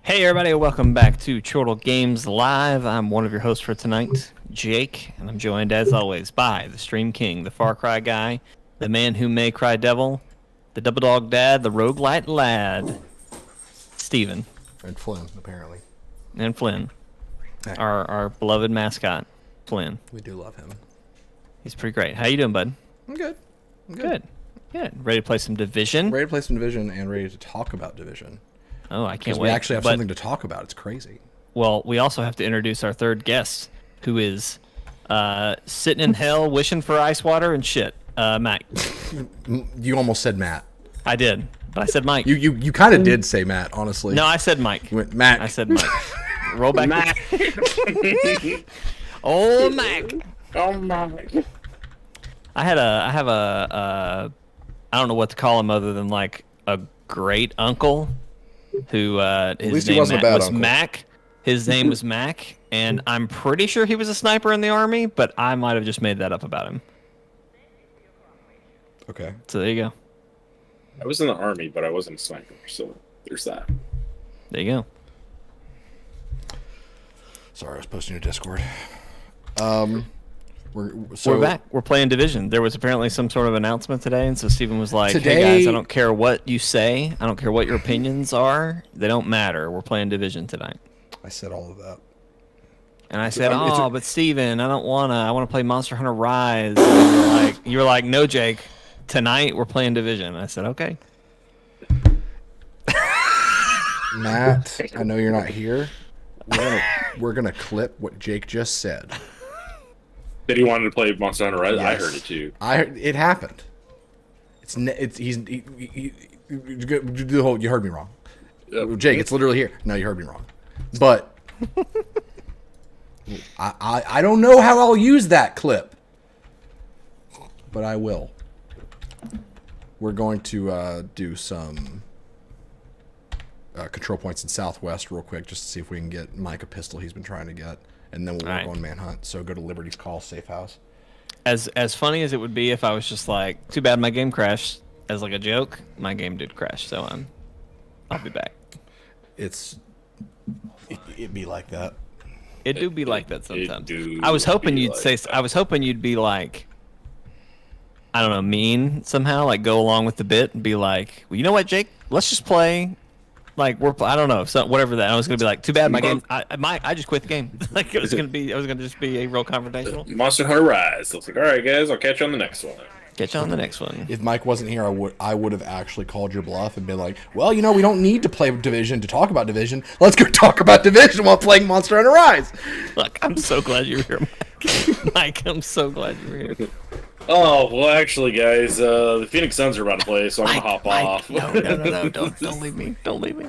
Hey everybody, welcome back to Chortle Games Live. I'm one of your hosts for tonight, Jake, and I'm joined as always by the Stream King, the Far Cry Guy, the man who may cry devil, the Double Dog Dad, the Roguelite Lad, Steven. And Flynn, apparently. And Flynn, Hey. our beloved mascot, Flynn. We do love him. He's pretty great. How you doing, bud? I'm good. Good. Ready to play some Division? Ready to play some Division and ready to talk about Division. Oh, I can't Because wait. we actually have something to talk about. It's crazy. Well, we also have to introduce our third guest, who is sitting in hell wishing for ice water and shit. Mike. You almost said Matt. I did, but I said Mike. You kind of did say Matt, honestly. No, I said Mike. You went, Matt. I said Mike. Roll back. Mac. Oh, Mike. Oh my. I have a I don't know what to call him other than like a great uncle who his least he name wasn't a bad was uncle. Mac. His name was Mac, and I'm pretty sure he was a sniper in the army, but I might have just made that up about him. Okay. So there you go. I was in the army, but I wasn't a sniper, so there's that. There you go. Sorry, I was posting to Discord. We're back. We're playing Division. There was apparently some sort of announcement today, and so Steven was like, Today- hey guys, I don't care what you say. I don't care what your opinions are. They don't matter. We're playing Division tonight. I said all of that. And I said, it's a- but Steven, I don't want to. I want to play Monster Hunter Rise. And you were like, no, Jake. Tonight, we're playing Division. I said, okay. Matt, I know you're not here. We're gonna clip what Jake just said. Did he wanted to play Monster Hunter Rise? I Yes. heard it too. It happened. You heard me wrong. Jake, it's literally here. No, you heard me wrong. But I don't know how I'll use that clip, but I will. We're going to do some control points in Southwest real quick, just to see if we can get Mike a pistol he's been trying to get, and then we'll work on Manhunt. So go to Liberty's Call Safe House. As funny as it would be if I was just like, too bad my game crashed, as like a joke, my game did crash, so I'll be back. It'd be like that. It do be like that sometimes. do I was hoping be you'd like say. that. I was hoping you'd be like, I don't know, mean somehow, like go along with the bit and be like, well, you know what, Jake? Let's just play. Like I don't know, whatever that. I was gonna be like, too bad my game. I just quit the game. Like it was gonna be. I was gonna just be a real confrontational. Monster Hunter Rise. I was like, all right, guys, I'll catch you on the next one. Get you on the next one. If Mike wasn't here, I would have actually called your bluff and been like, well, you know, we don't need to play Division to talk about Division. Let's go talk about Division while playing Monster Hunter Rise. Look, I'm so glad you're here, Mike. Mike, I'm so glad you're here. Oh well, actually, guys, the Phoenix Suns are about to play, so I'm gonna hop off. No, don't leave me. Don't leave me.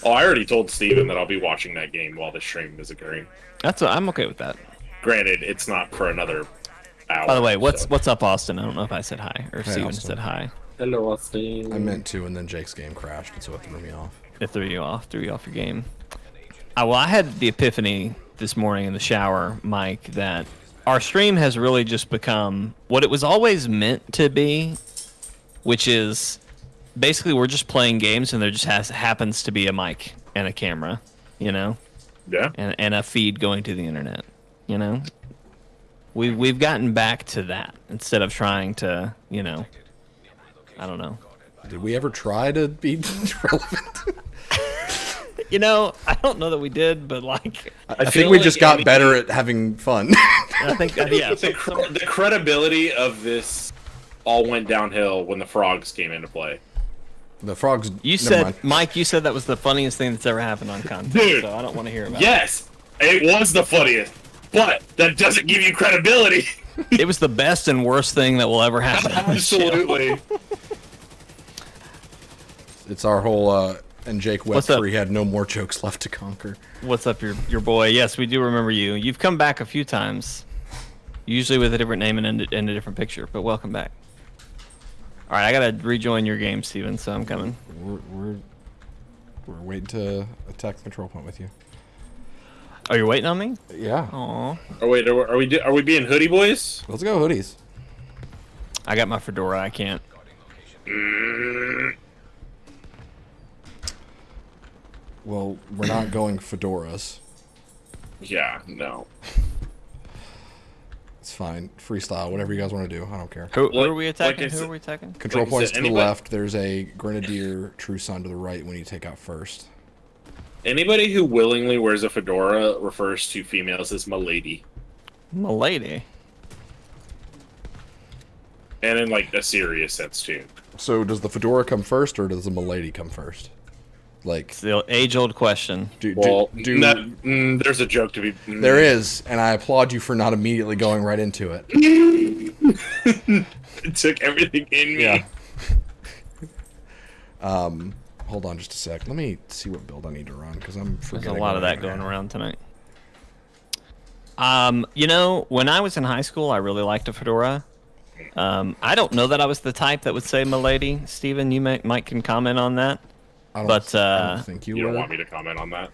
Oh, I already told Steven that I'll be watching that game while the stream is occurring. I'm okay with that. Granted, it's not for another hour. By the way, so. what's up, Austin? I don't know if I said hi or if Hey, Steven Austin. said hi. Hello, Austin. I meant to, and then Jake's game crashed, and so it threw me off. It threw you off your game. Well, I had the epiphany this morning in the shower, Mike, that our stream has really just become what it was always meant to be, which is basically we're just playing games and there just happens to be a mic and a camera, you know, Yeah. and a feed going to the internet, you know. We've gotten back to that instead of trying to, you know, I don't know. Did we ever try to be relevant? You know, I don't know that we did, but like, I think feel we like just got any- better at having fun. I think, yeah. The credibility of this all went downhill when the frogs came into play. The frogs. You never said, mind. Mike, you said that was the funniest thing that's ever happened on content, Dude. so I don't want to hear about Yes, it was the funniest, but that doesn't give you credibility. it. It was the best and worst thing that will ever happen. on this show. Absolutely. It's our whole. And Jake wept What's up? for he had no more jokes left to conquer. What's up, your boy? Yes, we do remember you. You've come back a few times, usually with a different name and a different picture, but welcome back. All right, I gotta rejoin your game, Steven, so I'm coming. We're waiting to attack the control point with you. Oh, you're waiting on me? Yeah. Aw. Oh wait, are we being hoodie boys? Let's go hoodies. I got my fedora. I can't. Well, we're not going fedoras. Yeah, no. It's fine. Freestyle, whatever you guys want to do. I don't care. Who Like- are we attacking? like I Who are said- we attacking? Control like I points said, to the anybody- left. There's a Grenadier True Sun to the right when you take out first. Anybody who willingly wears a fedora refers to females as milady. Milady. And in, like, a serious sense, too. So does the fedora come first, or does the milady come first? Like, It's the age-old question. Well, there's a joke to be... there is, and I applaud you for not immediately going right into it. It took everything in me. Yeah. Hold on just a sec. Let me see what build I need to run, because I'm There's forgetting. a lot of right that going now. around tonight. You know, when I was in high school, I really liked a fedora. I don't know that I was the type that would say milady. Steven, you might can comment on that. I don't, But, I don't think you You would. don't want me to comment on that?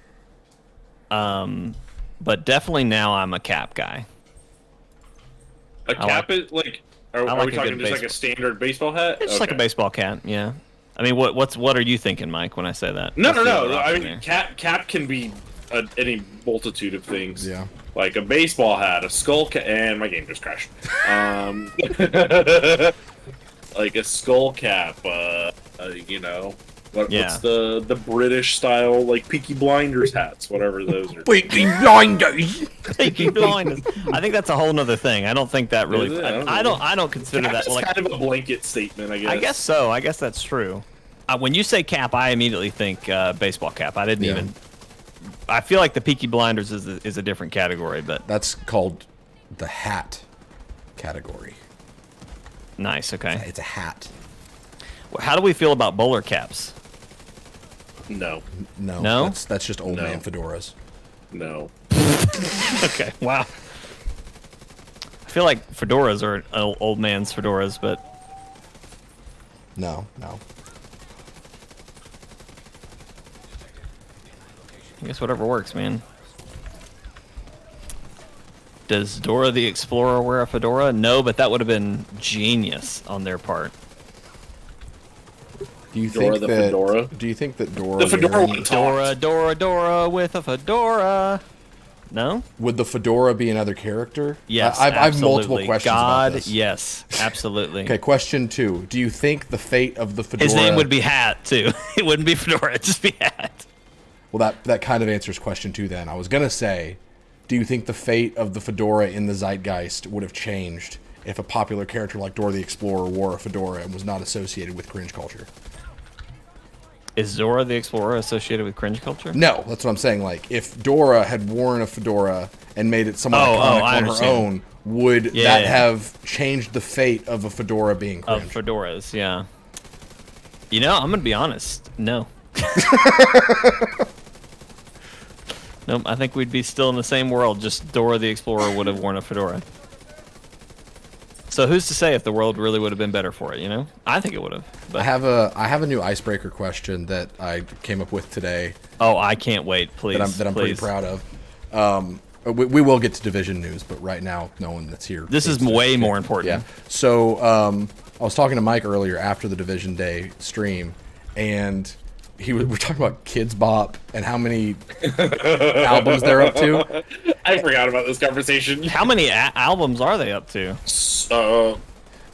But definitely now I'm a cap guy. A cap is, like... Are like we a talking good just like a standard baseball hat? It's just like a Okay. baseball cap, yeah. I mean, what are you thinking, Mike, when I say that? No, What's the other I option mean, there? cap can be any multitude of things. Yeah. Like a baseball hat, a skull cap, and my game just crashed. Like a skull cap, you know. What's the British style, like Peaky Blinders hats, whatever those are. Peaky Blinders. Peaky Blinders. I think that's a whole nother thing. I don't think that really. Is it? I don't consider that That's like. kind of a blanket statement, I guess. I guess so. I guess that's true. When you say cap, I immediately think baseball cap. I didn't Yeah. even. I feel like the Peaky Blinders is a different category, but That's called the hat category. nice. Okay. It's a hat. How do we feel about bowler caps? No, No. No? That's just old No. man fedoras. no. Okay. Wow. I feel like fedoras are old man's fedoras, but No. I guess whatever works, man. Does Dora the Explorer wear a fedora? No, but that would have been genius on their part. Do you Dora think the that? fedora? Do you think that Dora? The fedora wearing- would talk. Dora with a fedora. No? Would the fedora be another character? Yes. I've multiple absolutely. questions God, about this. yes, absolutely. Okay, question 2. Do you think the fate of the fedora? His name would be Hat too. It wouldn't be fedora, it'd just be Hat. Well, that kind of answers question 2. Then I was gonna say, do you think the fate of the fedora in the zeitgeist would have changed if a popular character like Dora the Explorer wore a fedora and was not associated with cringe culture? Is Dora the Explorer associated with cringe culture? No, that's what I'm saying. Like, if Dora had worn a fedora and made it somewhat iconic I on her understand. own, would Yeah. that have changed the fate of a fedora being Of cringe? fedoras, yeah. You know, I'm gonna be honest. No. Nope. I think we'd be still in the same world. Just Dora the Explorer would have worn a fedora. So who's to say if the world really would have been better for it? You know, I think it would have. But I have a new icebreaker question that I came up with today oh, I can't wait. Please, that I'm pretty please. proud of. We will get to division news, but right now, no one that's here. This is needs to- way more important. Yeah. So I was talking to Mike earlier after the Division Day stream, and we're talking about Kids Bop and how many albums they're up to. I forgot about this conversation. How many albums are they up to?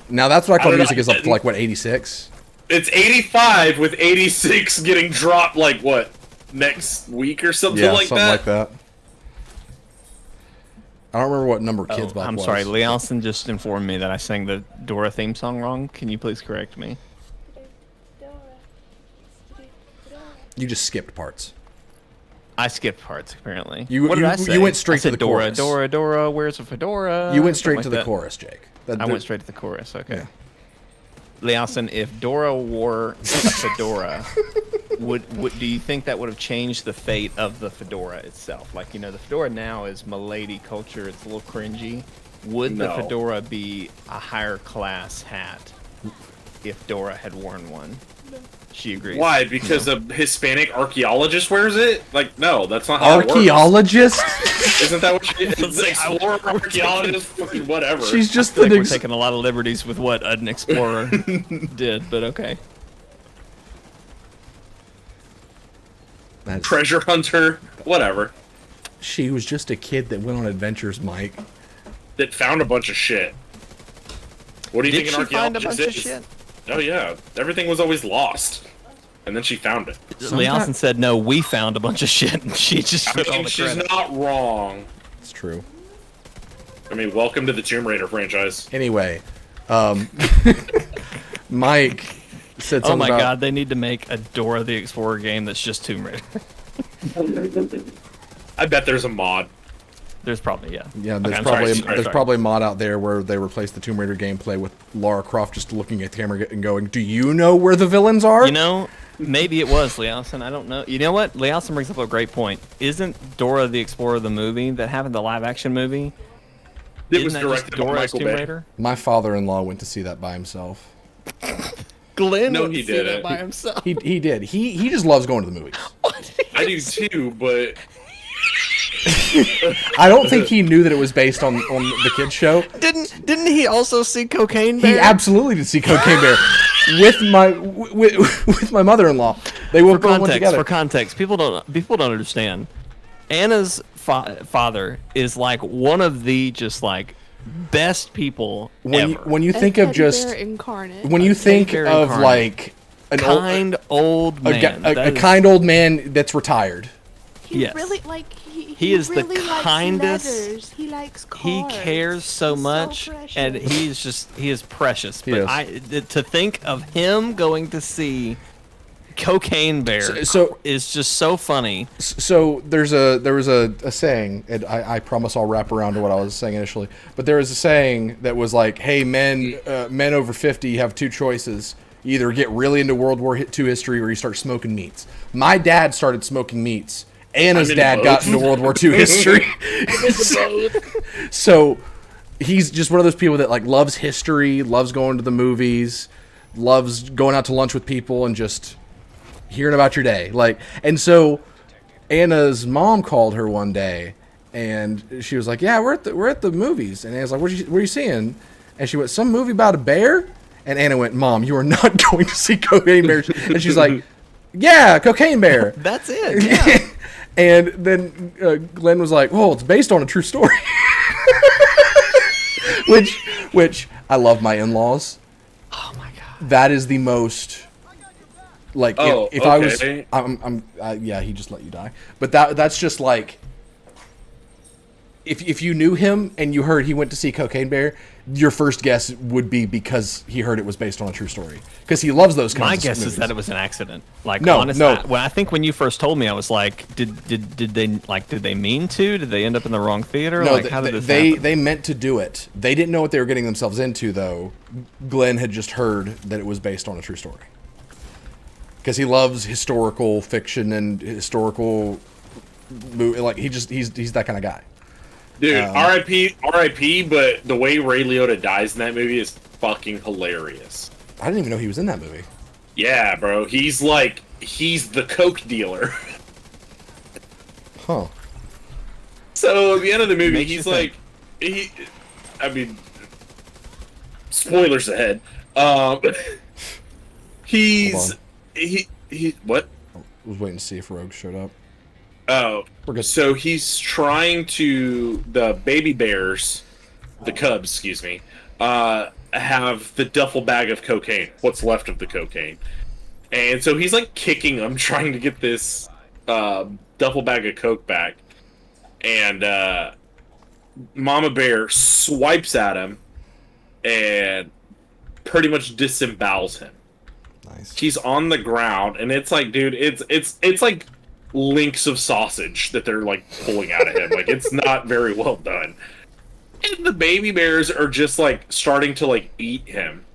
Now that's what I call I don't music know. is up to like what 86. It's 85 with 86 getting dropped like what next week or something Yeah, like something that. like that. I don't remember what number Kids Oh, Bop I'm was. sorry, Leonson just informed me that I sang the Dora theme song wrong. Can you please correct me? You just skipped parts. I skipped parts apparently. You- what did you- I say? you went straight I said to the Dora, chorus. Dora, where's a fedora? You went straight Something to like the that. chorus, Jake. I went straight to the chorus. Okay. Leonson, if Dora wore a fedora, would do you think that would have changed the fate of the fedora itself? Like, you know, the fedora now is milady culture. It's a little cringy. Would the No. fedora be a higher class hat if Dora had worn one? She agrees. Why? Because a Hispanic archaeologist wears it? Like, no, that's not how it works. Archaeologist? Isn't that what she is? Explorer, archaeologist, fucking whatever. She's I just feel like the we're taking a lot of liberties with what an explorer did, but okay. treasure hunter, whatever. She was just a kid that went on adventures, Mike. That found a bunch of shit. What do you Did think an she find a archaeologist bunch of is? shit? Oh yeah, everything was always lost, and then she found it. Leosin said, "No, we found a bunch of shit." And she just I took all mean, the she's credit. not wrong. It's true. I mean, welcome to the Tomb Raider franchise. Anyway, Mike said Oh something my about... god, they need to make a Dora the Explorer game that's just Tomb Raider. I bet there's a mod. There's probably Yeah, Okay, there's I'm probably sorry. there's probably a mod out there where they replace the Tomb Raider gameplay with Lara Croft just looking at the camera and going, "Do you know where the villains are?" You know, maybe it was Leosin. I don't know. You know what? Leosin brings up a great point. Isn't Dora the Explorer the movie that happened, the live action movie? It was Isn't that just directed by Dora's Michael Tomb Bay. Raider? My father-in-law went to see that by himself. Glenn No, went he to see that didn't. by himself. He did. He just loves going to the movies. I do too, but I don't think he knew that it was based on the kids show. Didn't he also see Cocaine Bear? He absolutely did see Cocaine Bear with my mother-in-law. They will go one together. For context, people don't understand. Anna's father is like one of the just like best people ever. When you think of Teddy just bear incarnate. when you think bear of incarnate. like an kind old man. a kind old man that's retired. He Yes. really like He is the really likes kindest- letters. He likes He cars. cares so He's much, precious. and he is precious. He But is. to think of him going to see Cocaine Bear So- is just so funny. So there was a saying, and I promise I'll wrap around to what I was saying initially. But there was a saying that was like, "Hey, men over 50 have two choices: you either get really into World War II history or you start smoking meats." My dad started smoking meats. Anna's I'm into dad both. got into World War II history. So he's just one of those people that like loves history, loves going to the movies, loves going out to lunch with people, and just hearing about your day. And so Anna's mom called her one day, and she was like, "Yeah, we're at the movies." And Anna's like, "What are you seeing?" And she went, "Some movie about a bear." And Anna went, "Mom, you are not going to see Cocaine Bear." And she's like, "Yeah, Cocaine Bear." That's it. Yeah. And then Glenn was like, "Well, it's based on a true story." which I love my in-laws. Oh my god. That is the most like Oh, if I was okay. yeah, he just let you die. But that's just like if you knew him and you heard he went to see Cocaine Bear, your first guess would be because he heard it was based on a true story. Because he loves those kinds My of guess movies. is that it was an accident. Like, No, honestly, no. I think when you first told me, I was like, did they mean to? Did they end up in the wrong theater? No, like, how did this happen? they meant to do it. They didn't know what they were getting themselves into, though. Glenn had just heard that it was based on a true story. Because he loves historical fiction and historical, like he's that kind of guy. dude, R.I.P. But the way Ray Liotta dies in that movie is fucking hilarious. I didn't even know he was in that movie. Yeah, bro. He's the coke dealer. Huh. So at the end of the movie, Makes you he's think. like, I mean, spoilers ahead. He's Hold what? I was waiting to see if Rogue showed up. Oh, We're good. so he's trying to the baby bears, the cubs, excuse me, have the duffel bag of cocaine. What's left of the cocaine, and so he's like kicking them, trying to get this duffel bag of coke back, and Mama Bear swipes at him and pretty much disembowels him. Nice. He's on the ground, and it's like, dude, it's like links of sausage that they're like pulling out of him. Like, it's not very well done. And the baby bears are just like starting to like eat him,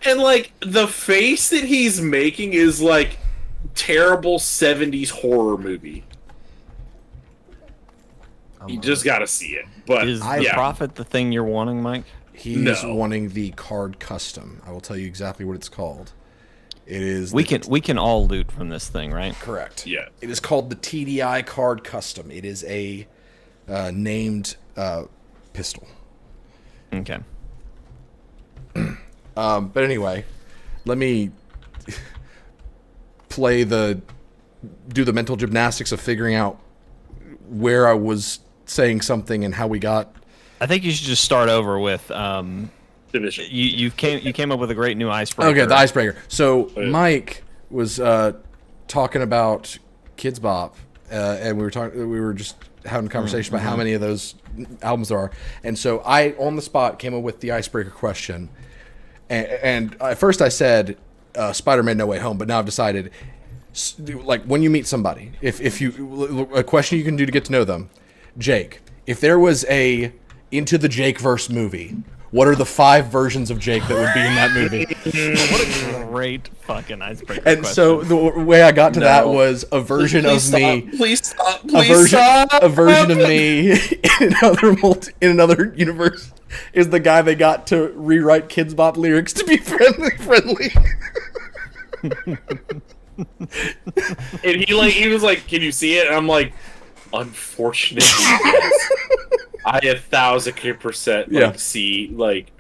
and like the face that he's making is like terrible 70s horror movie. You just gotta see it. But Is the yeah, Prophet the thing you're wanting, Mike? He's No. wanting the card custom. I will tell you exactly what it's called. It is We can all loot from this thing, right? correct. yeah. It is called the TDI card custom. It is a named pistol. Okay. But anyway, let me play the do the mental gymnastics of figuring out where I was saying something and how we got. I think you should just start over with Division. you came up with a great new icebreaker. Okay, the icebreaker. So Mike was talking about Kids Bop, and we were just having a conversation about how many of those albums there are. And so I, on the spot, came up with the icebreaker question. And at first I said Spider-Man No Way Home, but now I've decided, like, when you meet somebody, if you a question you can do to get to know them, Jake. If there was a Into the Jake-verse movie, what are the 5 versions of Jake that would be in that movie? What a great fucking icebreaker And question. so the way I got to that was a version of me. Please stop. A version of me in another universe is the guy they got to rewrite Kids Bop lyrics to be friendly. And he was like, "Can you see it?" And I'm like, "Unfortunately, yes. I 1,000% see like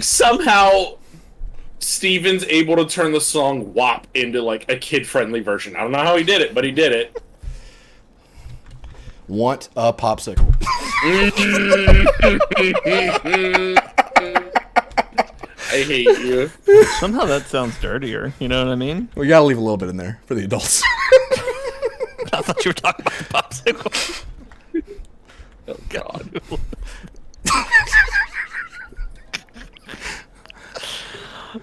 somehow Steven's able to turn the song WAP into like a kid-friendly version. I don't know how he did it, but he did it." Want a popsicle? I hate you. Somehow that sounds dirtier. You know what I mean? We gotta leave a little bit in there for the adults. I thought you were talking about the popsicle. Oh God.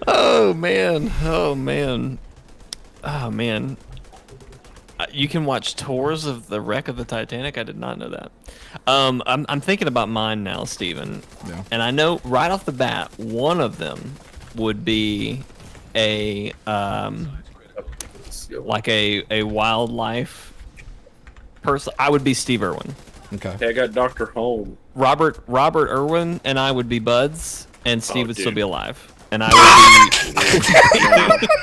Oh man. Oh man. Oh man. You can watch tours of the wreck of the Titanic. I did not know that. I'm thinking about mine now, Steven. Yeah. And I know right off the bat, one of them would be a like a wildlife person. I would be Steve Irwin. Okay. Hey, I got Dr. Home. Robert Irwin and I would be buds, and Steve would still dude. be alive. And I would be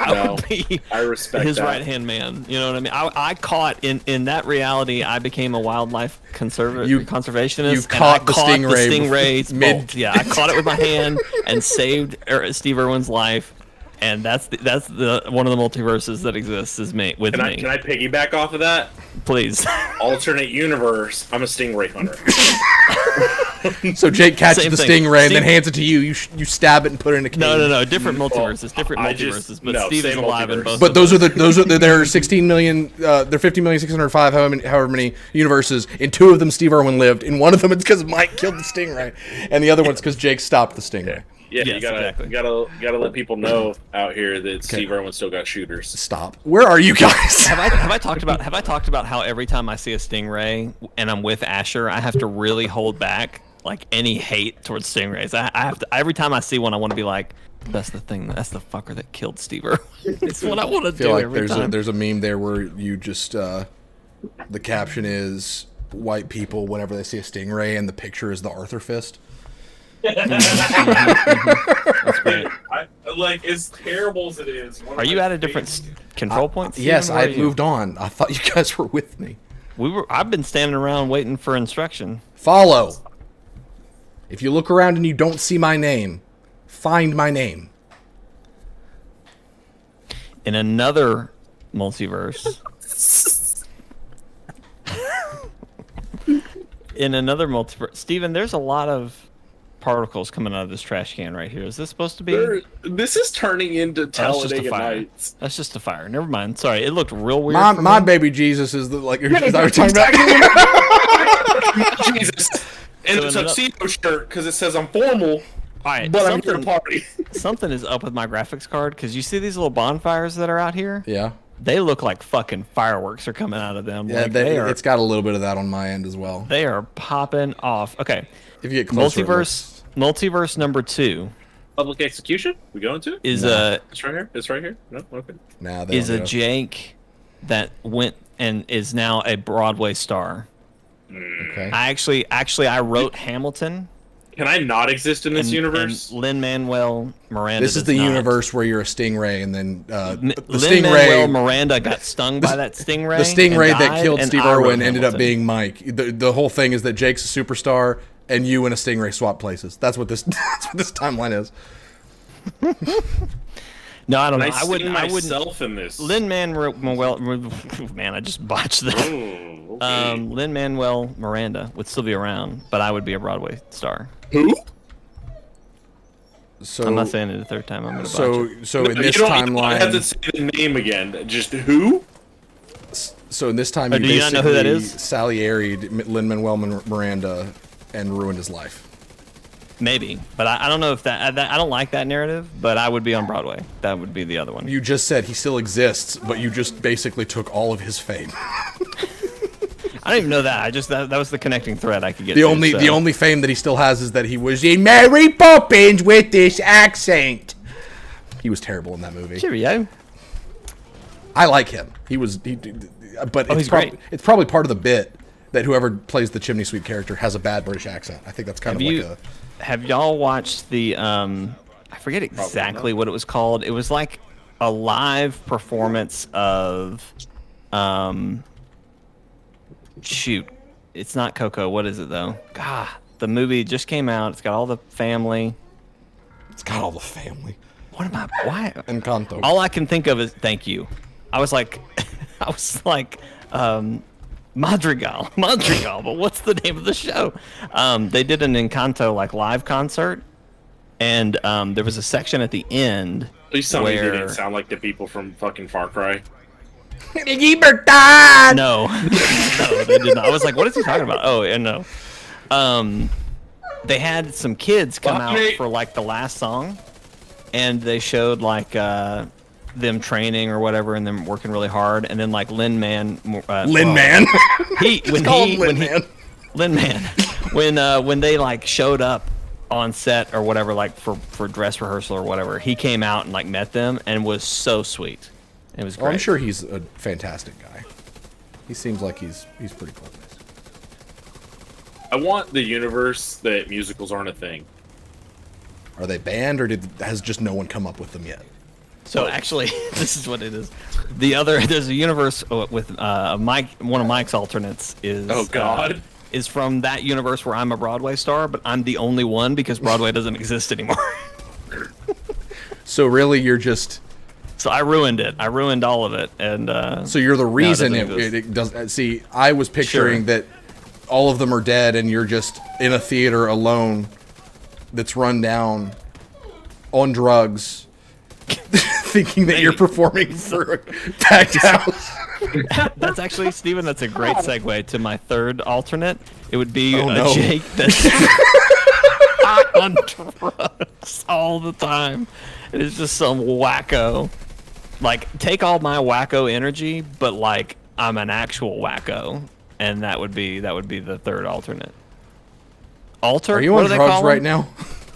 No, be I respect his that. right hand man. You know what I mean? I caught in that reality. I became a wildlife conservationist. you and caught I the caught stingray stingray's mid- bolt. Yeah, I caught it with my hand and saved Steve Irwin's life. And that's the one of the multiverses that exists is me with me. Can I piggyback off of that? Please. Alternate universe. I'm a stingray hunter. So Jake catches Same the thing. stingray and then Steve- hands it to you. You stab it and put it in a cage. No. Different multiverses. Different I multiverses. just- But no, Steve is same alive in multiverse. both. But of those them. are there are 16 million, they're 50,605 however many universes. In 2 of them, Steve Irwin lived. In 1 of them, it's because Mike killed the stingray, and the other one's because Jake stopped the stingray. Yeah, Yes, you gotta, exactly. gotta let people know out here that Steve Irwin still got shooters. Stop. Where are you guys? Have I talked about how every time I see a stingray and I'm with Asher, I have to really hold back like any hate towards stingrays. I have to every time I see one, I want to be like, that's the thing. That's the fucker that killed Steve Irwin. It's what I want to I feel do like every time. there's a meme there where you just the caption is white people whenever they see a stingray and the picture is the Arthur fist. That's great. Like, as terrible as it is. Are you at a different control point? Steven? Yes, Where I are had you? moved on. I thought you guys were with me. I've been standing around waiting for instruction. Follow. If you look around and you don't see my name, find my name. In another multiverse. In another multiverse, Steven, there's a lot of particles coming out of this trash can right here. Is this supposed to be? This is turning into That's just a Talladega fire. Nights. That's just a fire. Never mind. Sorry, it looked real weird. My for my me. baby Jesus is the like. Is that what you're talking about? Jesus. And So a in another- tuxedo shirt because it says I'm formal, All right, but I'm here to something, party. something is up with my graphics card because you see these little bonfires that are out here. Yeah. They look like fucking fireworks are coming out of them. Yeah, Like, they are. it's got a little bit of that on my end as well. They are popping off. Okay, If you get closer, multiverse number 2 Public execution? We going to? is Nah. It's right here. It's right here. No, okay. nah, they is don't a go. Jake that went and is now a Broadway star. Okay. I wrote Hamilton. Can I not exist in this universe? And Lin-Manuel Miranda. This is does the not. universe where you're a stingray, and then the Lin-Manuel stingray, Miranda got stung by that stingray. the stingray and that died, killed and Steve I wrote Irwin ended up Hamilton. being Mike. The whole thing is that Jake's a superstar, and you and a stingray swap places. That's what this timeline is. No, I don't know. And I wouldn't. myself in this. Lin-Manuel. Man, I just botched that. Oh, okay. Lin-Manuel Miranda would still be around, but I would be a Broadway star. Who? So I'm not saying it a third time. I'm gonna botch it. so in this You don't have to timeline, say the name again. Just who? so in this time, Oh, you do you not know who that is? Salieri'd Lin-Manuel Miranda and ruined his life. Maybe, but I don't know if that I don't like that narrative. But I would be on Broadway. That would be the other one. You just said he still exists, but you just basically took all of his fame. I don't even know that. I just that was the connecting thread I could get. The only fame that he still has is that he was in Mary Poppins with this accent. He was terrible in that movie. Cheerio. I like him. But he's great. It's probably part of the bit that whoever plays the chimney sweep character has a bad British accent. I think that's kind Have y'all watched the I forget exactly what it was called. It was like a live performance of shoot. It's not Coco. What is it though? God, the movie just came out. It's got all the family. It's got all the family. What am I? Why? Encanto. All I can think of is thank you. I was like Madrigal, but what's the name of the show? They did an Encanto like live concert, and there was a section at the end. Please tell me they didn't sound like the people from fucking Far Cry. No, no, they did not. I was like, what is he talking about? Oh, and no. They had some kids come out for like the last song, and they showed like them training or whatever, and them working really hard, and then like Lin-Man, when they like showed up on set or whatever, like for dress rehearsal or whatever, he came out and like met them and was so sweet. It was great. I'm sure he's a fantastic guy. He seems like he's pretty cool. I want the universe that musicals aren't a thing. Are they banned, or has just no one come up with them yet? So actually, this is what it is. There's a universe with Mike. One of Mike's alternates is is from that universe where I'm a Broadway star, but I'm the only one because Broadway doesn't exist anymore. So really, you're just. So I ruined it. I ruined all of it, and so you're the reason it does. See, I was picturing that all of them are dead, and you're just in a theater alone, that's run down, on drugs, thinking that you're performing for a packed house. That's actually, Steven, that's a great segue to my third alternate. It would be Jake that's on drugs all the time. It is just some wacko. Like, take all my wacko energy, but like I'm an actual wacko, and that would be the third alternate. Are you on drugs right now?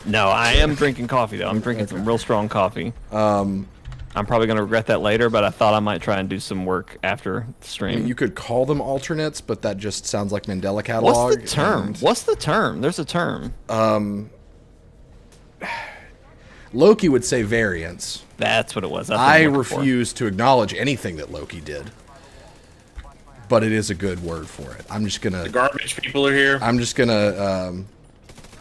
No, I am drinking coffee though. I'm drinking some real strong coffee. I'm probably gonna regret that later, but I thought I might try and do some work after the stream. I mean, you could call them alternates, but that just sounds like Mandela catalog. What's the term? What's the term? There's a term. Loki would say variants. That's what it was. I refuse to acknowledge anything that Loki did, but it is a good word for it. I'm just gonna. The garbage people are here. I'm just gonna.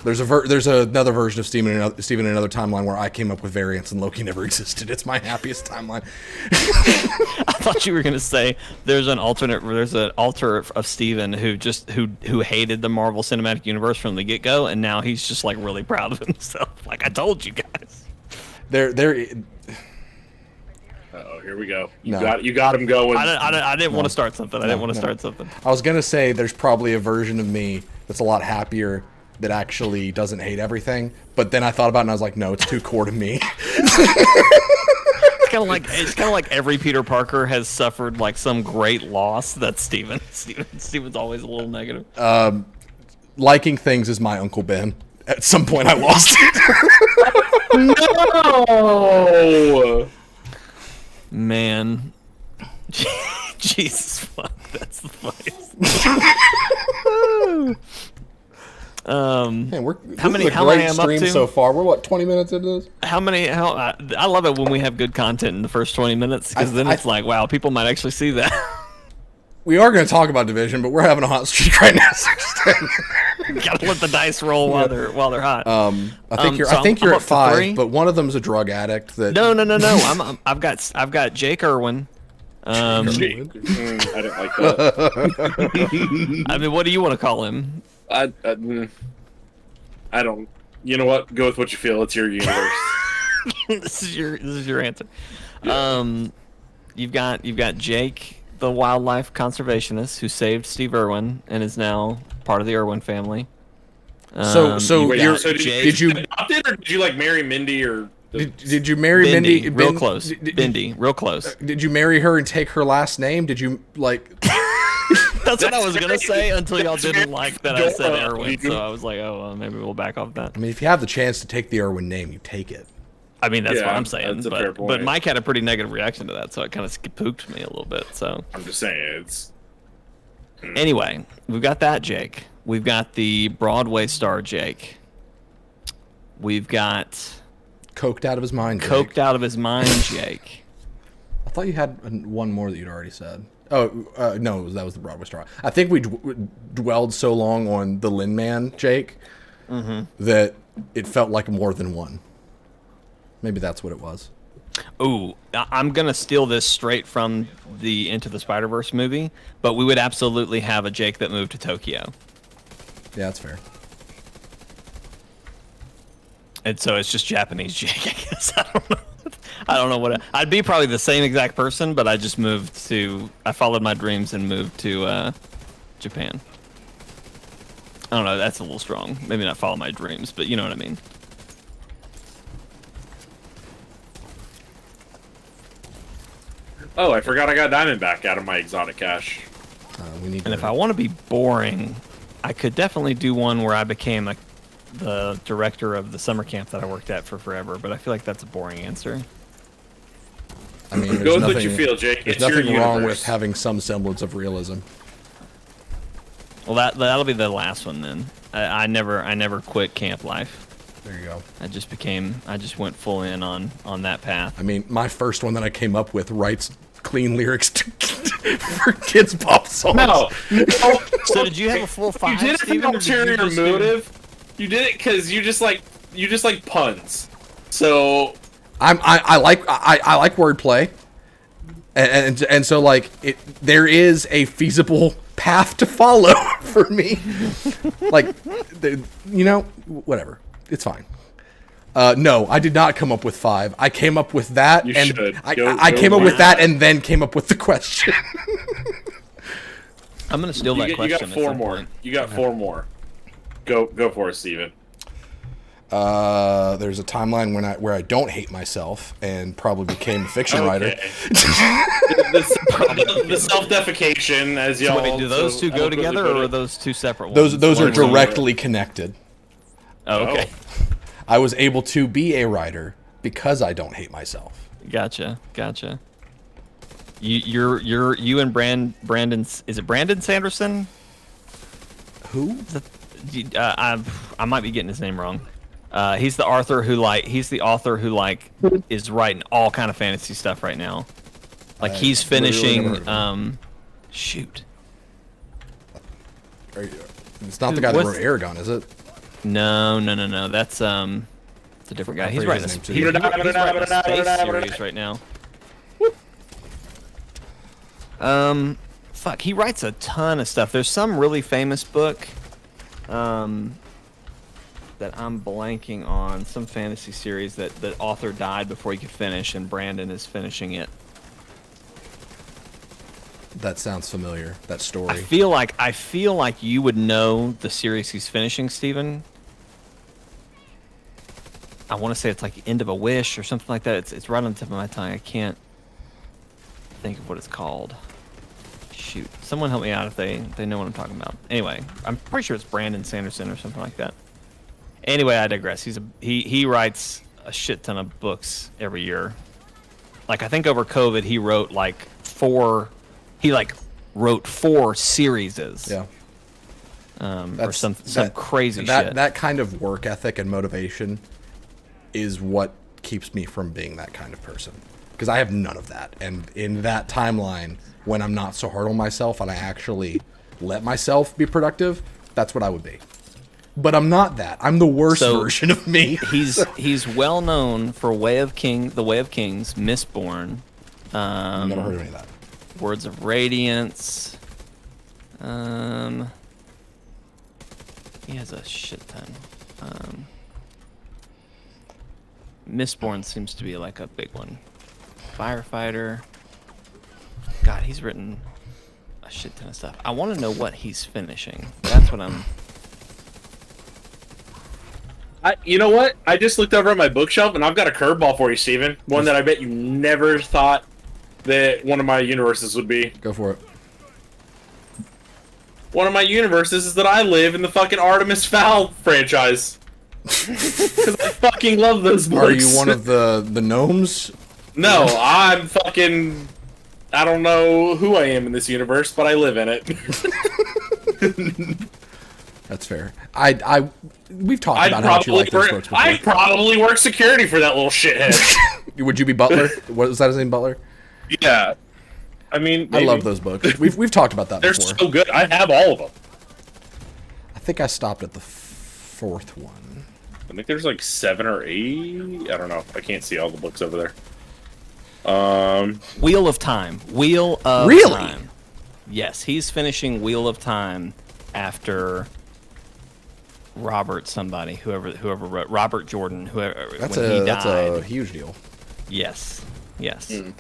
There's another version of Steven in another timeline where I came up with variants and Loki never existed. It's my happiest timeline. I thought you were gonna say there's an alter of Steven who hated the Marvel Cinematic Universe from the get-go, and now he's just like really proud of himself. Like, I told you guys. Uh-oh, here we go. You got him going. I didn't want to start something. I didn't want to start something. I was gonna say there's probably a version of me that's a lot happier that actually doesn't hate everything, but then I thought about it and I was like, no, it's too core to me. It's kind of like every Peter Parker has suffered like some great loss. That's Steven. Steven's always a little negative. Liking things is my Uncle Ben. At some point, I lost it. No. Man. Jesus fuck, that's the funniest. Man, how many am up to so far? We're what, 20 minutes into this? I love it when we have good content in the first 20 minutes, because then it's like, wow, people might actually see that. We are going to talk about Division, but we're having a hot streak right now. So Gotta let the dice roll while they're hot. I think you're I'm at up to 5, three. but one of them's a drug addict. That No. I've got Jake Irwin. Jake. I don't like that. I mean, what do you want to call him? I don't. You know what? Go with what you feel. It's your universe. This is your answer. You've got Jake, the wildlife conservationist who saved Steve Irwin and is now part of the Irwin family. So Wait, you're, so did you adopt it, or did you like marry Mindy, or did you marry Bindi, Mindy? real close. Bindi, real close. Did you marry her and take her last name? Did you like? That's what I was gonna very- say until y'all didn't like that I said Dora, Irwin, you- so I was like, oh, well, maybe we'll back off that. I mean, if you have the chance to take the Irwin name, you take it. I mean, that's Yeah, what I'm saying. that's a fair But point. Mike had a pretty negative reaction to that, so it kind of spooked me a little bit. So I'm just saying it's. anyway, we've got that Jake. We've got the Broadway star Jake. We've got Coked out of his mind. Jake. coked out of his mind Jake. I thought you had one more that you'd already said. Oh no, that was the Broadway star. I think we dwelled so long on the Lin Man Jake that it felt like more than one. Maybe that's what it was. Ooh, I'm gonna steal this straight from the Into the Spider-Verse movie, but we would absolutely have a Jake that moved to Tokyo. Yeah, that's fair. And so it's just Japanese Jake, I guess. I don't know what I'd be probably the same exact person, but I just I followed my dreams and moved to Japan. I don't know, that's a little strong. Maybe not follow my dreams, but you know what I mean. Oh, I forgot I got Diamondback out of my exotic cache. We need. And if I want to be boring, I could definitely do one where I became the director of the summer camp that I worked at for forever, but I feel like that's a boring answer. I mean, there's Go with nothing, what you feel, Jake. There's It's your nothing wrong universe. with having some semblance of realism. Well, that'll be the last one then. I never quit camp life. There you go. I just went full in on that path. I mean, my first one that I came up with writes clean lyrics for kids pop songs. No. So did you have a full five? You did it for Steven, an or did you ulterior just do- motive. You did it because you just like puns. So I like wordplay, and so like there is a feasible path to follow for me. Like, whatever, it's fine. No, I did not come up with 5. I came up with that, You and should. I Go came up with with that, and then came up with the question. I'm gonna steal that you question. got at 4 some more. point. You got 4 more. Go for it, Steven. There's a timeline where I don't hate myself and probably became a fiction writer. Okay. the self-defecation, as y'all. Wait, do those two go eloquently together, put or it. are those two separate ones? Those One are was on- directly connected. Oh, okay. I was able to be a writer because I don't hate myself. Gotcha. You and Brandon. Is it Brandon Sanderson? Who? I might be getting his name wrong. He's the author who is writing all kind of fantasy stuff right now. Like he's literally finishing. never heard Shoot. It's not the guy that What's- wrote Aragon, is it? No. That's it's a different guy. He's forget writing his a, name, too. he's writing a space series right now. Fuck. He writes a ton of stuff. There's some really famous book. That I'm blanking on, some fantasy series that the author died before he could finish, and Brandon is finishing it. That sounds familiar. That story. I feel like you would know the series he's finishing, Steven. I want to say it's like End of a Wish or something like that. It's right on the tip of my tongue. I can't think of what it's called. Shoot, someone help me out if they know what I'm talking about. Anyway, I'm pretty sure it's Brandon Sanderson or something like that. Anyway, I digress. He writes a shit ton of books every year. Like I think over COVID he wrote like 4. He like wrote 4 serieses. Yeah. Or some crazy shit. That kind of work ethic and motivation is what keeps me from being that kind of person. Because I have none of that. And in that timeline, when I'm not so hard on myself and I actually let myself be productive, that's what I would be. but I'm not that. I'm the worst So, version of me. He's well known for the Way of Kings, Mistborn, Never heard of any of that. Words of Radiance. He has a shit ton. Mistborn seems to be like a big one. Firefighter. God, he's written a shit ton of stuff. I want to know what he's finishing. That's what I'm. You know what? I just looked over at my bookshelf, and I've got a curveball for you, Steven. One that I bet you never thought that one of my universes would be. Go for it. One of my universes is that I live in the fucking Artemis Fowl franchise. Because I fucking love those books. Are you one of the gnomes? No, I'm fucking... I don't know who I am in this universe, but I live in it. That's fair. We've talked about how much you like those books before. I'd probably work security for that little shithead. Would you be Butler? What was that his name, Butler? Yeah. I mean, maybe. I love those books. We've talked about that They're before. so good. I have all of them. I think I stopped at the 4th one. I think there's like 7 or 8. I don't know. I can't see all the books over there. Wheel of Time. Wheel of Really? Time. Yes, he's finishing Wheel of Time after Robert somebody, whoever wrote Robert Jordan, whoever That's when he died. That's a huge deal. Yes.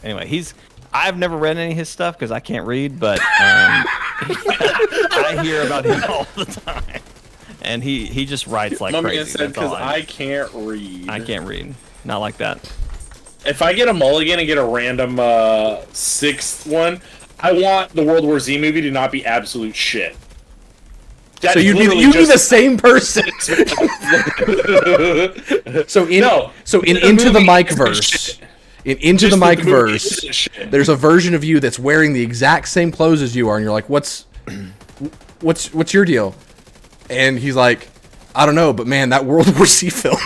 Anyway, I've never read any of his stuff because I can't read, but I hear about him all the time. And he just writes like crazy. Said because I can't read. I can't read. Not like that. If I get a mulligan and get a random 6th one, I want the World War Z movie to not be absolute shit. So you'd be the same person. So in Into the Mic verse, Into the Mic verse, there's a version of you that's wearing the exact same clothes as you are, and you're like, what's your deal? And he's like, I don't know, but man, that World War Z film.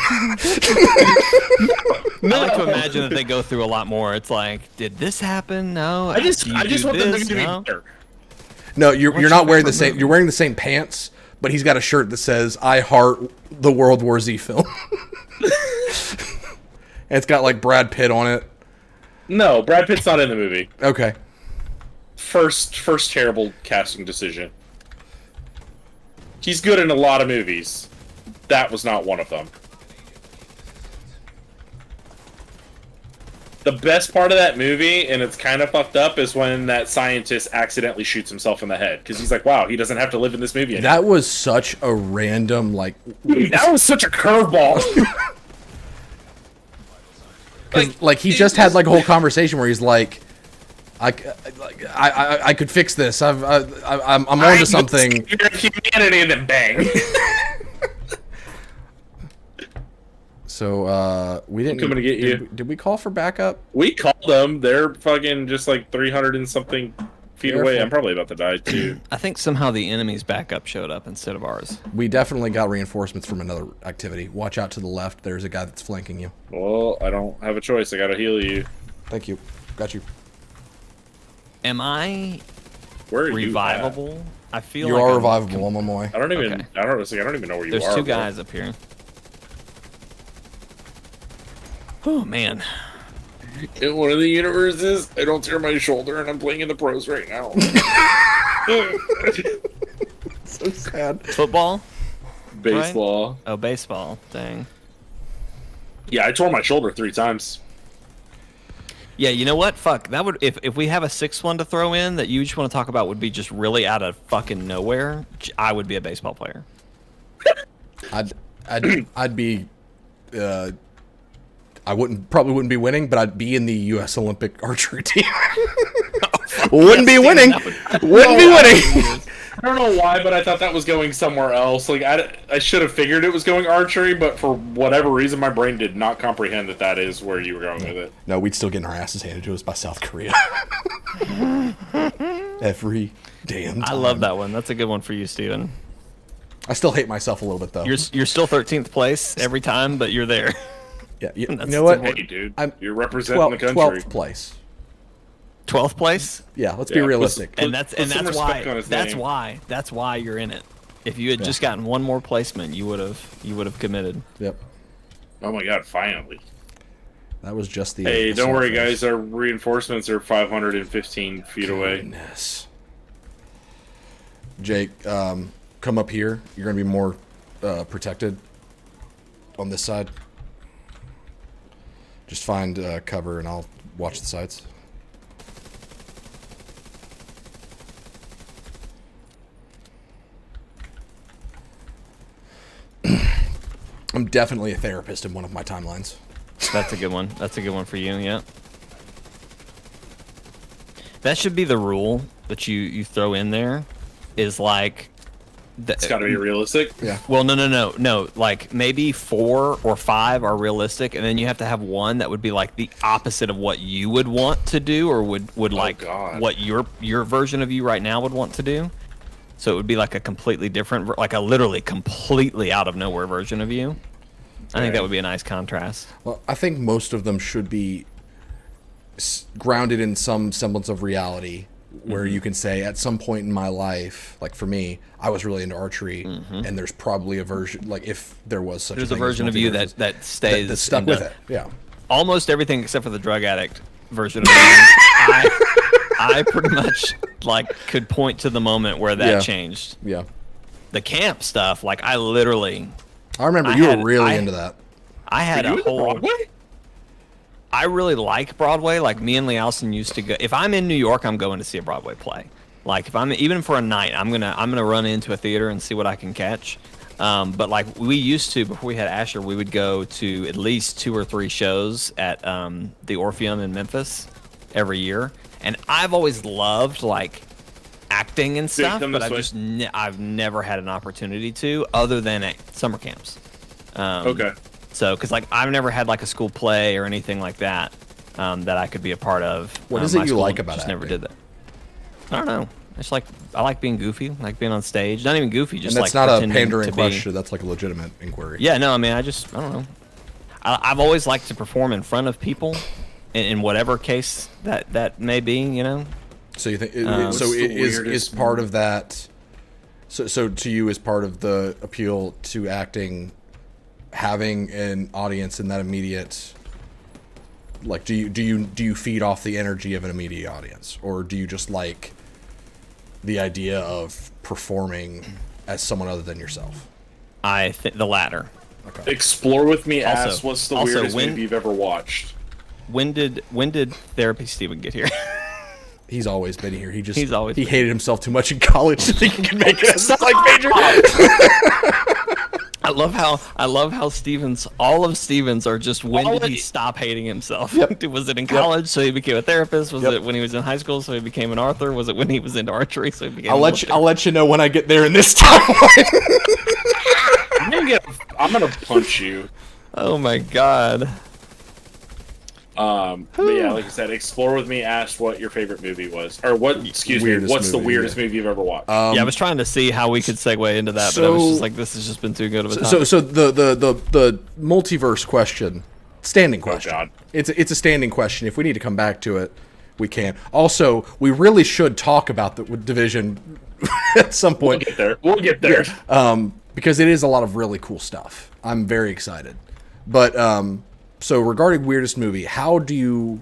I like to imagine that they go through a lot more. It's like, did this happen? No. I just want them to be better. No, you're not wearing the same. You're wearing the same pants, but he's got a shirt that says "I heart the World War Z film." And it's got like Brad Pitt on it. No, Brad Pitt's not in the movie. Okay. First terrible casting decision. He's good in a lot of movies. That was not one of them. The best part of that movie, and it's kind of fucked up, is when that scientist accidentally shoots himself in the head. Because he's like, wow, he doesn't have to live in this movie anymore. That was such a random, like... Dude, that was such a curveball. like, he just had, like, a whole conversation where he's like... I could fix this. I'm onto something. Humanity, and then bang. So we didn't. I'm coming to get you. Did we call for backup? We called them. They're fucking just like 300 and something feet away. I'm probably about to die too. I think somehow the enemy's backup showed up instead of ours. We definitely got reinforcements from another activity. Watch out to the left. There's a guy that's flanking you. Well, I don't have a choice. I gotta heal you. Thank you. Got you. Am I Where are revivable? You I feel you like are I'm revivable. I'm on my way. I don't even. Okay. I don't even know where you There's are. two guys up here. Oh man. In one of the universes, I don't tear my shoulder, and I'm playing in the pros right now. So sad. Football? Baseball. Right? Oh, baseball. Dang. Yeah, I tore my shoulder 3 times. Yeah, you know what? Fuck. That would if we have a 6th one to throw in that you just want to talk about would be just really out of fucking nowhere. I would be a baseball player. I'd be. I probably wouldn't be winning, but I'd be in the U.S. Olympic archery team. Wouldn't be winning. Wouldn't be winning. I don't know why, but I thought that was going somewhere else. Like I should have figured it was going archery, but for whatever reason, my brain did not comprehend that is where you were going with it. No, we'd still get our asses handed to us by South Korea. Every damn time. I love that one. That's a good one for you, Steven. I still hate myself a little bit, though. You're still 13th place every time, but you're there. Yeah, you That's know what? Hey, dude, I'm you're representing the country. 12th place. 12th place? Yeah, let's be realistic. And that's some respect on his name. why you're in it. If you had just gotten one more placement, you would have committed. Yep. Oh my god! Finally. That was just the. Hey, don't worry, surface. guys. Our reinforcements are 515 feet away. Goodness. Jake, come up here. You're gonna be more protected on this side. Just find cover, and I'll watch the sides. I'm definitely a therapist in one of my timelines. That's a good one. That's a good one for you. Yeah. That should be the rule that you throw in there. Is like. It's got to be realistic. Yeah. Well, no. Like maybe 4 or 5 are realistic, and then you have to have one that would be like the opposite of what you would want to do, or would like God. what your version of you right now would want to do. So it would be like a completely different, like a literally completely out of nowhere version of you. I think that would be a nice contrast. Well, I think most of them should be grounded in some semblance of reality, where you can say at some point in my life, like for me, I was really into archery, and there's probably a version, like if there was such There's a a thing as version of you multiverses, that stays that stuck into with it. Yeah. almost everything except for the drug addict version of me. I pretty much like could point to the moment where that Yeah. changed. Yeah. The camp stuff, like I literally, I remember I you had- were really I- into that. I had Are you a into whole. Broadway? I really like Broadway. Like me and Lee Allison used to go. If I'm in New York, I'm going to see a Broadway play. Like if I'm even for a night, I'm gonna run into a theater and see what I can catch. But like we used to before we had Asher, we would go to at least 2 or 3 shows at the Orpheum in Memphis every year. And I've always loved like acting and stuff, come but this I've way. just I've never had an opportunity to, other than at summer camps. Okay. So, because like I've never had like a school play or anything like that that I could be a part of. What is it my you school like about just never acting? did that. I don't know. It's like I like being goofy, like being on stage. Not even goofy, just And that's like not a pretending pandering to be- question. That's like a legitimate inquiry. Yeah, no, I mean, I don't know. I've always liked to perform in front of people, in whatever case that may be. You know. So you think What's so? the It is weirdest part of that. So to you, is part of the appeal to acting, having an audience in that immediate. Like, do you feed off the energy of an immediate audience, or do you just like the idea of performing as someone other than yourself? I think the latter. Explore with me. Also- Ask what's the also, weirdest when- movie you've ever watched. When did Therapy Steven get here? He's always been here. He's always he been hated himself too much in college to think he could make it as like major. I love how Stevens, all of Stevens are just when All did he of- stop hating himself? Yep. Was it in college so he became a therapist? Was Yep. it when he was in high school so he became an author? Was it when he was into archery so he became I'll a let you. lifter? I'll let you know when I get there in this timeline. I'm gonna punch you. Oh my god. But yeah, like I said, explore with me. Ask what your favorite movie was, or what? Excuse me. Weirdest What's the movie, weirdest yeah. movie you've ever watched? Yeah, I was trying to see how we could segue into that, but I was just like, this has just been too good of a time. So the multiverse question, standing question. God. It's a standing question. If we need to come back to it, we can. Also, we really should talk about the division at some point. We'll get there. Because it is a lot of really cool stuff. I'm very excited. But so regarding weirdest movie, how do you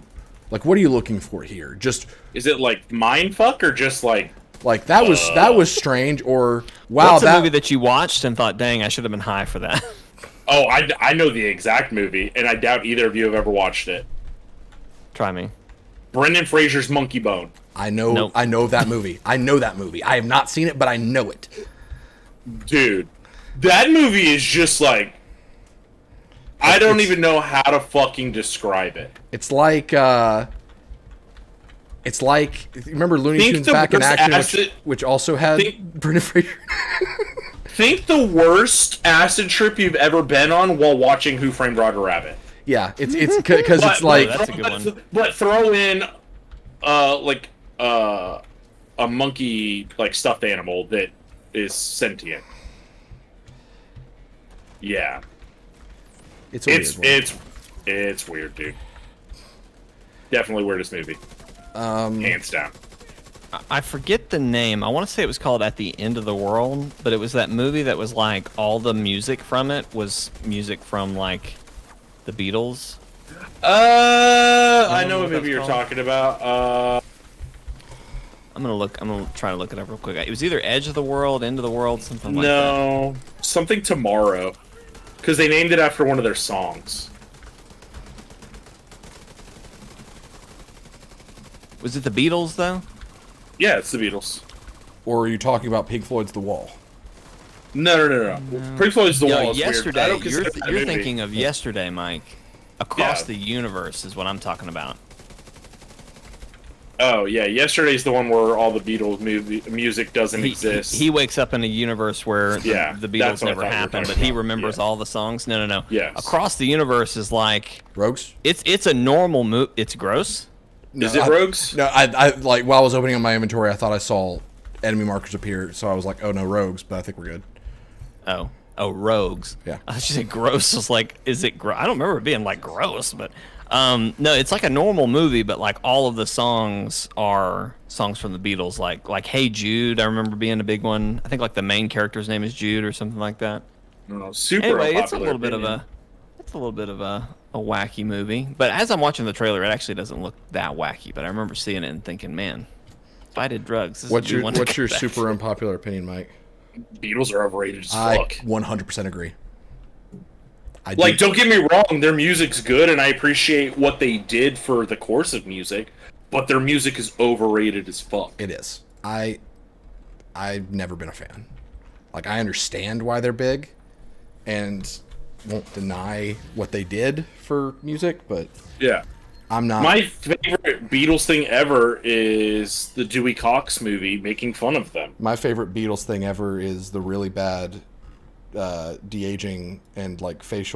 like? What are you looking for here? Just Is it like mindfuck or just like? like that was strange, or wow, What's a that movie that you watched and thought, dang, I should have been high for that? Oh, I know the exact movie, and I doubt either of you have ever watched it. Try me. Brendan Fraser's Monkey Bone. I know Nope. I know that movie. I know that movie. I have not seen it, but I know it. Dude, that movie is just like, I don't even know how to fucking describe it. It's like remember Looney Think Tunes the Back in worst Action, acid- which also had think- Brendan Fraser. Think the worst acid trip you've ever been on while watching Who Framed Roger Rabbit. Yeah, it's because it's like that's a good one. But throw in, like a monkey, like stuffed animal that is sentient. Yeah, it's a weird one. it's weird, dude. Definitely weirdest movie. Hands down. I forget the name. I want to say it was called At the End of the World, but it was that movie that was like all the music from it was music from like the Beatles. I know what what movie that's you're called? talking about. I'm gonna try to look it up real quick. It was either Edge of the World, End of the World, something like that. No, something Tomorrow, because they named it after one of their songs. Was it the Beatles though? Yeah, it's the Beatles. Or are you talking about Pink Floyd's The Wall? No. Pink Floyd's The Wall is weird. I Yesterday. don't consider that a You're movie. thinking of Yesterday, Mike. Across Yeah. the Universe is what I'm talking about. Oh yeah, Yesterday's the one where all the Beatles music doesn't exist. He wakes up in a universe where Yeah, the that's Beatles what I never thought you were happened, but talking he about. remembers Yeah. all the songs. No. Yes. Across the Universe is like Rogues? it's a normal movie. It's gross. Is it Rogues? No, I like while I was opening up my inventory, I thought I saw enemy markers appear, so I was like, oh no, Rogues, but I think we're good. Oh, Rogues. Yeah. I thought you said gross. Was like, is it gross? I don't remember it being like gross, but no, it's like a normal movie, but like all of the songs are songs from the Beatles. Like Hey Jude, I remember being a big one. I think like the main character's name is Jude or something like that. No, super Anyway, it's a unpopular little bit opinion. of a wacky movie. But as I'm watching the trailer, it actually doesn't look that wacky. But I remember seeing it and thinking, man, if I did drugs, this would be one to What's go your back super to. unpopular opinion, Mike? Beatles are overrated as I fuck. 100% agree. I Like, don't get me wrong, their music's good, and I appreciate what they did for the course of music, but their music is overrated as fuck. It is. I've never been a fan. Like, I understand why they're big, and won't deny what they did for music, but Yeah. I'm not. My favorite Beatles thing ever is the Dewey Cox movie making fun of them. My favorite Beatles thing ever is the really bad de-aging and like face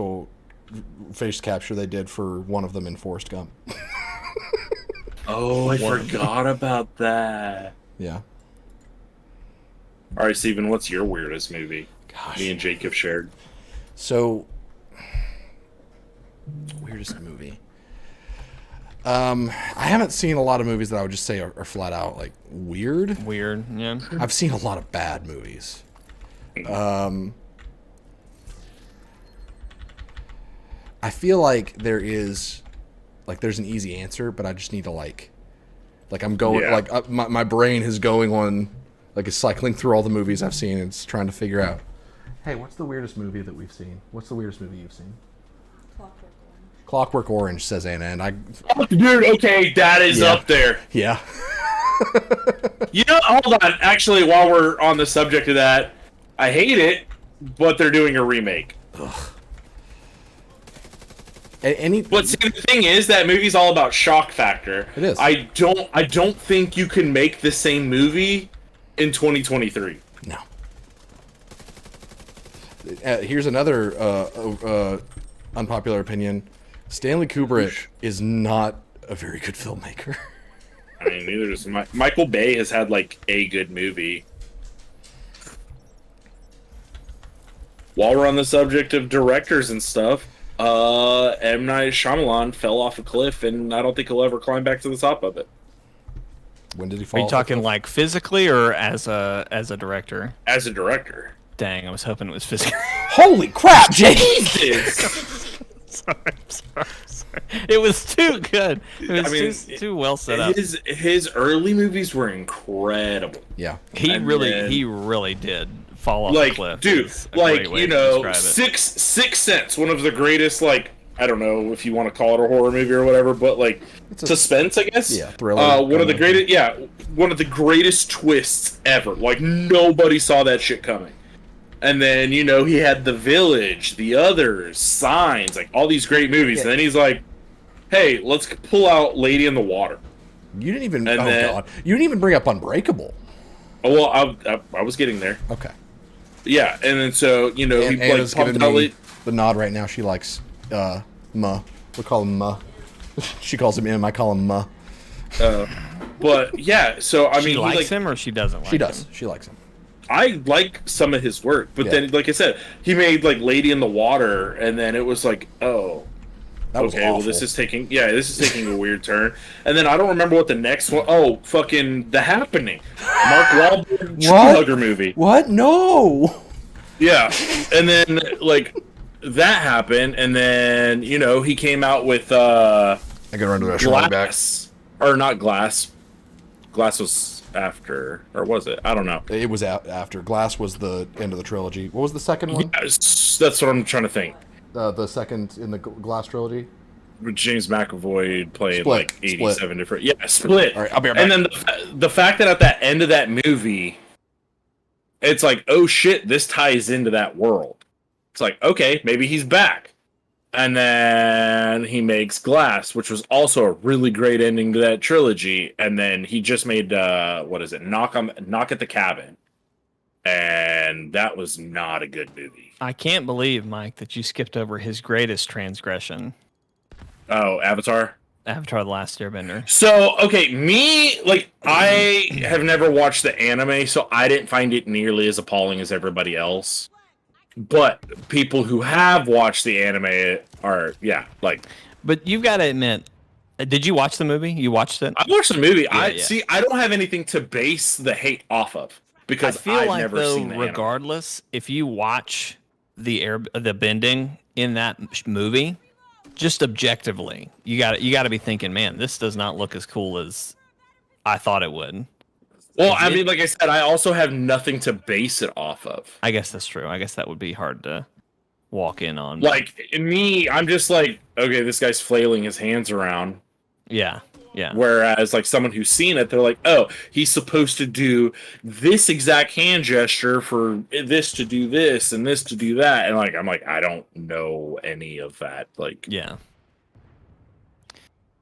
capture they did for one of them in Forrest Gump. Oh, I forgot about that. Yeah. All right, Steven, what's your weirdest movie? Gosh. Me and Jake have shared. So, weirdest movie. I haven't seen a lot of movies that I would just say are flat out like weird. Weird, yeah. I've seen a lot of bad movies. I feel like there's an easy answer, but I just need to like I'm going Yeah. my brain is going on is cycling through all the movies I've seen and it's trying to figure out. Hey, what's the weirdest movie that we've seen? What's the weirdest movie you've seen? Clockwork Orange, says Anna, and I Dude, okay, that is Yeah. up there. yeah. You know, hold on. Actually, while we're on the subject of that, I hate it, but they're doing a remake. Any But see, the thing is, that movie's all about shock factor. It is. I don't think you can make the same movie in 2023. No. Here's another unpopular opinion. Stanley Kubrick is not a very good filmmaker. I mean, neither does Michael Bay has had like a good movie. While we're on the subject of directors and stuff, M. Night Shyamalan fell off a cliff, and I don't think he'll ever climb back to the top of it. When did he Are fall? you off talking the cliff? like physically or as a director? As a director. Dang, I was hoping it was physically. Holy crap, Jake! sorry. It was too good. It was I mean, too well set up. His early movies were incredible. Yeah. He and really then- did fall off the Like, cliff. dude, is a great way you to know, describe it. Sixth Sense, one of the greatest, like, I don't know if you want to call it a horror movie or whatever, but like It's a- suspense, I guess. Yeah, thriller. One of the greatest, one of the greatest twists ever. Like, nobody saw that shit coming. And then, you know, he had The Village, The Others, Signs, like all these great movies. Yeah. And then he's like, "Hey, let's pull out Lady in the Water." You didn't even. And oh then- god. You didn't even bring up Unbreakable. Oh well, I was getting there. Okay. Yeah, and then so you know he Anna's like giving pumped out. me the nod right now. She likes Ma. We'll call him Ma. She calls him M. I call him Ma. But yeah, so I mean, She he, likes like, him or she doesn't like She does. him? She likes him. I like some of his work, but Yeah. then, like I said, he made like Lady in the Water, and then it was like, oh, That was okay, awful. well this is taking a weird turn. And then I don't remember what the next one. Oh, fucking The Happening, Mark Wahlberg tree hugger movie. What? No. Yeah, and then like that happened, and then he came out with I gotta run to the restaurant. Back. Glass, or not Glass. Glass was after, or was it? I don't know. It was after. Glass was the end of the trilogy. What was the second one? Yes, that's what I'm trying to think. The second in the Glass trilogy. With James McAvoy playing Split. like 87 different. Yeah, Split. All right, I'll be right back. And then the fact that at the end of that movie, it's like, oh shit, this ties into that world. It's like, okay, maybe he's back. And then he makes Glass, which was also a really great ending to that trilogy. And then he just made what is it? Knock at the Cabin. And that was not a good movie. I can't believe, Mike, that you skipped over his greatest transgression. Oh, Avatar? Avatar: The Last Airbender. So, okay, I have never watched the anime, so I didn't find it nearly as appalling as everybody else. But people who have watched the anime are, But you've got to admit, did you watch the movie? You watched it? I watched the movie. Yeah. See, I don't have anything to base the hate off of because I feel I've like, never seen the anime. regardless, if you watch the bending in that movie, just objectively, you got to be thinking, man, this does not look as cool as I thought it would. Well, I mean, like I said, I also have nothing to base it off of. I guess that's true. I guess that would be hard to walk in on. Like me, I'm just like, okay, this guy's flailing his hands around. Yeah. Whereas, like, someone who's seen it, they're like, oh, he's supposed to do this exact hand gesture for this to do this and this to do that. And, like, I'm like, I don't know any of that. Like, Yeah,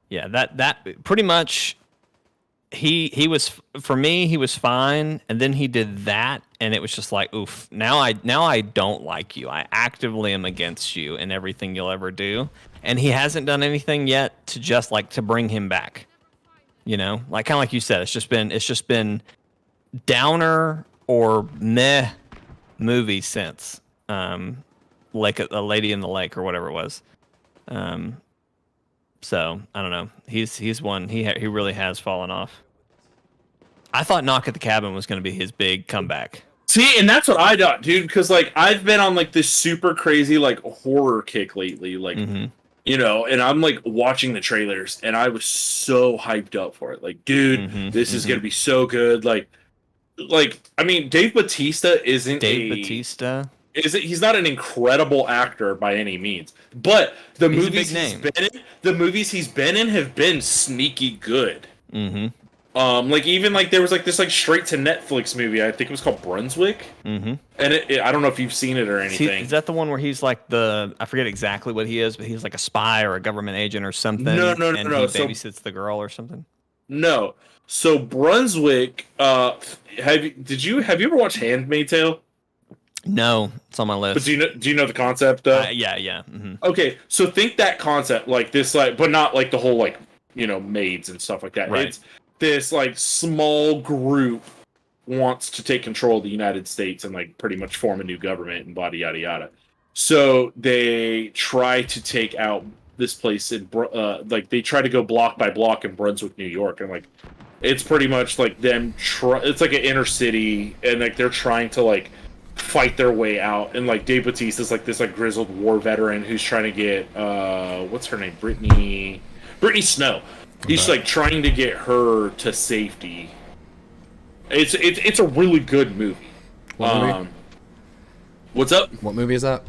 that pretty much, he was, for me, he was fine. And then he did that. And it was just like, oof, now I don't like you. I actively am against you in everything you'll ever do. And he hasn't done anything yet to just like to bring him back. Like kind of like you said, it's just been downer or meh movie since like a Lady in the Lake or whatever it was. So I don't know. He's one. He really has fallen off. I thought Knock at the Cabin was going to be his big comeback. see, and that's what I thought, dude, because, like, I've been on, like, this super crazy, like, horror kick lately, like, and I'm, like, watching the trailers, and I was so hyped up for it. Like, dude, this is going to be so good. Like, I mean, Dave Bautista isn't Bautista? He's not an incredible actor by any means, but the movies he's been in have been sneaky good. Like, even, like, there was, like, this, like, straight to Netflix movie. I think it was called Brunswick. And I don't know if you've seen it or anything. Is that the one where he's like I forget exactly what he is, but he's like a spy or a government agent or something? No. And he babysits the girl or something? No. So Brunswick, have you ever watched Handmaid's Tale? No, it's on my list. But do you know the concept though? Yeah. Okay, so think that concept, like this, like, but not like the whole, like, maids and stuff like that. Right. It's this, like, small group wants to take control of the United States and, like, pretty much form a new government and blah, yada yada. So they try to take out this place in like, they try to go block by block in Brunswick, New York, and, like, it's pretty much like them it's like an inner city, and, like, they're trying to, like, fight their way out. And, like, Dave Bautista is, like, this, like, grizzled war veteran who's trying to get what's her name, Brittany Snow. He's like trying to get her to safety. It's a really good movie. What movie? What's up? What movie is that?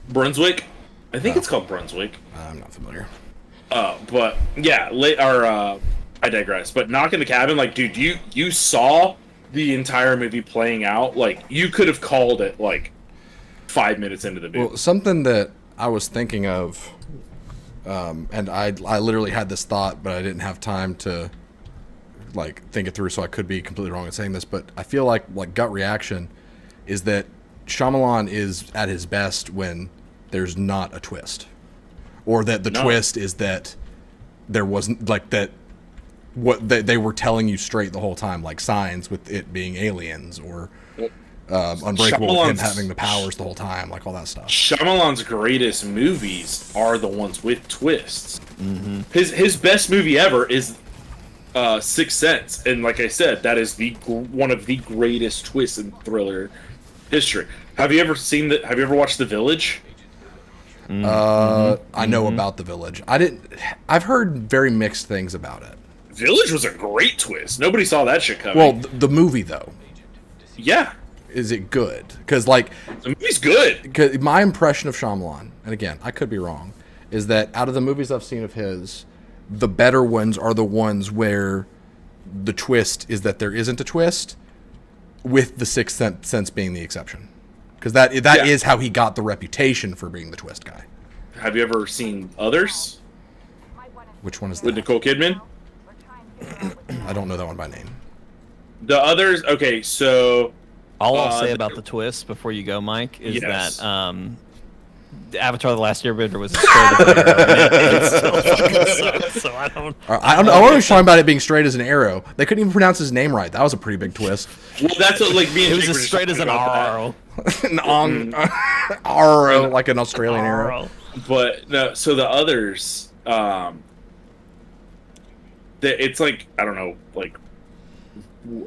Brunswick. I think it's called Brunswick. I'm not familiar. But yeah, I digress. But Knock in the Cabin, like, dude, you saw the entire movie playing out. Like, you could have called it like 5 minutes into the movie. Well, something that I was thinking of, and I literally had this thought, but I didn't have time to, like, think it through, so I could be completely wrong in saying this, but I feel like gut reaction is that Shyamalan is at his best when there's not a twist, or that the twist is that there wasn't, like, that what they were telling you straight the whole time, like Signs with it being aliens, or Unbreakable with him Shyamalan's- having the powers the whole time, like all that stuff. Shyamalan's greatest movies are the ones with twists. His best movie ever is Sixth Sense, and like I said, that is one of the greatest twists in thriller history. Have you ever seen the? Have you ever watched The Village? I know about The Village. I've heard very mixed things about it. Village was a great twist. Nobody saw that shit coming. Well, the movie though, yeah, is it good? Because like, the movie's good. 'cause my impression of Shyamalan, and again, I could be wrong, is that out of the movies I've seen of his, the better ones are the ones where the twist is that there isn't a twist, with the Sixth Sense being the exception. Because that is how he got the reputation for being the twist guy. Have you ever seen Others Which one is with that? Nicole Kidman? I don't know that one by name. The Others. Okay, so All I'll say about the twist before you go, Mike, is Yes. that Avatar: The Last Airbender was a straight up arrow, and it still fucking sucks, so I don't. I was talking about it being straight as an arrow. They couldn't even pronounce his name right. That was a pretty big twist. well, that's what like me and It was Jake were as just straight as an talking about arrow. An arrow, like an Australian arrow. Arrow. that. But no, so the Others, it's like I don't know, like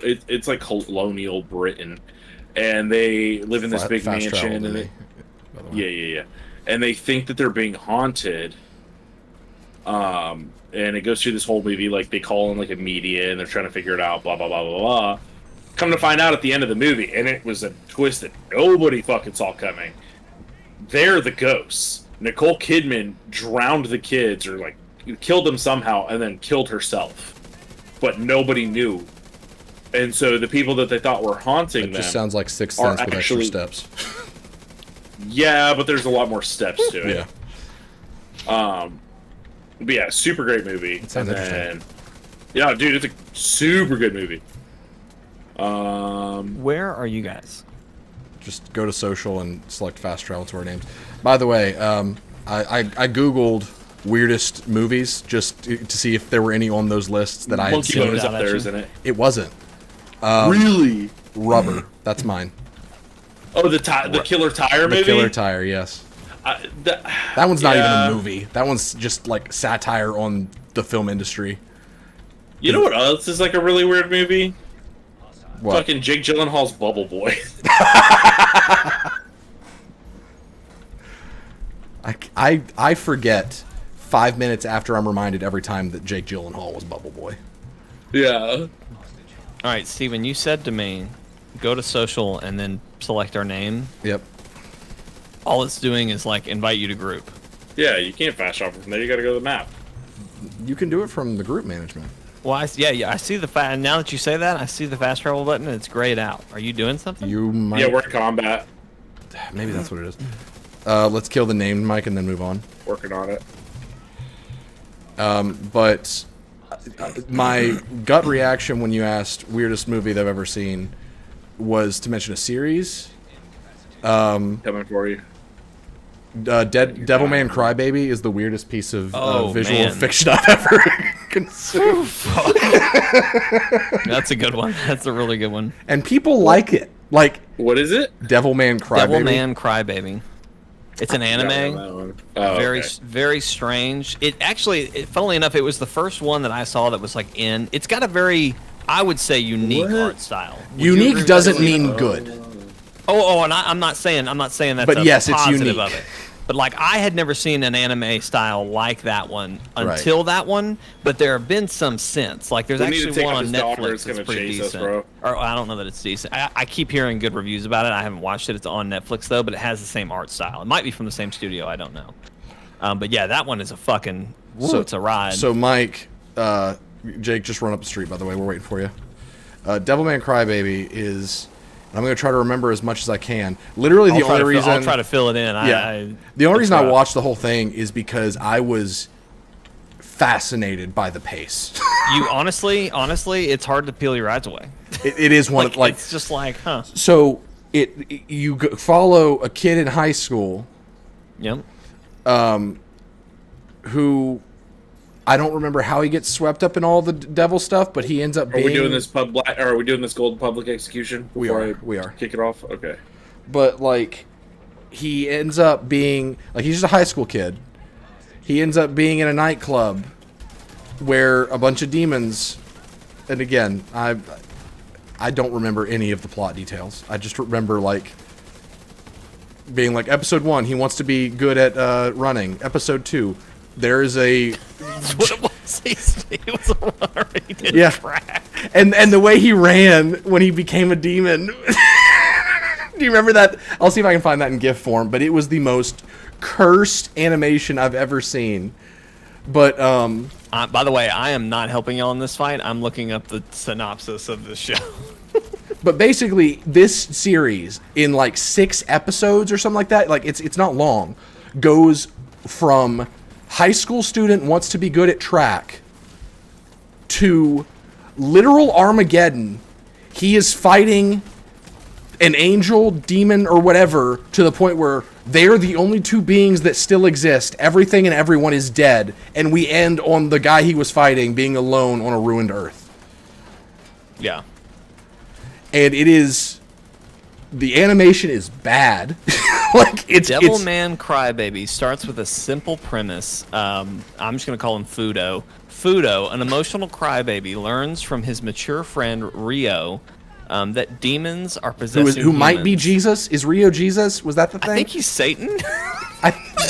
it's like colonial Britain, and they live in this big Fast travel mansion, to and me, by the way. yeah, and they think that they're being haunted. And it goes through this whole movie, like they call in like a media, and they're trying to figure it out, blah blah blah blah blah. Come to find out at the end of the movie, and it was a twist that nobody fucking saw coming. They're the ghosts. Nicole Kidman drowned the kids, or like killed them somehow, and then killed herself, but nobody knew. And so the people that they thought were haunting It them, just sounds like Sixth are Sense with extra actually- steps. yeah, but there's a lot more steps to Yeah. it. But yeah, super great movie. sounds interesting. And, yeah, dude, it's a super good movie. Where are you guys? Just go to social and select fast travel to our names. By the way, I googled weirdest movies just to see if there were any on those lists that I had Monkey seen. Bone is up Out at there, you. isn't it? It wasn't. Really? Rubber. That's mine. Oh, the Killer Tire The movie. Killer Tire. Yes. That That one's not even Yeah. a movie. That one's just like satire on the film industry. You know what else is like a really weird movie? What? Fucking Jake Gyllenhaal's Bubble Boy. I forget 5 minutes after I'm reminded every time that Jake Gyllenhaal was Bubble Boy. Yeah. All right, Steven, you said to me, go to social and then select our name. Yep. All it's doing is like invite you to group. Yeah, you can't fast travel from there. You gotta go to the map. You can do it from the group management. Well, yeah, I see the now that you say that, I see the fast travel button and it's grayed out. Are you doing something? You might. Yeah, we're in combat. Maybe that's what it is. Let's kill the name, Mike, and then move on. Working on it. But my gut reaction when you asked weirdest movie they've ever seen was to mention a series. Coming for you. Devilman Crybaby is the weirdest piece of Oh, visual man. fiction I've ever consumed. That's a good one. That's a really good one. And people like it. Like What is it? Devilman Crybaby. Devilman Crybaby. It's an anime. That one. Oh, Very, okay. very strange. It actually, funnily enough, it was the first one that I saw that was like in. It's got a very, I would say, unique What? art style. Would you agree Unique with doesn't that, Steven? mean good. And I'm not saying that's But a yes, it's positive unique. of it. But like I had never seen an anime style like that one Right. until that one. But there have been some since. Like there's We need to actually take one out on his daughter, Netflix it's gonna that's pretty chase us, decent. bro. Or I don't know that it's decent. I keep hearing good reviews about it. I haven't watched it. It's on Netflix though, but it has the same art style. It might be from the same studio. I don't know. But yeah, that one is a fucking. It's a ride. So Mike, Jake, just run up the street. By the way, we're waiting for you. Devilman Crybaby is. I'm going to try to remember as much as I can. Literally, the only reason I'll try to fill it in. Yeah. The only reason I rough. watched the whole thing is because I was fascinated by the pace. You honestly, it's hard to peel your eyes away. It is one of like it's just like, huh? so. Follow a kid in high school Yep. who I don't remember how he gets swept up in all the devil stuff, but he ends up being... Are we doing this are we doing this gold public execution? We are. Kick it off? Okay. But, like, he ends up being... Like, he's just a high school kid. He ends up being in a nightclub where a bunch of demons... And again, I don't remember any of the plot details. I just remember, like, being like, episode 1, he wants to be good at running. Episode 2, there is a... That's what it was. He was a runner. He did track. And the way he ran when he became a demon. Do you remember that? I'll see if I can find that in GIF form, but it was the most cursed animation I've ever seen. But, by the way, I am not helping y'all in this fight. I'm looking up the synopsis of the show. But basically, this series, in like 6 episodes or something like that, like it's not long, goes from high school student wants to be good at track to literal Armageddon. He is fighting an angel, demon, or whatever to the point where they're the only 2 beings that still exist. Everything and everyone is dead. And we end on the guy he was fighting being alone on a ruined Earth. Yeah. And it is... The animation is bad. Like, it's... Devilman Crybaby starts with a simple premise. I'm just going to call him Fudo. Fudo, an emotional crybaby, learns from his mature friend Rio that demons are possessing who might be humans. Jesus? Is Rio Jesus? Was that the thing? I think he's Satan.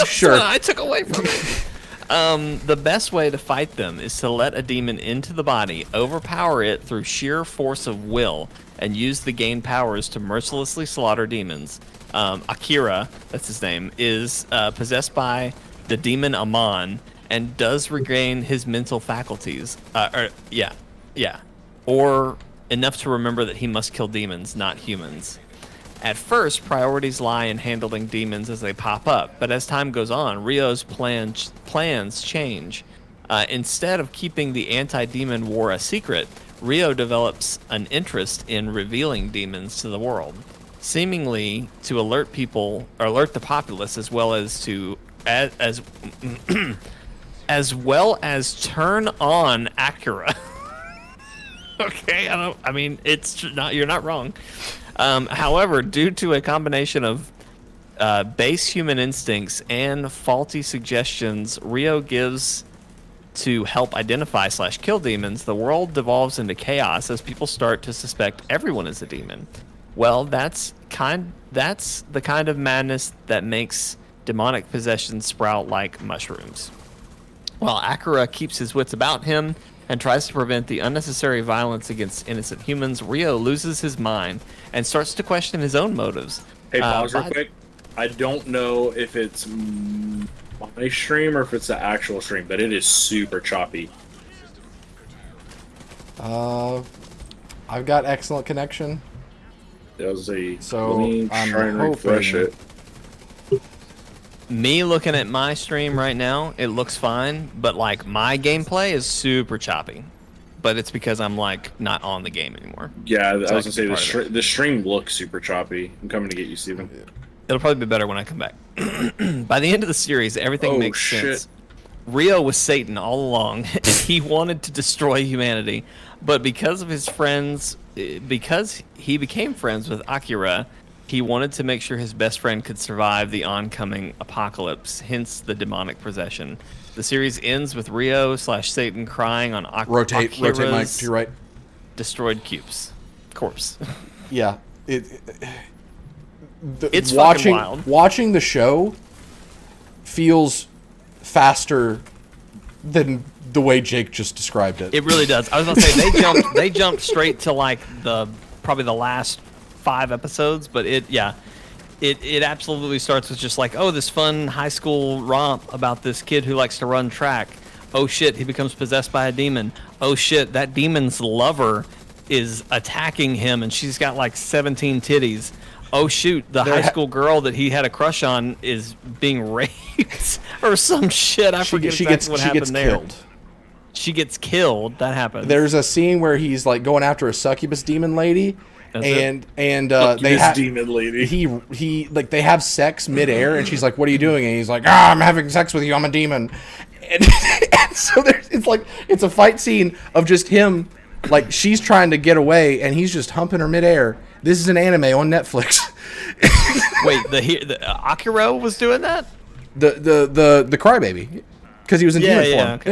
Sure. That's what I took away from it. The best way to fight them is to let a demon into the body, overpower it through sheer force of will, and use the gained powers to mercilessly slaughter demons. Akira, that's his name, is possessed by the demon Amon and does regain his mental faculties. Or enough to remember that he must kill demons, not humans. At first, priorities lie in handling demons as they pop up, but as time goes on, Rio's plans change. Instead of keeping the anti-demon war a secret, Rio develops an interest in revealing demons to the world, seemingly to alert the populace as well as as well as turn on Acura. Okay, you're not wrong. However, due to a combination of base human instincts and faulty suggestions Rio gives to help identify / kill demons, the world devolves into chaos as people start to suspect everyone is a demon. Well, that's the kind of madness that makes demonic possession sprout like mushrooms. While Akira keeps his wits about him and tries to prevent the unnecessary violence against innocent humans, Rio loses his mind and starts to question his own motives. Hey, pause real quick. I don't know if it's my stream or if it's the actual stream, but it is super choppy. I've got excellent connection. Let me I'm try and refresh hoping- it. Me looking at my stream right now, it looks fine, but like my gameplay is super choppy. But it's because I'm like not on the game anymore. Yeah, I was So gonna say the stream looks super choppy. I'm coming to get you, Steven. It'll probably be better when I come back. By the end of the series, everything makes sense. Rio was Satan all along, and he wanted to destroy humanity. But because of his friends, because he became friends with Akira, he wanted to make sure his best friend could survive the oncoming apocalypse, hence the demonic possession. The series ends with Rio / Satan crying on Akira's Rotate Mike to your right. destroyed corpse. Yeah. It's fucking wild. Watching the show feels faster than the way Jake just described it. It really does. I was gonna say they jumped straight to like probably the last 5 episodes, but it absolutely starts with just like, oh, this fun high school romp about this kid who likes to run track. Oh shit, he becomes possessed by a demon. Oh shit, that demon's lover is attacking him and she's got like 17 titties. Oh shoot, the high school girl that he had a crush on is being raped or some shit. I forget exactly what happened there. Killed. She gets killed. That happens. There's a scene where he's like going after a succubus demon lady. They demon lady. He like they have sex midair and she's like, "What are you doing?" And he's like, "I'm having sex with you. I'm a demon." and so it's a fight scene of just him, like she's trying to get away and he's just humping her midair. This is an anime on Netflix. Wait, the Akira was doing that? The crybaby, because he was in demon form. okay.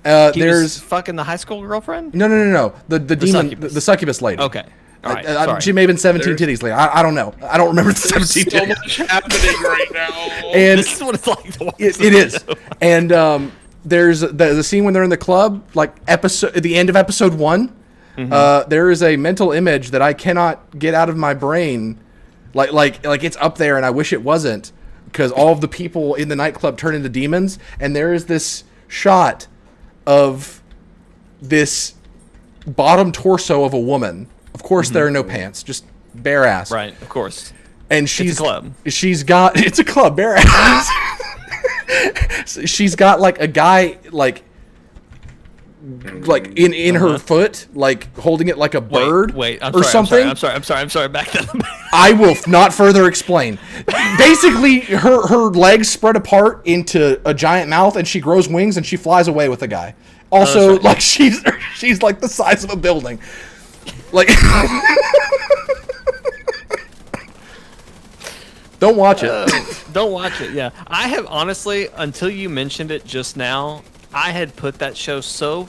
Yeah. He was fucking the high school girlfriend? No. The demon, succubus. the succubus lady. Okay. All right, sorry. She may have been 17 titties later. I don't know. I don't remember the 17 So titties. much happening right now. And This is what it's like to watch it this is. show. And there's the scene when they're in the club, like at the end of episode 1. There is a mental image that I cannot get out of my brain. Like it's up there, and I wish it wasn't, because all of the people in the nightclub turn into demons, and there is this shot of this bottom torso of a woman. Of course, there are no pants, just bare ass. Right, of course. And It's a club. It's a club, bare ass. She's got like a guy like in her foot, like holding it like a bird Wait, I'm or sorry, something. I'm sorry. Back that. I will not further explain. Basically, her legs spread apart into a giant mouth, and she grows wings, and she flies away with the guy. Also, right. like she's like the size of a building. Like, don't watch it. Don't watch it. Yeah, I have honestly, until you mentioned it just now, I had put that show so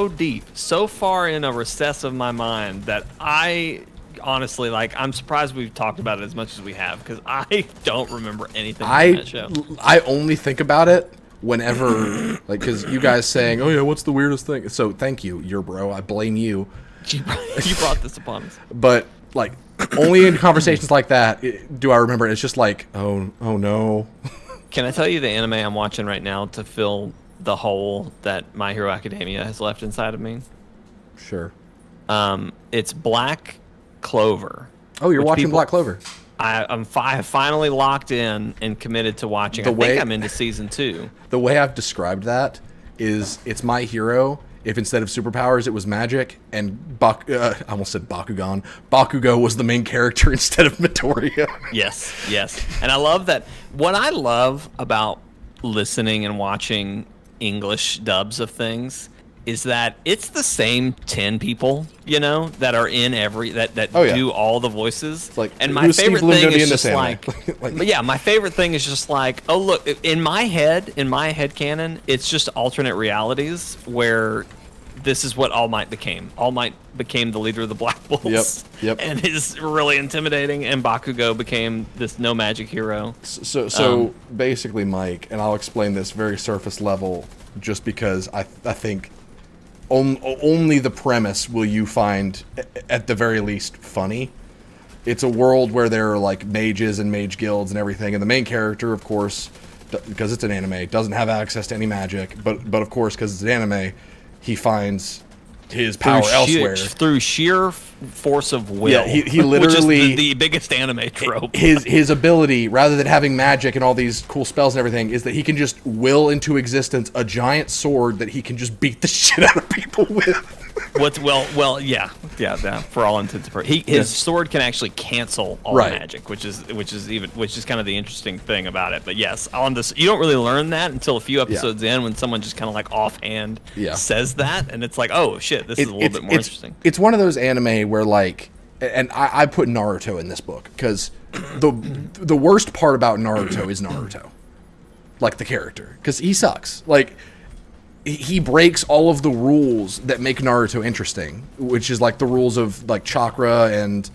deep, so far in a recess of my mind that I honestly, like, I'm surprised we've talked about it as much as we have, because I don't remember anything from that show. I only think about it whenever, like, because you guys saying, "Oh yeah, what's the weirdest thing?" So thank you, your bro. I blame you. You brought this upon us. But like, only in conversations like that do I remember it. It's just like, oh no. Can I tell you the anime I'm watching right now to fill the hole that My Hero Academia has left inside of me? Sure. It's Black Clover. Oh, you're which watching people- Black Clover. I have finally locked in and committed to watching. I think I'm into season 2. The way I've described that is, it's My Hero if instead of superpowers it was magic, and I almost said Bakugan. Bakugo was the main character instead of Midoriya. Yes. And I love that. What I love about listening and watching English dubs of things is that it's the same 10 people, that are in every that do all the voices. It's like, and my who's favorite Steve Lin thing gonna be is in this just anime? like, but yeah, my favorite thing is just like, oh look, in my head canon, it's just alternate realities where this is what All Might became. All Might became the leader of the Black Bulls. Yep. And is really intimidating, and Bakugo became this no magic hero. So basically, Mike, and I'll explain this very surface level, just because I think only the premise will you find, at the very least, funny. It's a world where there are like mages and mage guilds and everything, and the main character, of course, because it's an anime, doesn't have access to any magic, but of course, because it's an anime, he finds his power elsewhere through sheer force of will. Yeah, he literally, which is the biggest anime trope. His ability, rather than having magic and all these cool spells and everything, is that he can just will into existence a giant sword that he can just beat the shit out of people with. Yeah. For all intents and purposes, his sword can actually cancel all magic, which is kind of the interesting thing about it. But yes, on this, you don't really learn that until a few episodes in, when someone just kind of like offhand says that, and it's like, oh shit, this is a little bit more interesting. It's one of those anime where, like, and I put Naruto in this book because the worst part about Naruto is Naruto, like the character, because he sucks. Like, he breaks all of the rules that make Naruto interesting, which is like the rules of like chakra and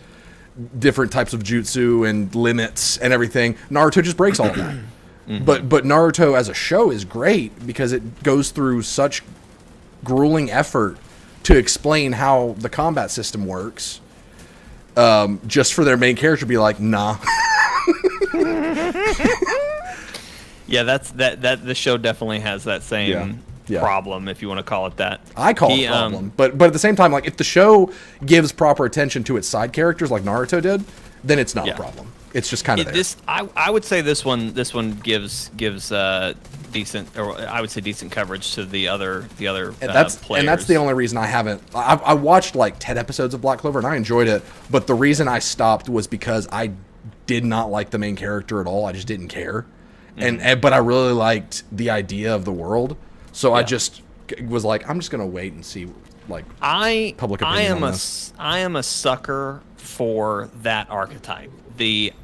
different types of jutsu and limits and everything. Naruto just breaks all of that. Mm-hmm. But Naruto as a show is great because it goes through such grueling effort to explain how the combat system works, just for their main character to be like, nah. Yeah, that the show definitely has that same problem, if you want to call it that. I call it problem, but at the same time, like, if the show gives proper attention to its side characters like Naruto did, then it's not a problem. It's just kind of there. I would say this one gives decent, or I would say decent coverage to the other players. And that's the only reason I haven't. I watched like 10 episodes of Black Clover and I enjoyed it, but the reason I stopped was because I did not like the main character at all. I just didn't care. and but I really liked the idea of the world, so I just was like, I'm just gonna wait and see, like, public opinion on this. I am a sucker for that archetype.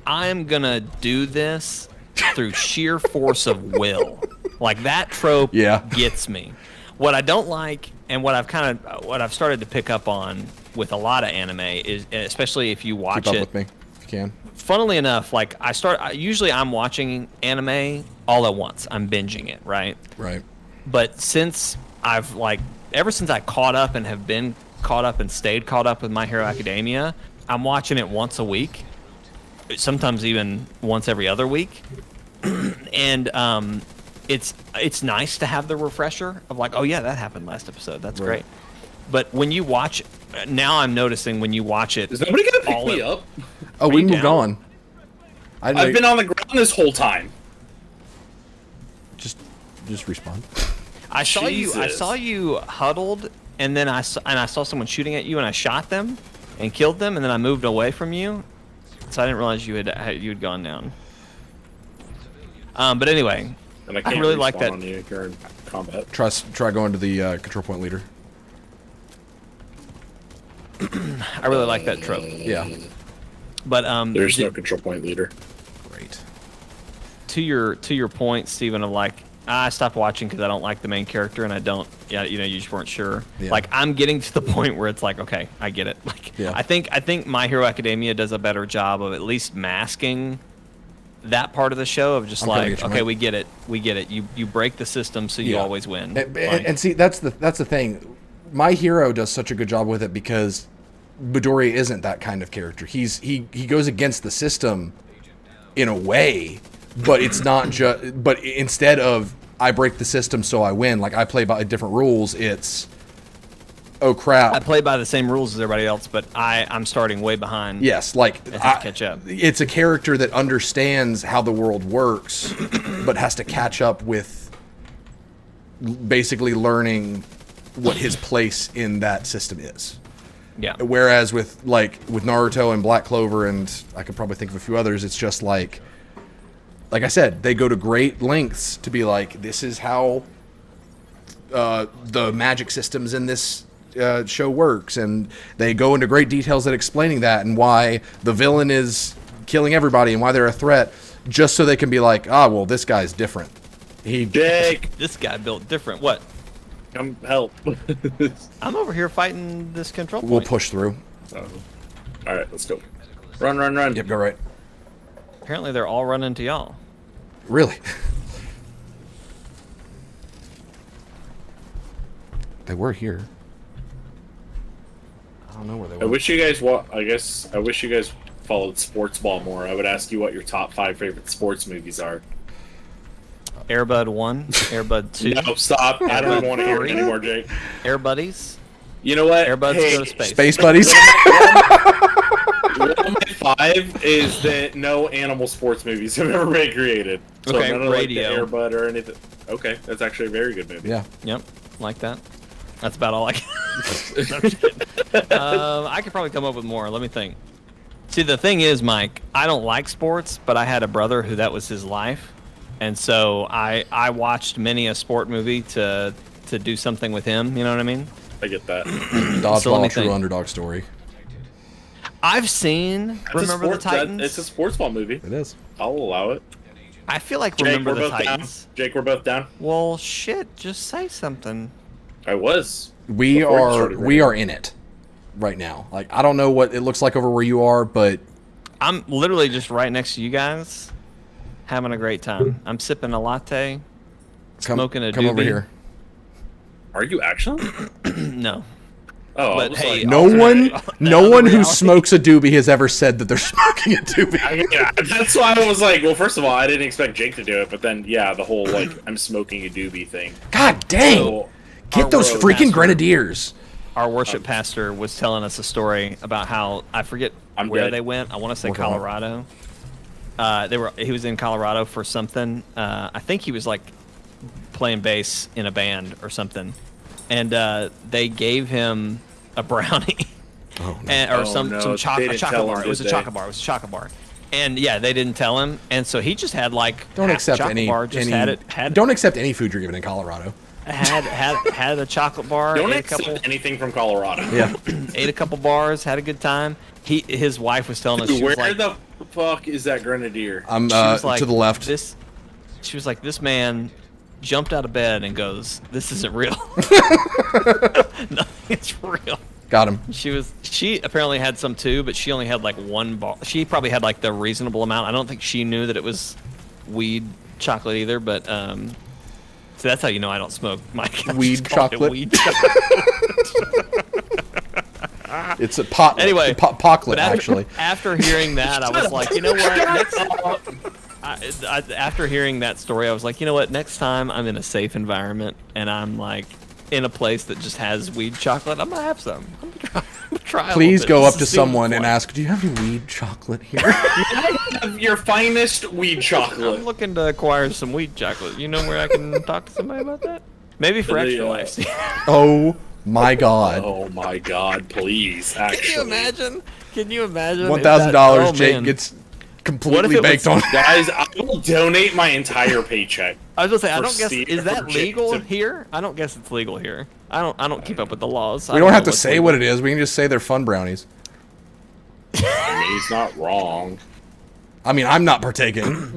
I'm gonna do this through sheer force of will. Like that trope gets me. What I don't like, and what I've started to pick up on with a lot of anime is, especially if you watch Keep it. up with me if you can. Funnily enough, like usually I'm watching anime all at once. I'm binging it, right? Right. But since ever since I caught up and have been caught up and stayed caught up with My Hero Academia, I'm watching it once a week, sometimes even once every other week. And it's nice to have the refresher of like, oh yeah, that happened last episode. That's great. But when you watch, now I'm noticing when you watch it, Is nobody gonna pick me up? Oh, we you moved down? on. I've been on the ground this whole time. Just respawn. I saw Jesus. you huddled, and then I saw someone shooting at you, and I shot them and killed them, and then I moved away from you, so I didn't realize you had gone down. But anyway, And I can't really like respawn that. on you during combat. Try going to the control point leader. I really like that trope. Yeah. But There's no control point leader. Great. to your point, Stephen, of like, I stopped watching because I don't like the main character, and I don't. Yeah, you just weren't sure. Yeah. Like, I'm getting to the point where it's like, okay, I get it. Like, Yeah. I think My Hero Academia does a better job of at least masking that part of the show of just I'm kinda like, get you, okay, Mike. we get it. You break the system, so you Yeah. always win. And see, that's the thing. My Hero does such a good job with it because Midori isn't that kind of character. He goes against the system in a way, but it's not just. But instead of I break the system so I win, like I play by different rules. It's oh crap. I play by the same rules as everybody else, but I'm starting way behind. Yes, like I have to catch up. It's a character that understands how the world works, but has to catch up with basically learning what his place in that system is. Yeah. Whereas with Naruto and Black Clover, and I could probably think of a few others, it's just like I said, they go to great lengths to be like, this is how the magic systems in this show works, and they go into great details at explaining that and why the villain is killing everybody and why they're a threat, just so they can be like, well, this guy's different. Jake, This guy built different. What? come help. I'm over here fighting this control point. We'll push through. All right, let's go. Run, run, run. Yep, go right. Apparently, they're all running to y'all. Really? They were here. I don't know where they I were. wish you guys I wish you guys followed sports ball more. I would ask you what your top 5 favorite sports movies are. Airbud 1, Airbud 2, No, stop. I don't want to hear it anymore, Jake. Air Buddies, You know what? Airbuds Hey, go to space. Space Buddies? One of my 5 is that no animal sports movies have ever been created. So Okay, none of Radio. like the Airbud or anything. Okay, that's actually a very good movie. Yeah. Yep, like that. That's about all I can. No, I'm just kidding. I could probably come up with more. Let me think. See, the thing is, Mike, I don't like sports, but I had a brother who that was his life. And so I watched many a sport movie to do something with him. You know what I mean? I get that. So let me Dodgeball, true think. underdog story. I've seen Remember the Titans. It's a sports ball movie. It is. I'll allow it. I feel like Jake, Remember we're the both Titans. down. Jake, we're both down. Well, shit, just say something. I was. We Before you are started we reading. are in it right now. Like I don't know what it looks like over where you are, but I'm literally just right next to you guys, having a great time. I'm sipping a latte, smoking a come over doobie. here. Are you actually? No. Oh, I But was hey, like, No alternate- one who reality. smokes a doobie has ever said that they're smoking a doobie. yeah, that's why I was like, well, first of all, I didn't expect Jake to do it, but then, yeah, the whole, like, I'm smoking a doobie thing. God dang! So, Get our those road freaking master- grenadiers. Our worship pastor was telling us a story about how I forget I'm where dead. they went. I want to say Work on it. Colorado. He was in Colorado for something. I think he was like playing bass in a band or something, and they gave him a brownie. Oh, no. Or Oh, some no, some they chocolate didn't bar. tell him, It was a did they? chocolate bar. It was a chocolate bar. And yeah, they didn't tell him, and so he just had like Don't half a accept chocolate any. bar, just Don't accept any food you're given in Colorado. had a chocolate bar. Don't ate a accept couple, anything from Colorado. Yeah. ate a couple bars, had a good time. His wife was telling us she Where was like, the fuck is that grenadier? I'm she was like, to the left. She was like, this man jumped out of bed and goes, "This isn't real. Nothing is real." Got him. She apparently had some too, but she only had like one bar. She probably had like the reasonable amount. I don't think she knew that it was weed chocolate either, but so that's how you know I don't smoke. Mike, Weed chocolate? Weed chocolate. It's a pot. Anyway, Poclet, But actually. after hearing that, I was like, you know what? After hearing that story, I was like, you know what? Next time I'm in a safe environment and I'm like in a place that just has weed chocolate, I'm gonna have some. I'm gonna try a Please little go bit up just to see what it's someone and like. ask, "Do you have any weed chocolate here?" Have your finest weed I'm chocolate. looking to acquire some weed chocolate. You know where I can talk to somebody about that? Maybe for extra life. Oh my God. Oh my god, please. Can you Actually. imagine? Can you imagine? $1,000. Oh, Jake man. gets What if completely it baked was- on. Guys, I will donate my entire paycheck. I was gonna say, I for don't guess Steve- is that for Jake legal to- here? I don't guess it's legal here. I don't keep up with the laws. We don't have to say what it is. We can just say they're fun brownies. I mean, he's not wrong. I mean, I'm not partaking,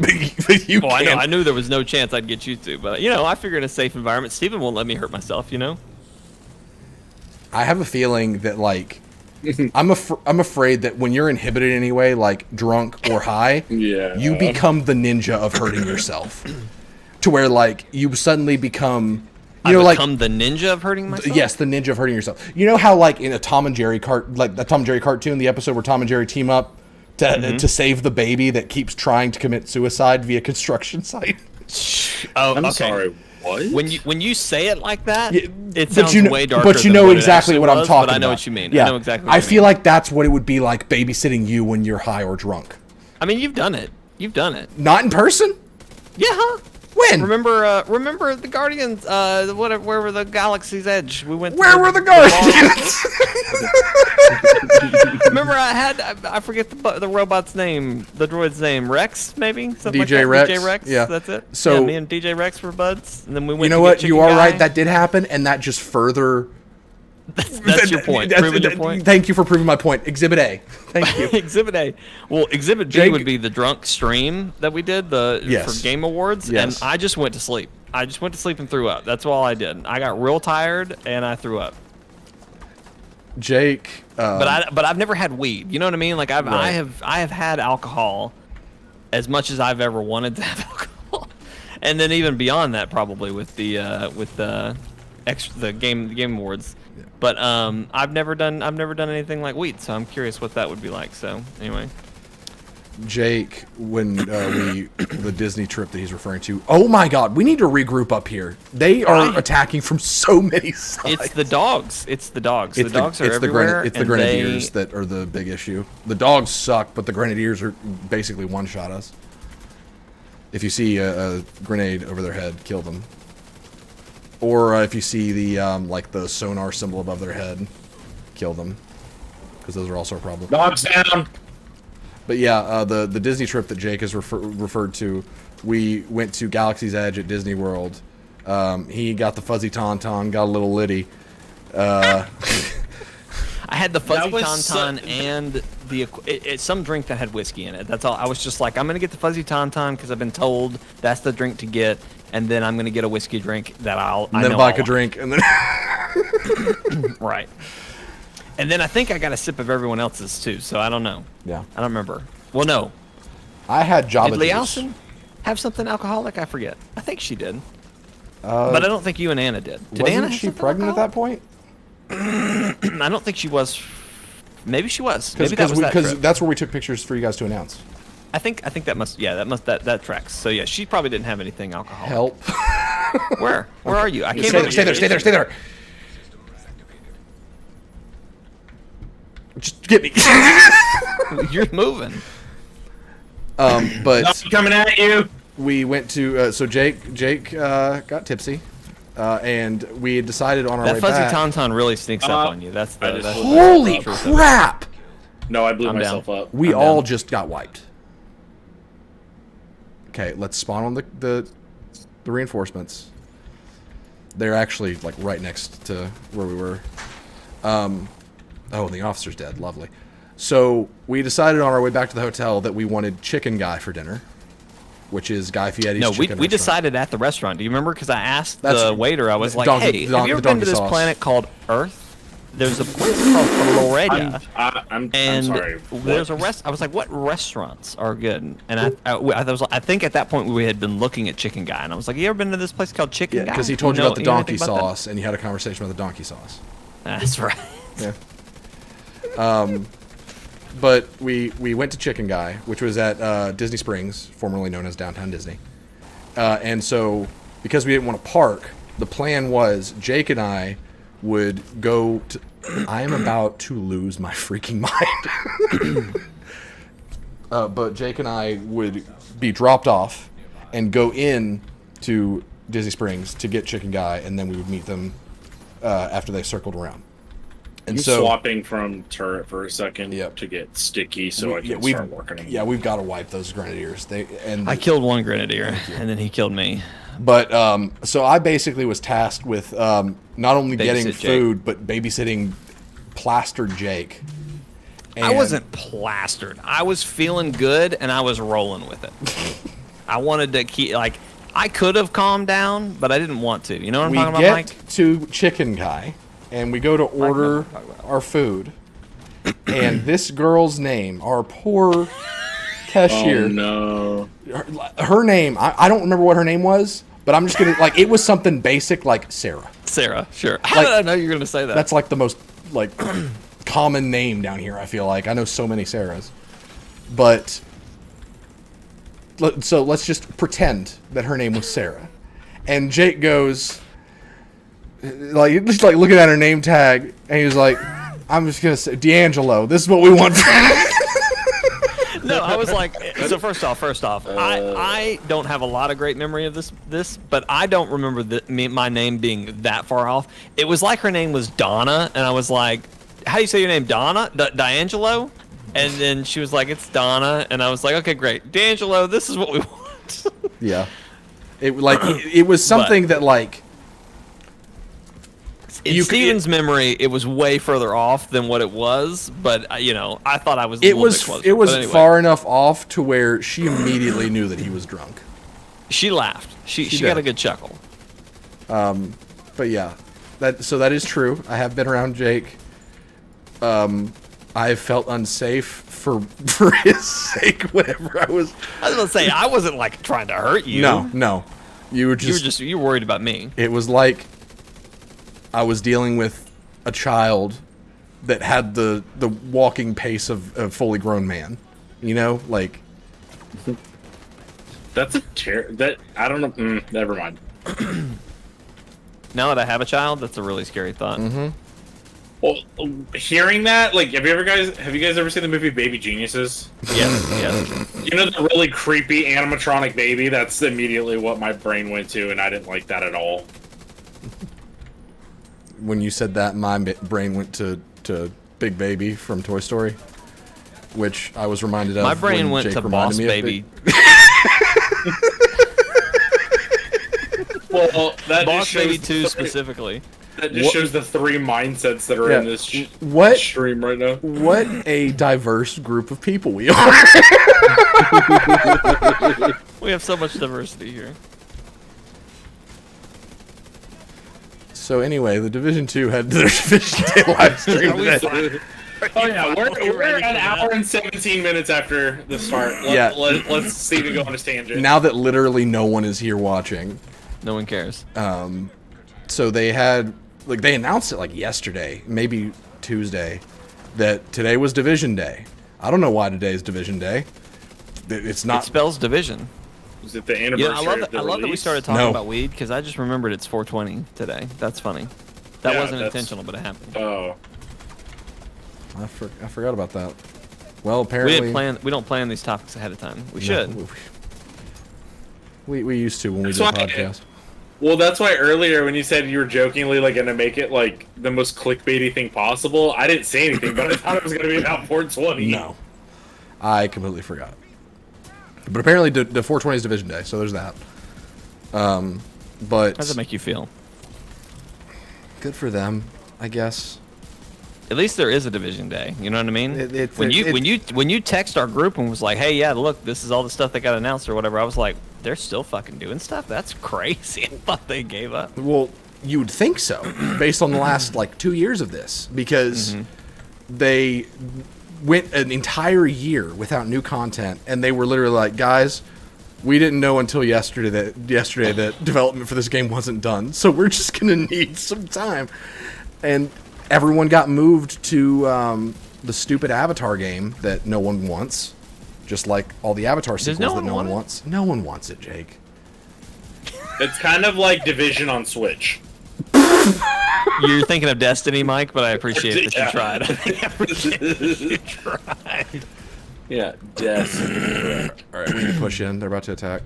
but you Oh, I know. can. I knew there was no chance I'd get you to, but you know, I figured in a safe environment, Steven won't let me hurt myself. You know. I have a feeling that like I'm afraid that when you're inhibited anyway, like drunk or high, Yeah. you become the ninja of hurting yourself. To where like you suddenly become, you know, I like become the ninja of hurting myself. yes, the ninja of hurting yourself. You know how like in a Tom and Jerry like the Tom and Jerry cartoon, the episode where Tom and Jerry team up to save the baby that keeps trying to commit suicide via construction site. Oh, I'm okay. sorry. What? When you say it like that, Yeah, it but sounds you know, way darker. but you than know what it exactly actually what I'm was, talking but I know about. what you mean. Yeah. I know exactly. I feel like that's what it would be like babysitting you when you're high or drunk. I mean, you've done it. You've done it. Not in person? Yeah. Huh? When? Remember the Guardians? Where were the Galaxy's Edge? We went. Where were the Guardians? Remember, I forget the robot's name, the droid's name, Rex maybe. Something DJ like that. Rex? DJ Rex. Yeah. That's it. So- yeah, me and DJ Rex were buds, and then we went. You know to what? Get You Chicken are Guy. right. That did happen, and that just further. That's your point. Proving your point. Thank you for proving my point. Exhibit A. Thank you. Exhibit A. Well, Exhibit B Jake- would be the drunk stream that we did Yes. for Game Awards, Yes. and I just went to sleep. I just went to sleep and threw up. That's all I did. I got real tired and I threw up. Jake. But I've never had weed. You know what I mean? Like I Right. have had alcohol as much as I've ever wanted to have alcohol, and then even beyond that probably with the game awards. But I've never done anything like weed, so I'm curious what that would be like. So anyway. Jake, when the Disney trip that he's referring to. Oh my God, we need to regroup up here. They are Why? attacking from so many sides. It's the dogs. It's the dogs. It's the dogs are everywhere. It's the and Grenadiers they- that are the big issue. The dogs suck, but the Grenadiers are basically one-shot us. If you see a grenade over their head, kill them. Or if you see the like the sonar symbol above their head, kill them. Because those are also a problem. Dogs down. But yeah, the Disney trip that Jake has referred to, we went to Galaxy's Edge at Disney World. He got the fuzzy tauntaun, got a little litty. I had the fuzzy was tauntaun and it's some drink that had whiskey in it. That's all. I was just like, I'm gonna get the fuzzy tauntaun because I've been told that's the drink to get, and then I'm gonna get a whiskey drink that And then a vodka drink, and then Right. And then I think I got a sip of everyone else's too. So I don't know. yeah. I don't remember. Well, no. I had Java Did Lee juice. Allison have something alcoholic? I forget. I think she did. But I don't think you and Anna did. Did Anna Wasn't have she something pregnant at that alcoholic? point? I don't think she was. Maybe she was. Maybe that was that Because trip. that's where we took pictures for you guys to announce. I think that must. Yeah, that tracks. So yeah, she probably didn't have anything alcoholic. Help. Where are you? I can't. Stay there. Just get me. You're moving. But Dogs coming at you. we went to so Jake got tipsy, and we had decided on our That way fuzzy back. tauntaun really sneaks up on you. That's I the. just That's pulled the Holy truth of it. crap! No, I blew I'm myself down. up. We I'm all down. just got wiped. okay, let's spawn on the reinforcements. They're actually like right next to where we were. Oh, the officer's dead. Lovely. So we decided on our way back to the hotel that we wanted Chicken Guy for dinner, which is Guy Fieri's No, chicken we restaurant. decided at the restaurant. Do you remember? Because I asked That's- the waiter. I was like, donkey- "Hey, don- have you the ever been donkey to this sauce. planet called Earth? There's a place called Florida, I'm and sorry. there's a What? I was like, what restaurants are good? And I think at that point we had been looking at Chicken Guy, and I was like, you ever been to this place called Chicken Yeah, Guy? because he told you know about the donkey anything about that? sauce, and you had a conversation about the donkey sauce. That's right. Yeah. But we went to Chicken Guy, which was at Disney Springs, formerly known as Downtown Disney. And so, because we didn't want to park, the plan was Jake and I would go to... I am about to lose my freaking mind. But Jake and I would be dropped off and go in to Disney Springs to get Chicken Guy, and then we would meet them after they circled around. And I'm so swapping from turret for a second Yep. to get sticky so I can we've- start working on it. Yeah, we've got to wipe those grenadiers. I killed one grenadier, and then he killed me. But so I basically was tasked with not only getting Babysit Jake. food but babysitting plastered Jake. I And wasn't plastered. I was feeling good, and I was rolling with it. I wanted to keep I could have calmed down, but I didn't want to. You know what I'm We talking about, get Mike? to Chicken Guy, and we go to order our food. And this girl's name, our poor cashier, Oh no. her name, I don't remember what her name was, but I'm just going to, it was something basic like Sarah. Sarah, sure. How did I know you were going to say that? That's like the most common name down here. I feel like I know so many Sarahs, but so let's just pretend that her name was Sarah, and Jake goes just looking at her name tag, and he was like, "I'm just gonna say D'Angelo. This is what we want." No, I was like, so first off, I don't have a lot of great memory of this, but I don't remember my name being that far off. It was like her name was Donna, and I was like, how do you say your name, Donna? D'Angelo? And then she was like, it's Donna, and I was like, okay, great. D'Angelo, this is what we want. Yeah, it was something that In Steven's memory, it was way further off than what it was, but I thought I was. it was bit closer. it was But anyway, far enough off to where she immediately knew that he was drunk. She laughed. She did. got a good chuckle. But yeah, that is true. I have been around Jake. I have felt unsafe for his sake whenever I was. I was gonna say I wasn't trying to hurt you. No, you were just. You were worried about me. It was like I was dealing with a child that had the walking pace of a fully grown man. That's a that I don't know. Never mind. Now that I have a child, that's a really scary thought. Mm-hmm. Well, hearing that, have you guys ever seen the movie Baby Geniuses? Yes. You know the really creepy animatronic baby? That's immediately what my brain went to, and I didn't like that at all. When you said that, my brain went to Big Baby from Toy Story, which I was reminded of. My brain when went Jake to reminded Boss me of Baby. Well, that Boss just Baby shows 2 specifically. That just shows the three mindsets that are Yeah. in this What? stream right now. What a diverse group of people we are. We have so much diversity here. So anyway, the Division 2 had their Division Day live stream Are we today. fine? Oh yeah, we're ready an for hour that? and 17 minutes after the start. Yeah. Let's see if we go on a tangent. Now that literally no one is here watching, No one cares. so they had they announced it yesterday, maybe Tuesday, that today was Division Day. I don't know why today is Division Day. It's It not. spells division. Is it the anniversary Yeah, I love of the that. I love that we release? started talking No. about weed because I just remembered it's 420 today. That's funny. That Yeah, wasn't that's- intentional, but it happened. Oh, I forgot about that. Well, We apparently didn't plan. We don't plan these topics ahead of time. We No, should. we used to when we That's did a why- podcast. well, that's why earlier when you said you were jokingly gonna make it the most clickbaity thing possible, I didn't say anything, but I thought it was gonna be about 420. No, I completely forgot. But apparently, the 420 is Division Day, so there's that. But How does it make you feel? good for them, I guess. At least there is a Division Day. You know what I mean? When you text our group and was like, "Hey, yeah, look, this is all the stuff that got announced or whatever," I was like, "They're still fucking doing stuff. That's crazy." I thought they gave up. Well, you would think so, based on the last 2 years of this, because they went an entire year without new content, and they were literally like, "Guys, we didn't know until yesterday that development for this game wasn't done, so we're just gonna need some time." And everyone got moved to the stupid Avatar game that no one wants, just like all the Avatar sequels no that one no one want it? wants. No one wants it, Jake. It's kind of like Division on Switch. You're thinking of Destiny, Mike, but I appreciate that you Yeah. tried. I appreciate that you tried. Yeah, Destiny. All right, we need to push in. They're about to attack.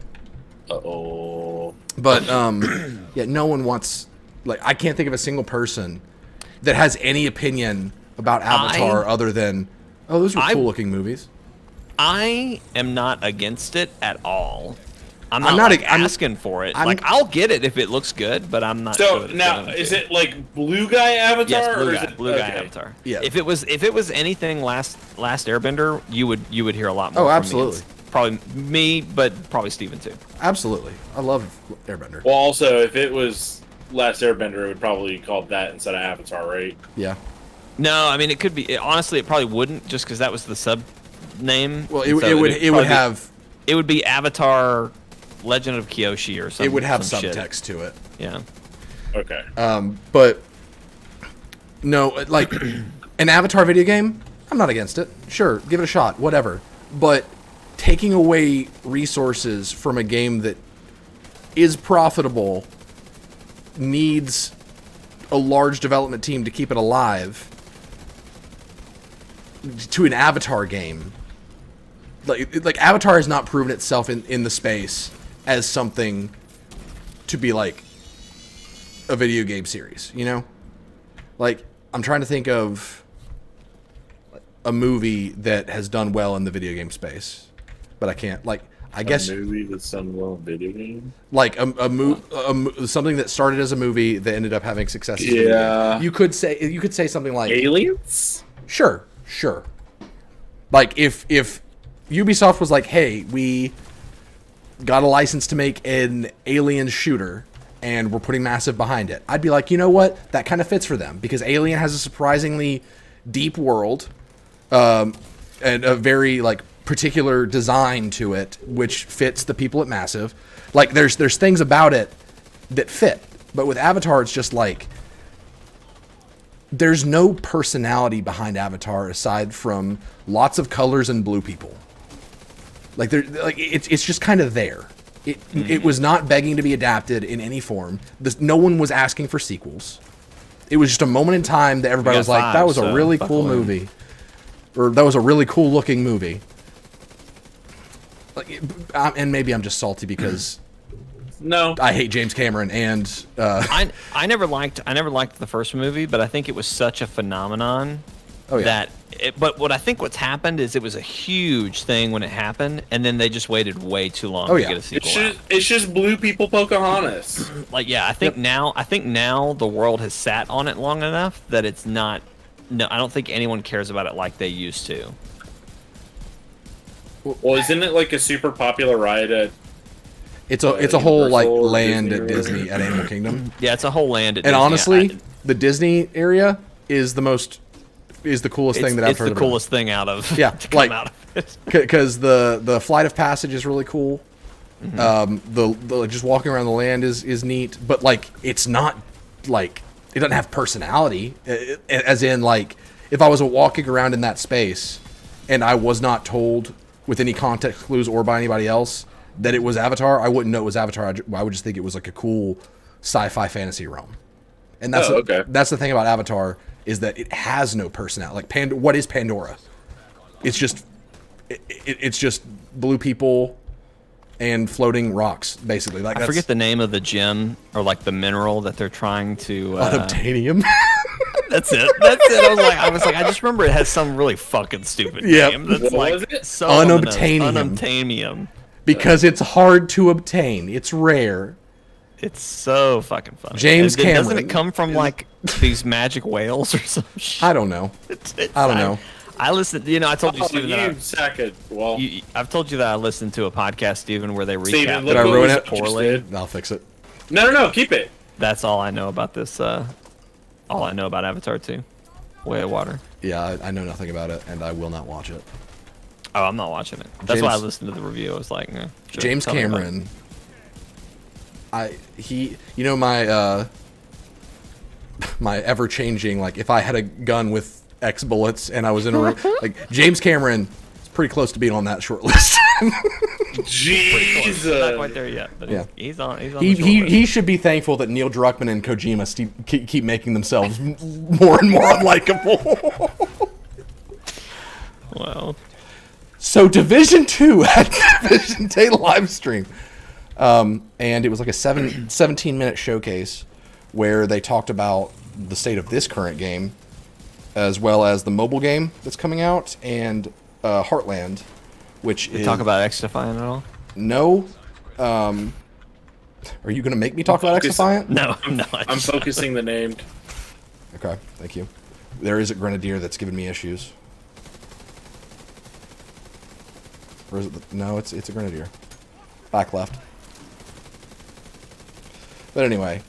Uh-oh. But yeah, no one wants. I can't think of a single person that has any opinion about Avatar other than, oh, those were cool-looking movies. I am not against it at all. I'm I'm not, not asking for it. I'll get it if it looks good, but I'm not. So sure now, is it like Blue Guy Avatar? Yes, or Blue is Guy, it, Blue Guy okay. Avatar. Yeah. If it was anything last Airbender, you would hear a lot more. Oh, from me. absolutely. It's probably me, but probably Steven too. Absolutely, I love Airbender. Well, also, if it was Last Airbender, it would probably be called that instead of Avatar, right? Yeah. No, I mean it could be. Honestly, it probably wouldn't, just because that was the sub name. Well, And so it would probably have It would be Avatar, Legend of Kyoshi, or something. it would have some shit. subtext to it. Yeah. Okay. But no, like an Avatar video game, I'm not against it. Sure, give it a shot, whatever. But taking away resources from a game that is profitable, needs a large development team to keep it alive, to an Avatar game. Like Avatar has not proven itself in the space as something to be like a video game series, you know? Like, I'm trying to think of a movie that has done well in the video game space, but I can't. Like, I guess A movie that's done well in video game? like something that started as a movie that ended up having success. As a video Yeah. game. You could say something like Aliens? Sure. Like if Ubisoft was like, "Hey, we got a license to make an Alien shooter and we're putting Massive behind it," I'd be like, "You know what? That kind of fits for them because Alien has a surprisingly deep world and a very like particular design to it which fits the people at Massive. Like there's things about it that fit. But with Avatar it's just like there's no personality behind Avatar aside from lots of colors and blue people. Like it's just kind of there. It was not begging to be adapted in any form. No one was asking for sequels. It was just a moment in time that everybody We was got like, five, "That was a so really cool buckle in." movie," or "That was a really cool looking movie." Like, and maybe I'm just salty because No. I hate James Cameron and I never liked the first movie, but I think it was such a phenomenon that. But what's happened is it was a huge thing when it happened, and then they just waited way too long to get a sequel. It's just blue people Pocahontas. Like, yeah, I think now the world has sat on it long enough that it's not. No, I don't think anyone cares about it like they used to. Well, isn't it like a super popular ride at... it's a whole like Universal or land Disney at or Disney at Animal Kingdom. Yeah, it's a whole land. At And Disney. honestly, the Disney area is the coolest thing that I've heard It's the about. coolest thing out of Yeah, to come like out of it. because the Flight of Passage is really cool. The just walking around the land is neat, but like it's not like it doesn't have personality. As in, like if I was walking around in that space and I was not told with any context clues or by anybody else that it was Avatar, I wouldn't know it was Avatar. I would just think it was like a cool sci-fi fantasy realm. And that's that's the thing about Avatar is that it has no personality. Like what is Pandora? It's just it's just blue people and floating rocks, basically. Like I forget the name of the gem or like the mineral that they're trying to. Unobtainium. That's it. I was like, I just remember it has some really fucking stupid Yep. name. That's What like was it? so on the nose. Unobtainium. Unobtainium. because it's hard to obtain. It's rare. It's so fucking funny. James Doesn't Cameron it come from like these magic whales or some shit? I don't know. I don't know. I listened. You know, I told you, Oh, Steven, you that sack it. Well, I've told you that I listened to a podcast, Steven, where they Steven, recap. look Did I what ruin we it? Poorly. did. I'll fix it. No, keep it. That's all I know about this. All I know about Avatar 2, Way of Water. Yeah, I know nothing about it, and I will not watch it. Oh, I'm not watching it. That's why I James- listened to the review. I was like, sure, James tell me about it. Cameron. You know my my ever changing, like if I had a gun with X bullets and I was in a room, like James Cameron is pretty close to being on that short list. Jesus. Not quite there yet, but Yeah. he's on. He's on. He, the short he list. he should be thankful that Neil Druckmann and Kojima keep making themselves more and more unlikable. Well, So Division 2 had Division Day live stream. And it was like a 17-minute showcase where they talked about the state of this current game, as well as the mobile game that's coming out, and Heartland, which is... talk about X-Defiant at all? No. Are you going to make me talk about Focus. X-Defiant? No, I'm not. I'm focusing the named. Okay, thank you. There is a Grenadier that's giving me issues. Or is it no, it's a Grenadier. Back left. But anyway,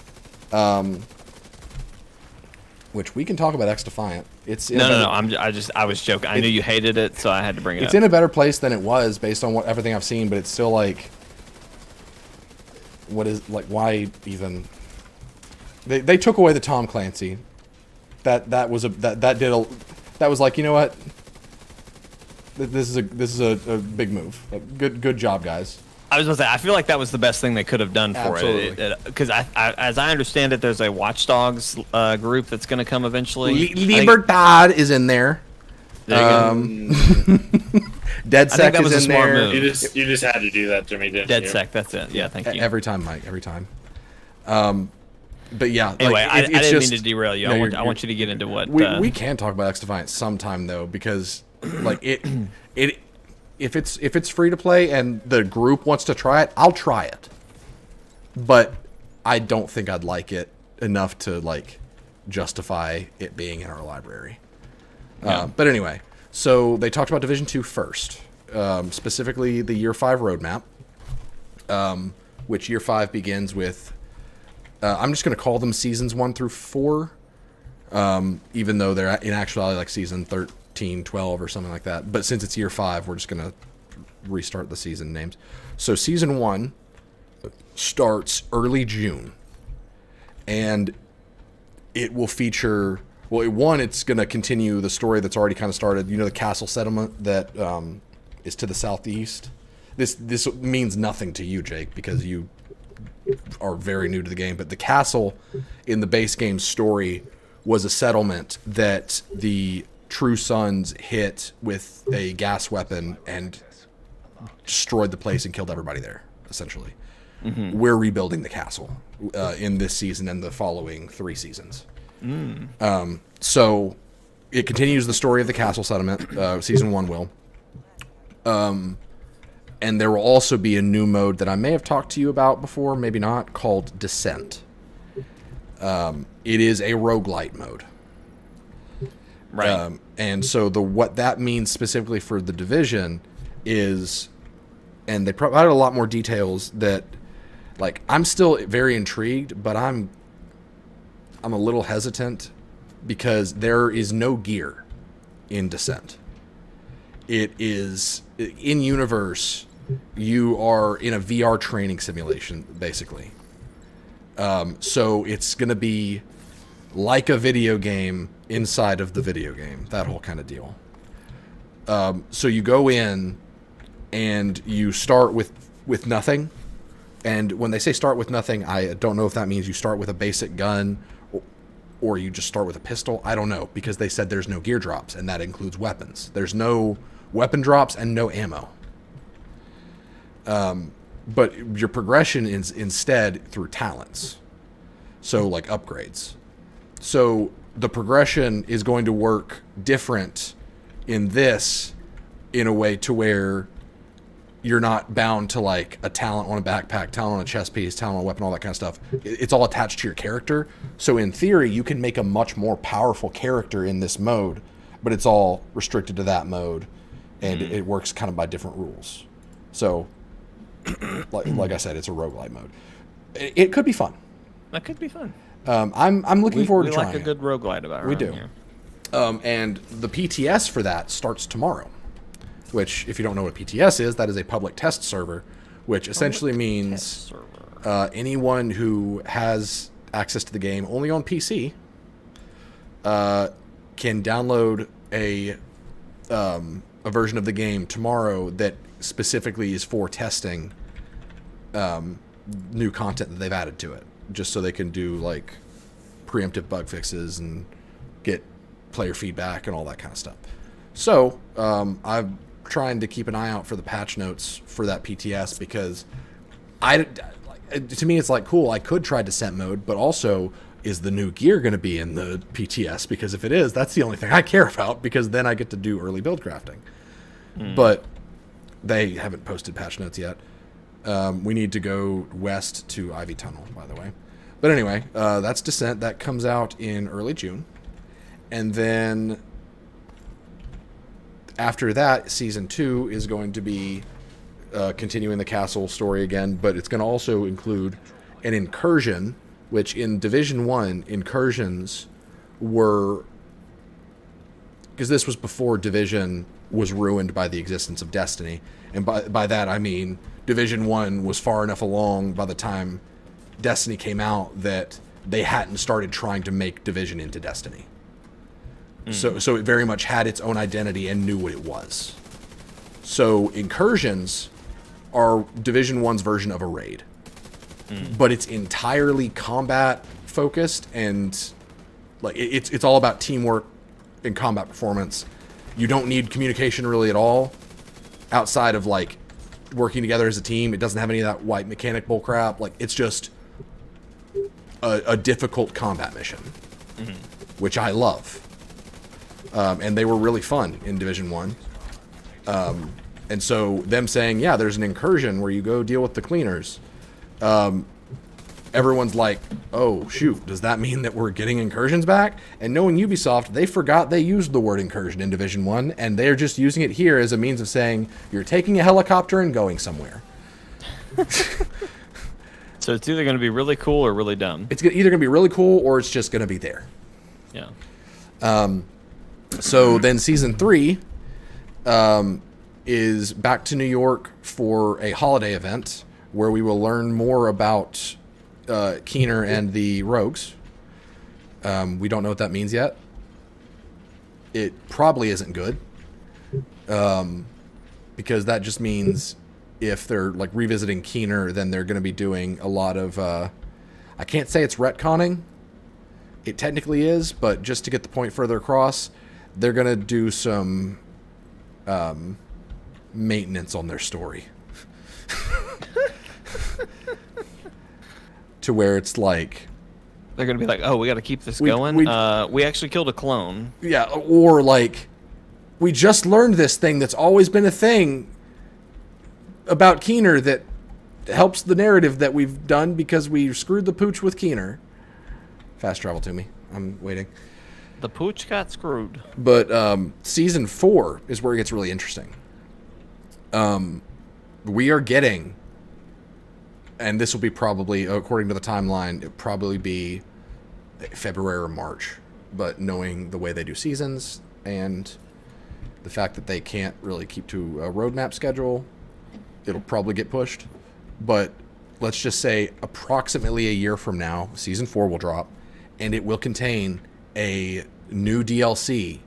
which we can talk about X-Defiant. It's in No. I was joking. I knew you hated it, so I had to bring it It's up. in a better place than it was based on everything I've seen, but it's still like, what is like? Why even? They took away the Tom Clancy. That was like, you know what? This is a big move. Good job, guys. I was going to say, I feel like that was the best thing they could have done for Absolutely. it. Because as I understand it, there's a Watch Dogs group that's going to come eventually. Libertad is in there. There you go. DedSec I think that was is a in smart there. move. You just had to do that, Jimmy, didn't you? DedSec, that's it. Yeah, thank you. Every time, Mike. Every time. But yeah. Anyway, like, I it's didn't just, mean to derail you. No, I want you to get into what... We can talk about X-Defiant sometime though, because like if it's free to play and the group wants to try it, I'll try it. But I don't think I'd like it enough to like justify it being in our library. Yeah. But anyway, so they talked about Division 2 first, specifically the Year 5 roadmap, which Year 5 begins with. I'm just going to call them seasons 1 through 4, even though they're in actuality like season 13, 12, or something like that. But since it's Year 5, we're just going to restart the season names. So season 1 starts early June, and it will feature... Well, it's going to continue the story that's already kind of started. You know, the castle settlement that is to the southeast. This means nothing to you, Jake, because you are very new to the game. But the castle in the base game story was a settlement that the True Sons hit with a gas weapon and destroyed the place and killed everybody there, essentially. Mm-hmm. We're rebuilding the castle in this season and the following 3 seasons. So it continues the story of the castle settlement. Season 1 will. And there will also be a new mode that I may have talked to you about before, maybe not, called Descent. It is a roguelite mode. right. And so what that means specifically for the Division is, and they provided a lot more details that, like, I'm still very intrigued, but I'm a little hesitant because there is no gear in Descent. It is in universe. You are in a VR training simulation, basically. So it's going to be like a video game inside of the video game, that whole kind of deal. So you go in and you start with nothing. And when they say start with nothing, I don't know if that means you start with a basic gun or you just start with a pistol. I don't know, because they said there's no gear drops, and that includes weapons. There's no weapon drops and no ammo. But your progression is instead through talents. So, like, upgrades. So the progression is going to work different in this, in a way to where you're not bound to like a talent on a backpack, talent on a chest piece, talent on a weapon, all that kind of stuff. It's all attached to your character. So in theory, you can make a much more powerful character in this mode, but it's all restricted to that mode, and it works kind of by different rules. So, like I said, it's a roguelite mode. It could be fun. That could be fun. I'm looking forward to trying like a good roguelite about We around do. here. And the PTS for that starts tomorrow, which, if you don't know what a PTS is, that is a public test server, which essentially means anyone who has access to the game only on PC can download a version of the game tomorrow that specifically is for testing new content that they've added to it, just so they can do like preemptive bug fixes and get player feedback and all that kind of stuff. So I'm trying to keep an eye out for the patch notes for that PTS, because to me it's like, cool, I could try descent mode, but also, is the new gear going to be in the PTS? Because if it is, that's the only thing I care about, because then I get to do early build crafting. But they haven't posted patch notes yet. We need to go west to Ivy Tunnel, by the way. But anyway, that's Descent. That comes out in early June. And then after that, Season 2 is going to be continuing the castle story again, but it's going to also include an incursion, which in Division 1, incursions were... Because this was before Division was ruined by the existence of Destiny. And by that, I mean Division 1 was far enough along by the time Destiny came out that they hadn't started trying to make Division into Destiny. So it very much had its own identity and knew what it was. So incursions are Division 1's version of a raid. But it's entirely combat focused, and like it's all about teamwork and combat performance. You don't need communication really at all outside of like working together as a team. It doesn't have any of that white mechanic bull crap. Like, it's just a difficult combat mission, which I love. And they were really fun in Division 1. And so them saying, yeah, there's an incursion where you go deal with the cleaners. Everyone's like, oh, shoot, does that mean that we're getting incursions back? And knowing Ubisoft, they forgot they used the word incursion in Division 1, and they're just using it here as a means of saying, you're taking a helicopter and going somewhere. So it's either going to be really cool or really dumb. It's either going to be really cool or it's just going to be there. Yeah. So then Season 3 is back to New York for a holiday event where we will learn more about Keener and the Rogues. We don't know what that means yet. It probably isn't good. Because that just means if they're like revisiting Keener, then they're going to be doing a lot of... I can't say it's retconning. It technically is, but just to get the point further across, they're going to do some maintenance on their story. To where it's like... They're going to be like, oh, we got to keep this going? We actually killed a clone. Yeah, or like, we just learned this thing that's always been a thing about Keener that helps the narrative that we've done because we screwed the pooch with Keener. Fast travel to me. I'm waiting. The pooch got screwed. But Season 4 is where it gets really interesting. We are getting... And this will be probably, according to the timeline, it'll probably be February or March. But knowing the way they do seasons and the fact that they can't really keep to a roadmap schedule, it'll probably get pushed. But let's just say approximately a year from now, Season 4 will drop, and it will contain a new DLC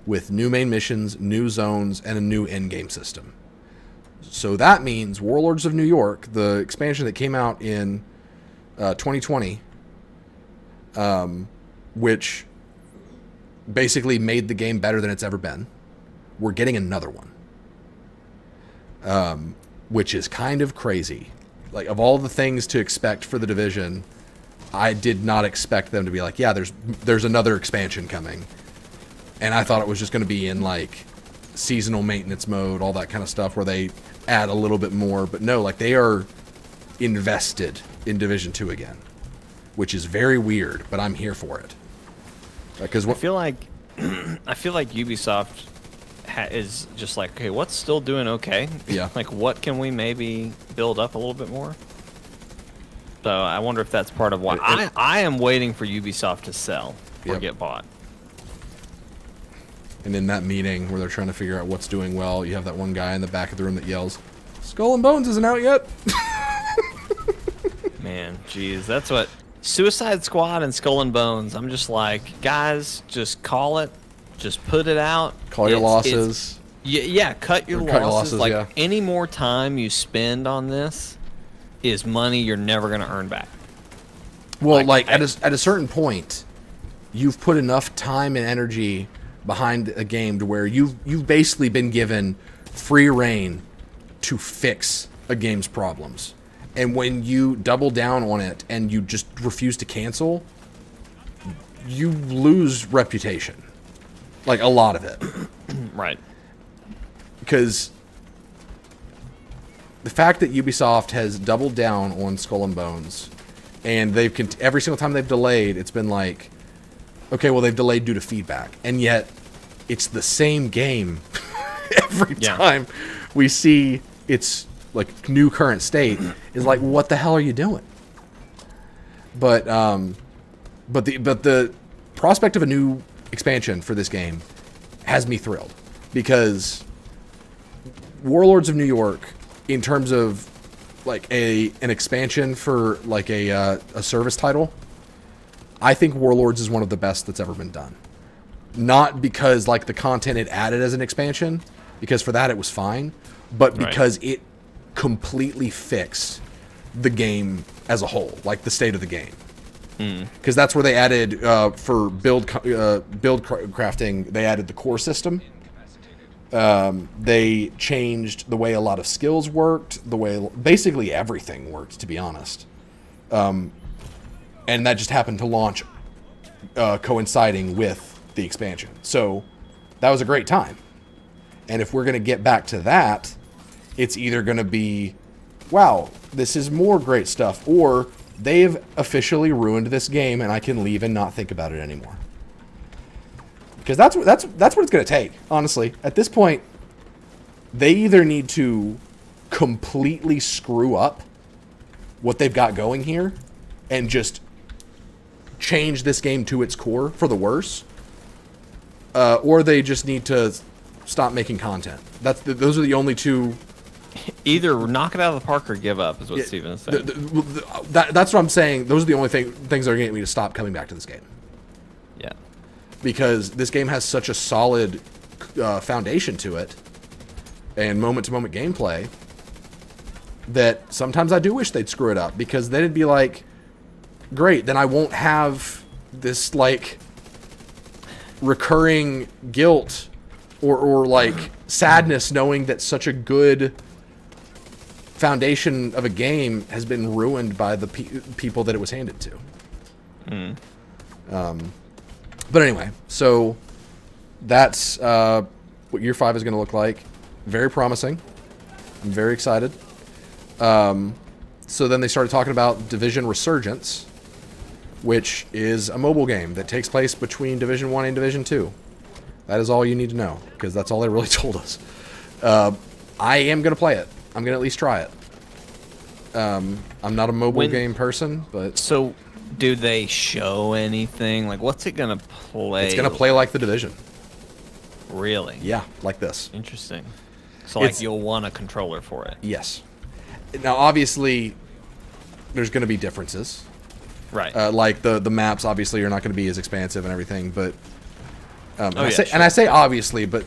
with new main missions, new zones, and a new endgame system. So that means Warlords of New York, the expansion that came out in 2020, which basically made the game better than it's ever been, we're getting another one, which is kind of crazy. Like, of all the things to expect for the Division, I did not expect them to be like, yeah, there's another expansion coming. And I thought it was just going to be in, like, seasonal maintenance mode, all that kind of stuff, where they add a little bit more. But no, like, they are invested in Division 2 again, which is very weird, but I'm here for it. Because I feel like Ubisoft is just like, okay, what's still doing okay? Yeah. Like, what can we maybe build up a little bit more? So I wonder if that's part of why I am waiting for Ubisoft to sell or Yep. get bought. And in that meeting where they're trying to figure out what's doing well, you have that one guy in the back of the room that yells, "Skull and Bones isn't out yet." Man, geez, that's what Suicide Squad and Skull and Bones. I'm just like, guys, just call it, just put it out. Call your losses. Yeah, cut your Or cut your losses. losses, Like, yeah. any more time you spend on this is money you're never gonna earn back. Well, Like, at a certain point, you've put enough time and energy behind a game to where you've basically been given free reign to fix a game's problems. And when you double down on it and you just refuse to cancel, you lose reputation. Like, a lot of it. Right. Because the fact that Ubisoft has doubled down on Skull and Bones, and they've every single time they've delayed, it's been like, okay, well, they've delayed due to feedback, and yet it's the same game every Yeah. time we see its like new current state. Is like, what the hell are you doing? But the prospect of a new expansion for this game has me thrilled, because Warlords of New York, in terms of like an expansion for like a service title, I think Warlords is one of the best that's ever been done. Not because like the content it added as an expansion, because for that it was fine, but because it completely fixed the game as a whole, like the state of the game. Because that's where they added for build crafting, they added the core system. They changed the way a lot of skills worked, the way basically everything worked, to be honest. And that just happened to launch coinciding with the expansion. So that was a great time. And if we're going to get back to that, it's either going to be, wow, this is more great stuff, or they've officially ruined this game and I can leave and not think about it anymore. Because that's what it's going to take, honestly. At this point, they either need to completely screw up what they've got going here and just change this game to its core for the worse, or they just need to stop making content. Those are the only two. Either knock it out of the park or give up, is what Steven is saying. That's what I'm saying. Those are the only things that are going to get me to stop coming back to this game. Yeah. Because this game has such a solid foundation to it and moment-to-moment gameplay that sometimes I do wish they'd screw it up, because then it'd be like, great, then I won't have this like recurring guilt or like sadness knowing that such a good foundation of a game has been ruined by the people that it was handed to. But anyway, so that's what Year 5 is going to look like. Very promising. I'm very excited. So then they started talking about Division Resurgence, which is a mobile game that takes place between Division 1 and Division 2. That is all you need to know, because that's all they really told us. I am going to play it. I'm going to at least try it. I'm not a mobile game person, but... So, do they show anything? Like, what's it going to play? It's going to play like The Division. Really? Yeah, like this. Interesting. So, like, you'll want a controller for it. Yes. Now, obviously, there's going to be differences. Right. Like, the maps, obviously, are not going to be as expansive and everything, but... and sure. I say obviously, but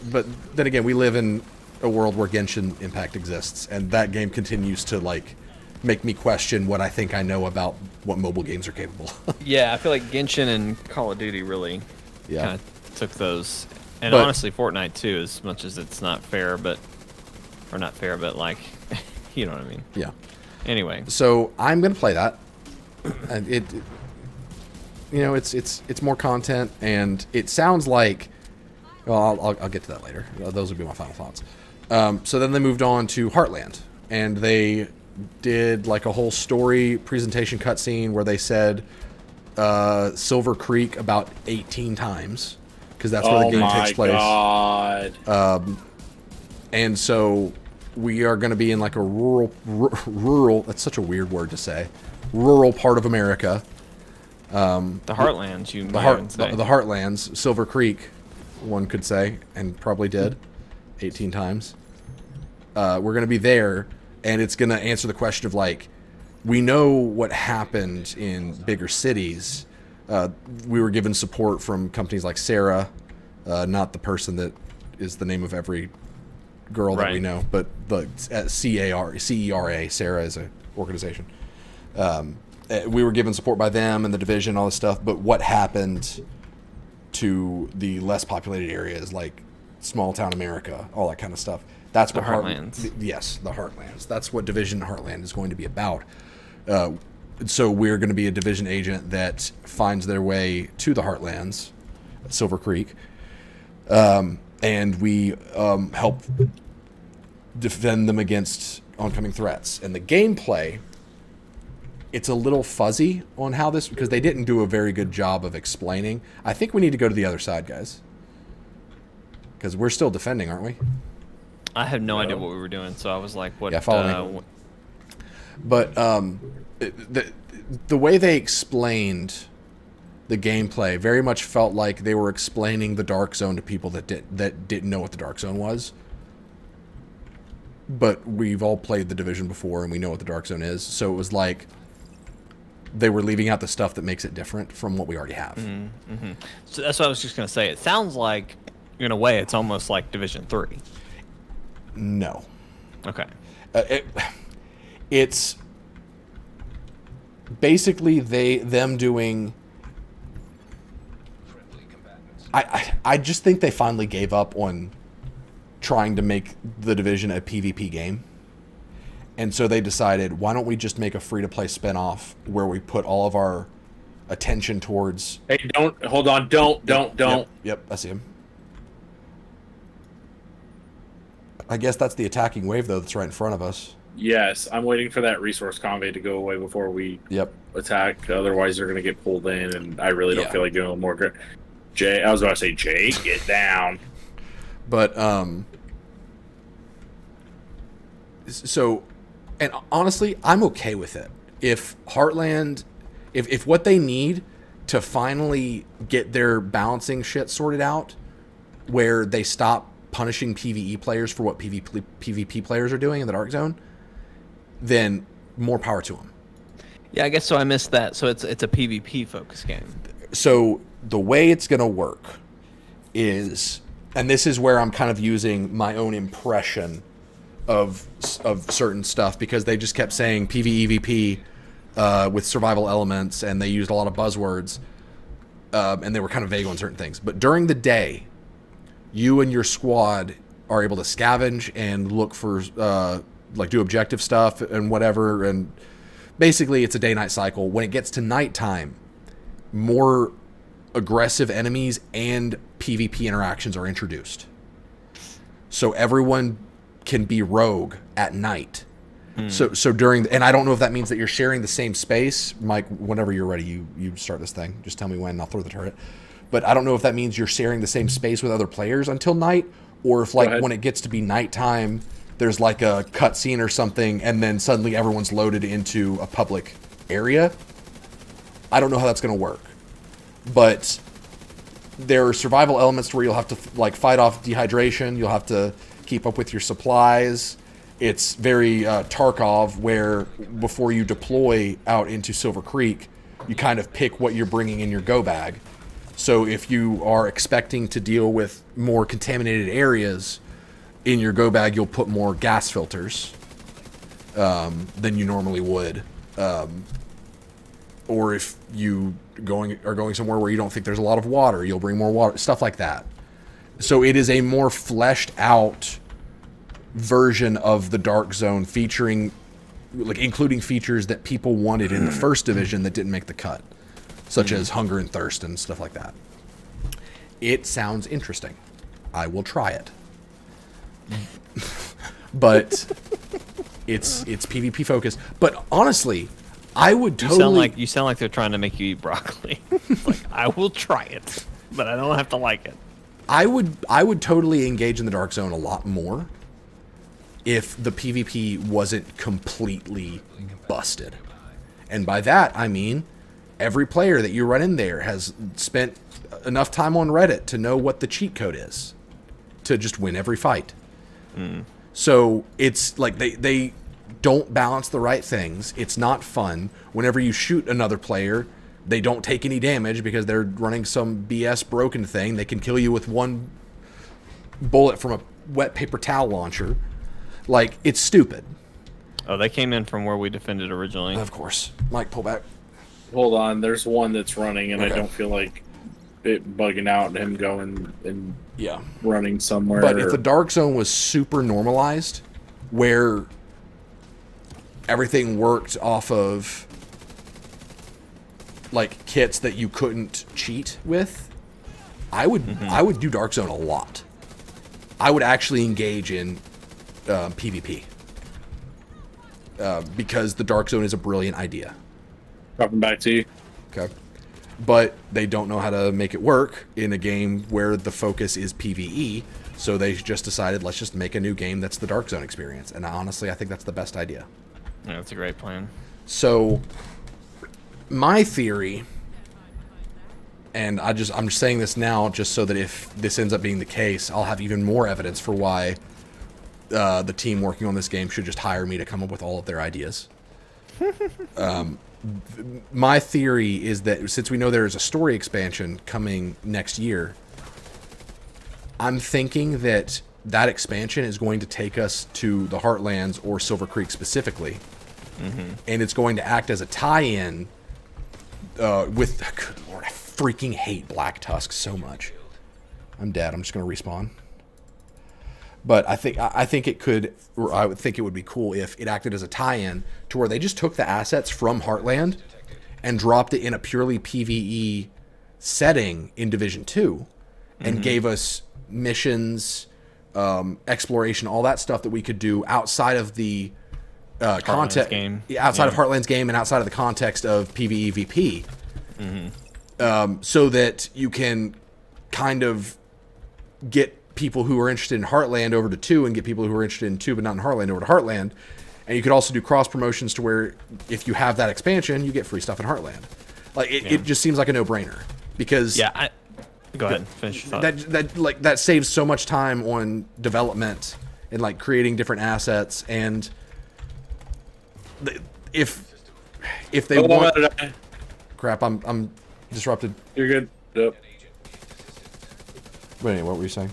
then again, we live in a world where Genshin Impact exists, and that game continues to, like, make me question what I think I know about what mobile games are capable of. Yeah, I feel like Genshin and Call of Duty really kind of took those. And But- honestly, Fortnite, too, as much as it's not fair, but... Or not fair, but, like... you know what I mean. Yeah. Anyway. So, I'm going to play that. And it's more content, and it sounds like Well, I'll get to that later. Those would be my final thoughts. So then they moved on to Heartland, and they did like a whole story presentation cutscene where they said Silver Creek about 18 times, because that's where the game takes place. Oh my god! And so we are going to be in like a rural. That's such a weird word to say. Rural part of America. The Heartlands, you The might even say. the Heartlands, Silver Creek, one could say, and probably did 18 times. We're going to be there, and it's going to answer the question of like, we know what happened in bigger cities. We were given support from companies like Sarah, not the person that is the name of every girl that we know, but the CERA, Sarah is an organization. We were given support by them and the division, all this stuff, but what happened to the less populated areas like small town America, all that kind of stuff? That's what Heartlands. Yes, the Heartlands. That's what Division Heartland is going to be about. So we're going to be a division agent that finds their way to the Heartlands, Silver Creek, and we help defend them against oncoming threats. And the gameplay, it's a little fuzzy on how this, because they didn't do a very good job of explaining. I think we need to go to the other side, guys, because we're still defending, aren't we? I had no idea what we were doing, so I was like, "What?" Yeah, follow me. But the way they explained the gameplay very much felt like they were explaining the Dark Zone to people that didn't know what the Dark Zone was. But we've all played the Division before, and we know what the Dark Zone is. So it was like they were leaving out the stuff that makes it different from what we already have. Mm-hmm. So that's what I was just gonna say. It sounds like, in a way, it's almost like Division 3. No. Okay. It's basically them doing. I just think they finally gave up on trying to make the Division a PvP game, and so they decided, why don't we just make a free-to-play spinoff where we put all of our attention towards. Hey, don't hold on! Don't. Yep, I see him. I guess that's the attacking wave, though, that's right in front of us. Yes, I'm waiting for that resource convey to go away before we attack. Otherwise, they're going to get pulled in, and I really don't feel like doing more. Jay, I was about to say, Jay, get down. But so, and honestly, I'm okay with it. If Heartland, if what they need to finally get their balancing shit sorted out, where they stop punishing PvE players for what PvP players are doing in the Dark Zone, then more power to them. Yeah, I guess so. I missed that. So it's a PvP focused game. So the way it's going to work is, and this is where I'm kind of using my own impression of certain stuff, because they just kept saying PvEVP with survival elements, and they used a lot of buzzwords, and they were kind of vague on certain things. But during the day, you and your squad are able to scavenge and look for, like, do objective stuff and whatever. And basically, it's a day-night cycle. When it gets to nighttime, more aggressive enemies and PvP interactions are introduced. So everyone can be rogue at night. So during, and I don't know if that means that you're sharing the same space. Mike, whenever you're ready, you start this thing. Just tell me when, and I'll throw the turret. But I don't know if that means you're sharing the same space with other players until night, or if, like, when it gets to be nighttime, there's like a cutscene or something, and then suddenly everyone's loaded into a public area. I don't know how that's going to work. But there are survival elements where you'll have to, like, fight off dehydration. You'll have to keep up with your supplies. It's very Tarkov, where before you deploy out into Silver Creek, you kind of pick what you're bringing in your go bag. So if you are expecting to deal with more contaminated areas, in your go bag you'll put more gas filters than you normally would. Or if you are going somewhere where you don't think there's a lot of water, you'll bring more water, stuff like that. So it is a more fleshed out version of the Dark Zone, featuring, like, including features that people wanted in the first division that didn't make the cut, such as hunger and thirst and stuff like that. It sounds interesting. I will try it. But it's PvP focused. But honestly, I would totally. You sound like they're trying to make you eat broccoli. It's like, I will try it, but I don't have to like it. I would totally engage in the Dark Zone a lot more if the PvP wasn't completely busted. And by that, I mean every player that you run in there has spent enough time on Reddit to know what the cheat code is to just win every fight. So it's like they don't balance the right things. It's not fun. Whenever you shoot another player, they don't take any damage because they're running some BS broken thing. They can kill you with one bullet from a wet paper towel launcher. Like, it's stupid. Oh, they came in from where we defended originally. Of course. Mike, pull back. Hold on, there's one that's running, and Okay. I don't feel like it bugging out and him going and Yeah. running somewhere. But if the Dark Zone was super normalized, where everything worked off of like kits that you couldn't cheat with, I would do Dark Zone a lot. I would actually engage in PvP because the Dark Zone is a brilliant idea. dropping back to you. Okay. But they don't know how to make it work in a game where the focus is PvE, so they just decided, let's just make a new game that's the Dark Zone experience. And honestly, I think that's the best idea. Yeah, that's a great plan. So, my theory, and I'm just saying this now just so that if this ends up being the case, I'll have even more evidence for why the team working on this game should just hire me to come up with all of their ideas. My theory is that since we know there is a story expansion coming next year, I'm thinking that that expansion is going to take us to the Heartlands or Silver Creek specifically. And it's going to act as a tie-in with... Good Lord, I freaking hate Black Tusk so much. I'm dead. I'm just going to respawn. But I think it could... Or I would think it would be cool if it acted as a tie-in to where they just took the assets from Heartland and dropped it in a purely PvE setting in Division 2 and gave us missions, exploration, all that stuff that we could do outside of the... context game. outside of Heartland's game and outside of the context of PvE VP, so that you can kind of get people who are interested in Heartland over to 2 and get people who are interested in 2 but not in Heartland over to Heartland. And you could also do cross promotions to where if you have that expansion, you get free stuff in Heartland. Like it just seems like a no-brainer because Go ahead. Finish your thought. that saves so much time on development and like creating different assets. And if they want, crap, I'm disrupted. You're good. Yep. But anyway, what were you saying?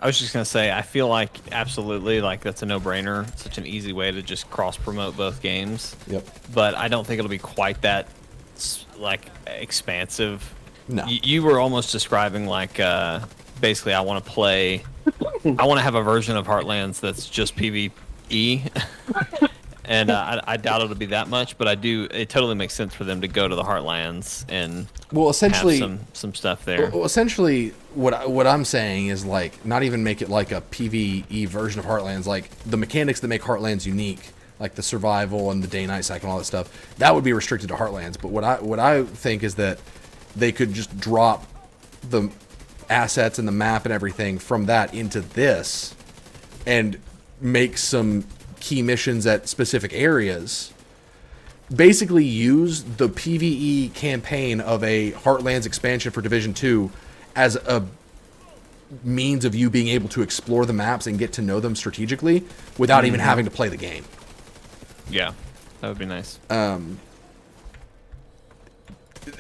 I was just gonna say, I feel like absolutely, like that's a no-brainer. Such an easy way to just cross-promote both games. Yep. But I don't think it'll be quite that like expansive. No. You were almost describing like basically, I want to play. I want to have a version of Heartlands that's just PvE. And I doubt it'll be that much, but I do. It totally makes sense for them to go to the Heartlands and essentially have some stuff there. Well, essentially, what I'm saying is like not even make it like a PvE version of Heartlands, like the mechanics that make Heartlands unique, like the survival and the day-night cycle and all that stuff. That would be restricted to Heartlands. But what I think is that they could just drop the assets and the map and everything from that into this, and make some key missions at specific areas, basically use the PvE campaign of a Heartlands expansion for Division 2 as a means of you being able to explore the maps and get to know them strategically without even having to play the game. Yeah, that would be nice.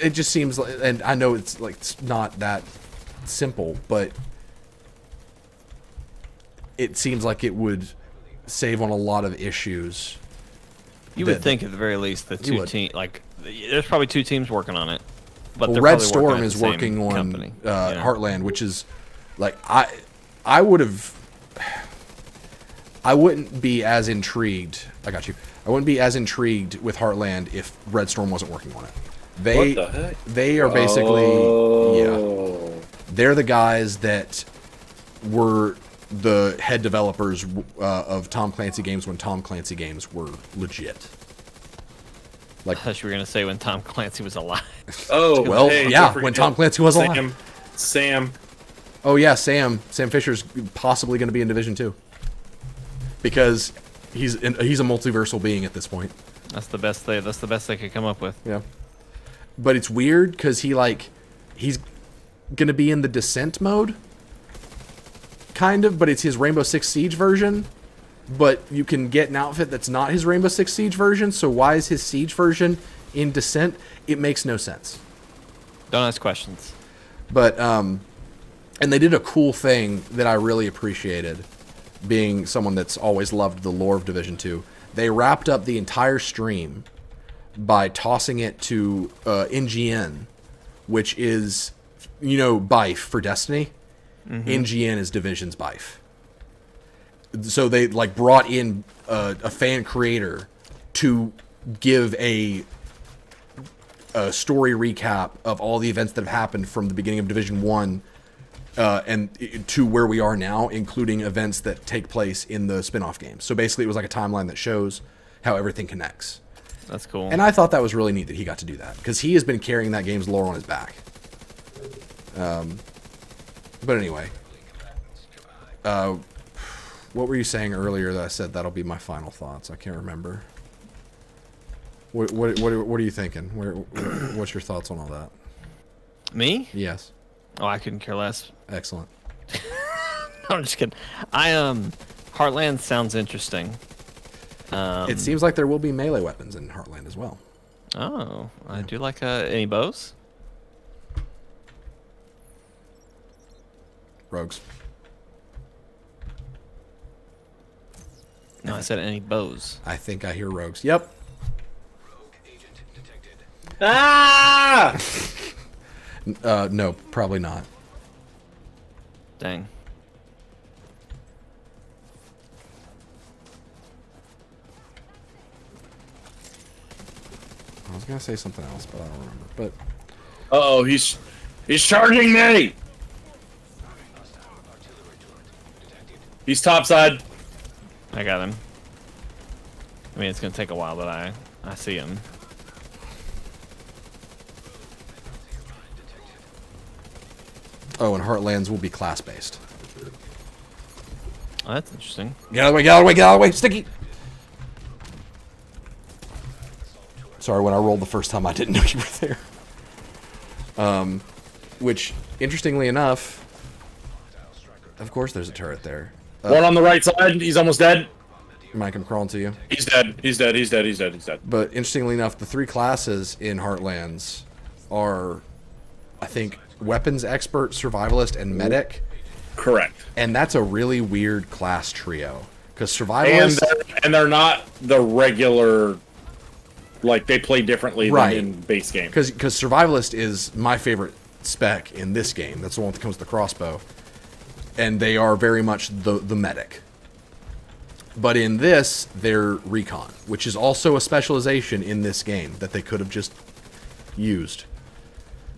It just seems like, and I know it's like it's not that simple, but it seems like it would save on a lot of issues. You would think at the very least the two teams, like there's probably 2 teams working on it. But well, Red Storm is working on Heartland, which is like I wouldn't be as intrigued. I got you. I wouldn't be as intrigued with Heartland if Red Storm wasn't working on it. What the heck? They are basically they're the guys that were the head developers of Tom Clancy games when Tom Clancy games were legit. I thought you were gonna say when Tom Clancy was alive. Oh, Well, hey, yeah, don't forget when Tom Clancy was alive. Sam. Oh yeah, Sam Fisher's possibly going to be in Division 2 because he's a multiversal being at this point. That's the best they could come up with. Yeah, but it's weird because he's going to be in the Descent mode, kind of, but it's his Rainbow Six Siege version. But you can get an outfit that's not his Rainbow Six Siege version. So why is his Siege version in Descent? It makes no sense. Don't ask questions. But and they did a cool thing that I really appreciated, being someone that's always loved the lore of Division 2. They wrapped up the entire stream by tossing it to NGN, which is, Bife for Destiny. Mm-hmm. NGN is Division's Bife. So they brought in a fan creator to give a story recap of all the events that have happened from the beginning of Division 1 and to where we are now, including events that take place in the spin-off games. So basically it was like a timeline that shows how everything connects. That's cool. And I thought that was really neat that he got to do that, because he has been carrying that game's lore on his back. But anyway. What were you saying earlier that I said that'll be my final thoughts? I can't remember. What are you thinking? What's your thoughts on all that? Me? Yes. Oh, I couldn't care less. Excellent. No, I'm just kidding. Heartland sounds interesting. It seems like there will be melee weapons in Heartland as well. Oh, I do like any bows? Rogues. No, I said any bows. I think I hear rogues. Yep. Ah! No, probably not. Dang. I was gonna say something else, but I don't remember. But Uh-oh, he's charging me! He's topside. I got him. I mean, it's gonna take a while, but I see him. oh, and Heartlands will be class-based. Oh, that's interesting. Get out of the way! Get out of the way! Get out of the way! Sticky! Sorry, when I rolled the first time, I didn't know you were there. Which, interestingly enough, of course there's a turret there. One on the right side. He's almost dead. Mike, I'm crawling to you. He's dead. He's dead. He's dead. He's dead. He's dead. But interestingly enough, the three classes in Heartlands are, I think, weapons expert, survivalist, and medic. Correct. And that's a really weird class trio. Because survivalist... And they're not the regular... Like, they play differently Right. than in base game. Because survivalist is my favorite spec in this game. That's the one that comes with the crossbow. And they are very much the medic. But in this, they're recon, which is also a specialization in this game that they could have just used.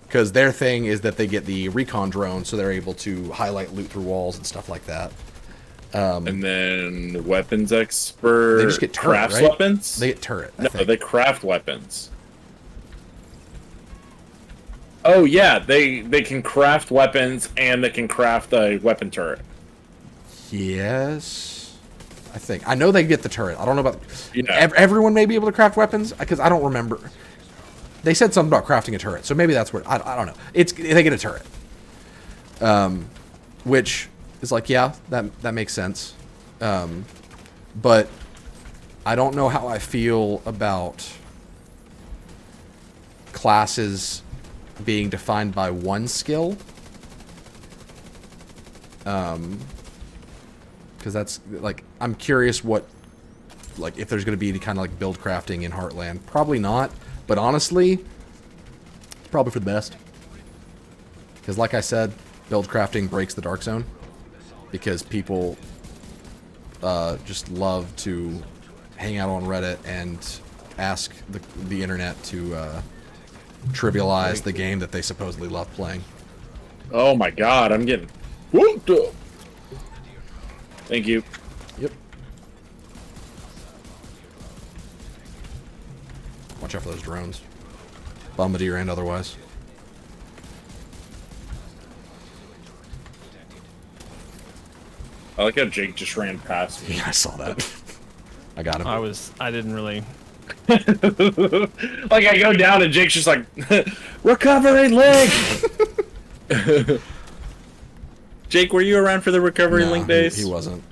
Because their thing is that they get the recon drone, so they're able to highlight loot through walls and stuff like that. And then weapons expert They just get turret, crafts right? weapons? They get turret, I No, think. they craft weapons. Oh yeah, they can craft weapons and they can craft a weapon turret. Yes, I think. I know they get the turret. I don't know about... Yeah. Everyone may be able to craft weapons, because I don't remember. They said something about crafting a turret, so maybe that's where... I don't know. They get a turret. Which is like, yeah, that makes sense. But I don't know how I feel about classes being defined by one skill. Because that's, like, I'm curious what, like, if there's going to be any kind of, like, build crafting in Heartland. Probably not, but honestly, probably for the best. Because, like I said, build crafting breaks the Dark Zone. Because people just love to hang out on Reddit and ask the internet to trivialize the game that they supposedly love playing. Oh my god, I'm getting whooped up. Thank you. Yep. Watch out for those drones. Bombardier and otherwise. I like how Jake just ran past me. Yeah, I saw that. I got him. I didn't really. Like I go down and Jake's just like, recovery link. Jake, were you around for the recovery No, link days? He wasn't.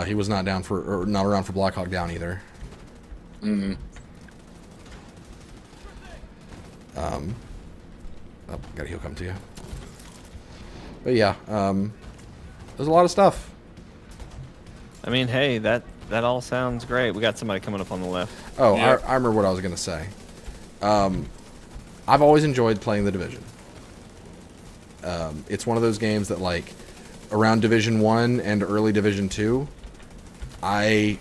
He was not down for, or not around for Black Hawk Down either. Oh, gotta he'll come to you. But yeah, there's a lot of stuff. I mean, hey, that all sounds great. We got somebody coming up on the left. Oh, Yeah. I remember what I was gonna say. I've always enjoyed playing the Division. It's one of those games that, like, around Division 1 and early Division 2, I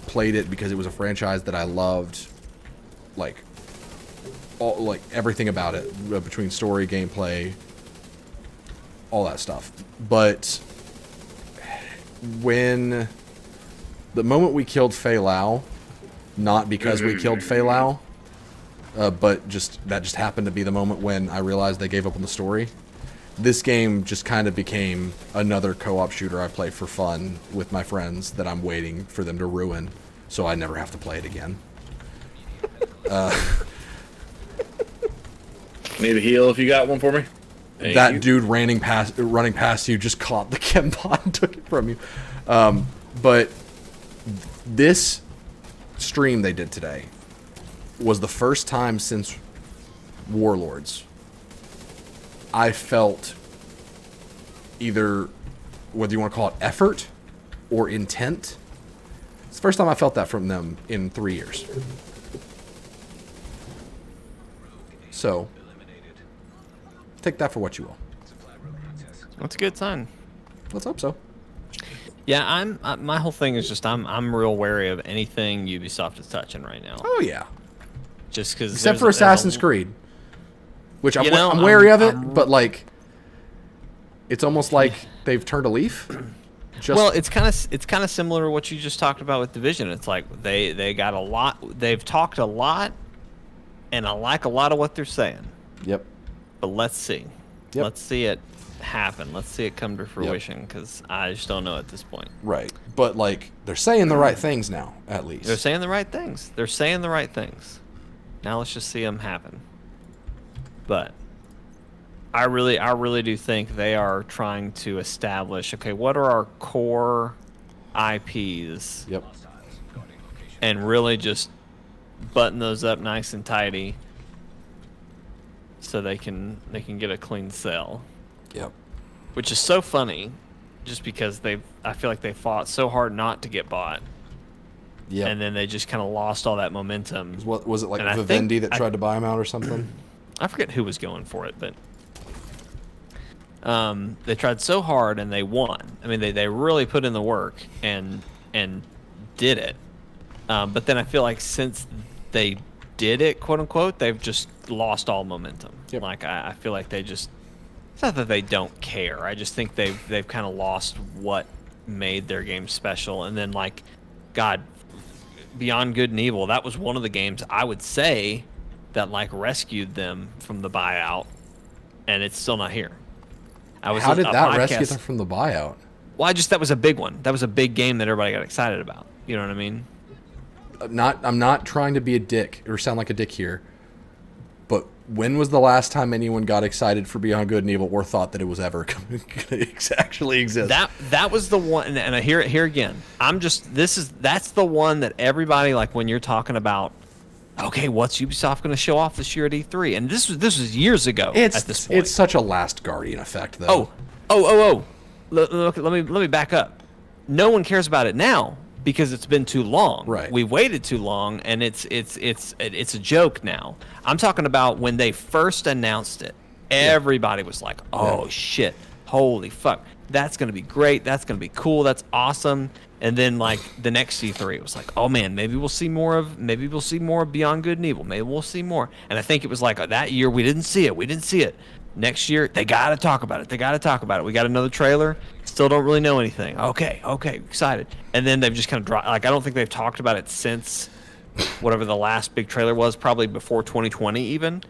played it because it was a franchise that I loved, like, everything about it, between story, gameplay, all that stuff. But when the moment we killed Fei Lao, not because we killed Fei Lao, but that just happened to be the moment when I realized they gave up on the story. This game just kind of became another co-op shooter I play for fun with my friends that I'm waiting for them to ruin, so I never have to play it again. Need a heal if you got one for me. Thank That you. dude running past you just caught the chem pot and took it from you. But this stream they did today was the first time since Warlords I felt either, whether you want to call it effort or intent. It's the first time I felt that from them in 3 years. So, take that for what you will. That's a good sign. Let's hope so. Yeah, my whole thing is just I'm real wary of anything Ubisoft is touching right now. Oh yeah. Just because. Except for Assassin's Creed, which I'm, You know, I'm wary of it, I'm- but like, it's almost like they've turned a leaf. Just, Well, it's kind of similar to what you just talked about with Division. It's like they got a lot. They've talked a lot, and I like a lot of what they're saying. Yep. But let's see. Yep. Let's see it happen. Let's see it come to fruition, because I just don't know at this point. Right. But like, they're saying the right things now, at least. They're saying the right things. They're saying the right things. Now let's just see them happen. But I really do think they are trying to establish, okay, what are our core IPs, Yep. and really just button those up nice and tidy so they can get a clean sell. Yep. Which is so funny, just because I feel like they fought so hard not to get bought, Yep. and then they just kind of lost all that momentum. What was it, like And I Vivendi think that tried to buy him out or something? I forget who was going for it, but they tried so hard and they won. I mean, they really put in the work and did it. But then I feel like since they did it, quote unquote, they've just lost all momentum. Yep. Like I feel like they just, it's not that they don't care. I just think they've kind of lost what made their game special. And then, like, God, Beyond Good and Evil, that was one of the games I would say that, like, rescued them from the buyout, and it's still not here. How did a that rescue podcast- them from the buyout? Well, that was a big one. That was a big game that everybody got excited about. You know what I mean? I'm not trying to be a dick or sound like a dick here, but when was the last time anyone got excited for Beyond Good and Evil or thought that it was ever going to actually exist? That was the one, and I hear it here again. That's the one that everybody, like, when you're talking about, okay, what's Ubisoft going to show off this year at E3? And this was years ago at this point. It's such a Last Guardian effect, though. Look, let me back up. No one cares about it now because it's been too long. Right. We waited too long, and it's a joke now. I'm talking about when they first announced it. Everybody was like, "Oh shit, holy fuck, that's gonna be great. That's gonna be cool. That's awesome." And then like the next E3, it was like, oh man, maybe we'll see more of Beyond Good and Evil. Maybe we'll see more. And I think it was like that year we didn't see it. Next year they gotta talk about it. We got another trailer. Still don't really know anything. Okay, excited. And then they've just kind of dropped. Like I don't think they've talked about it since whatever the last big trailer was, probably before 2020 even.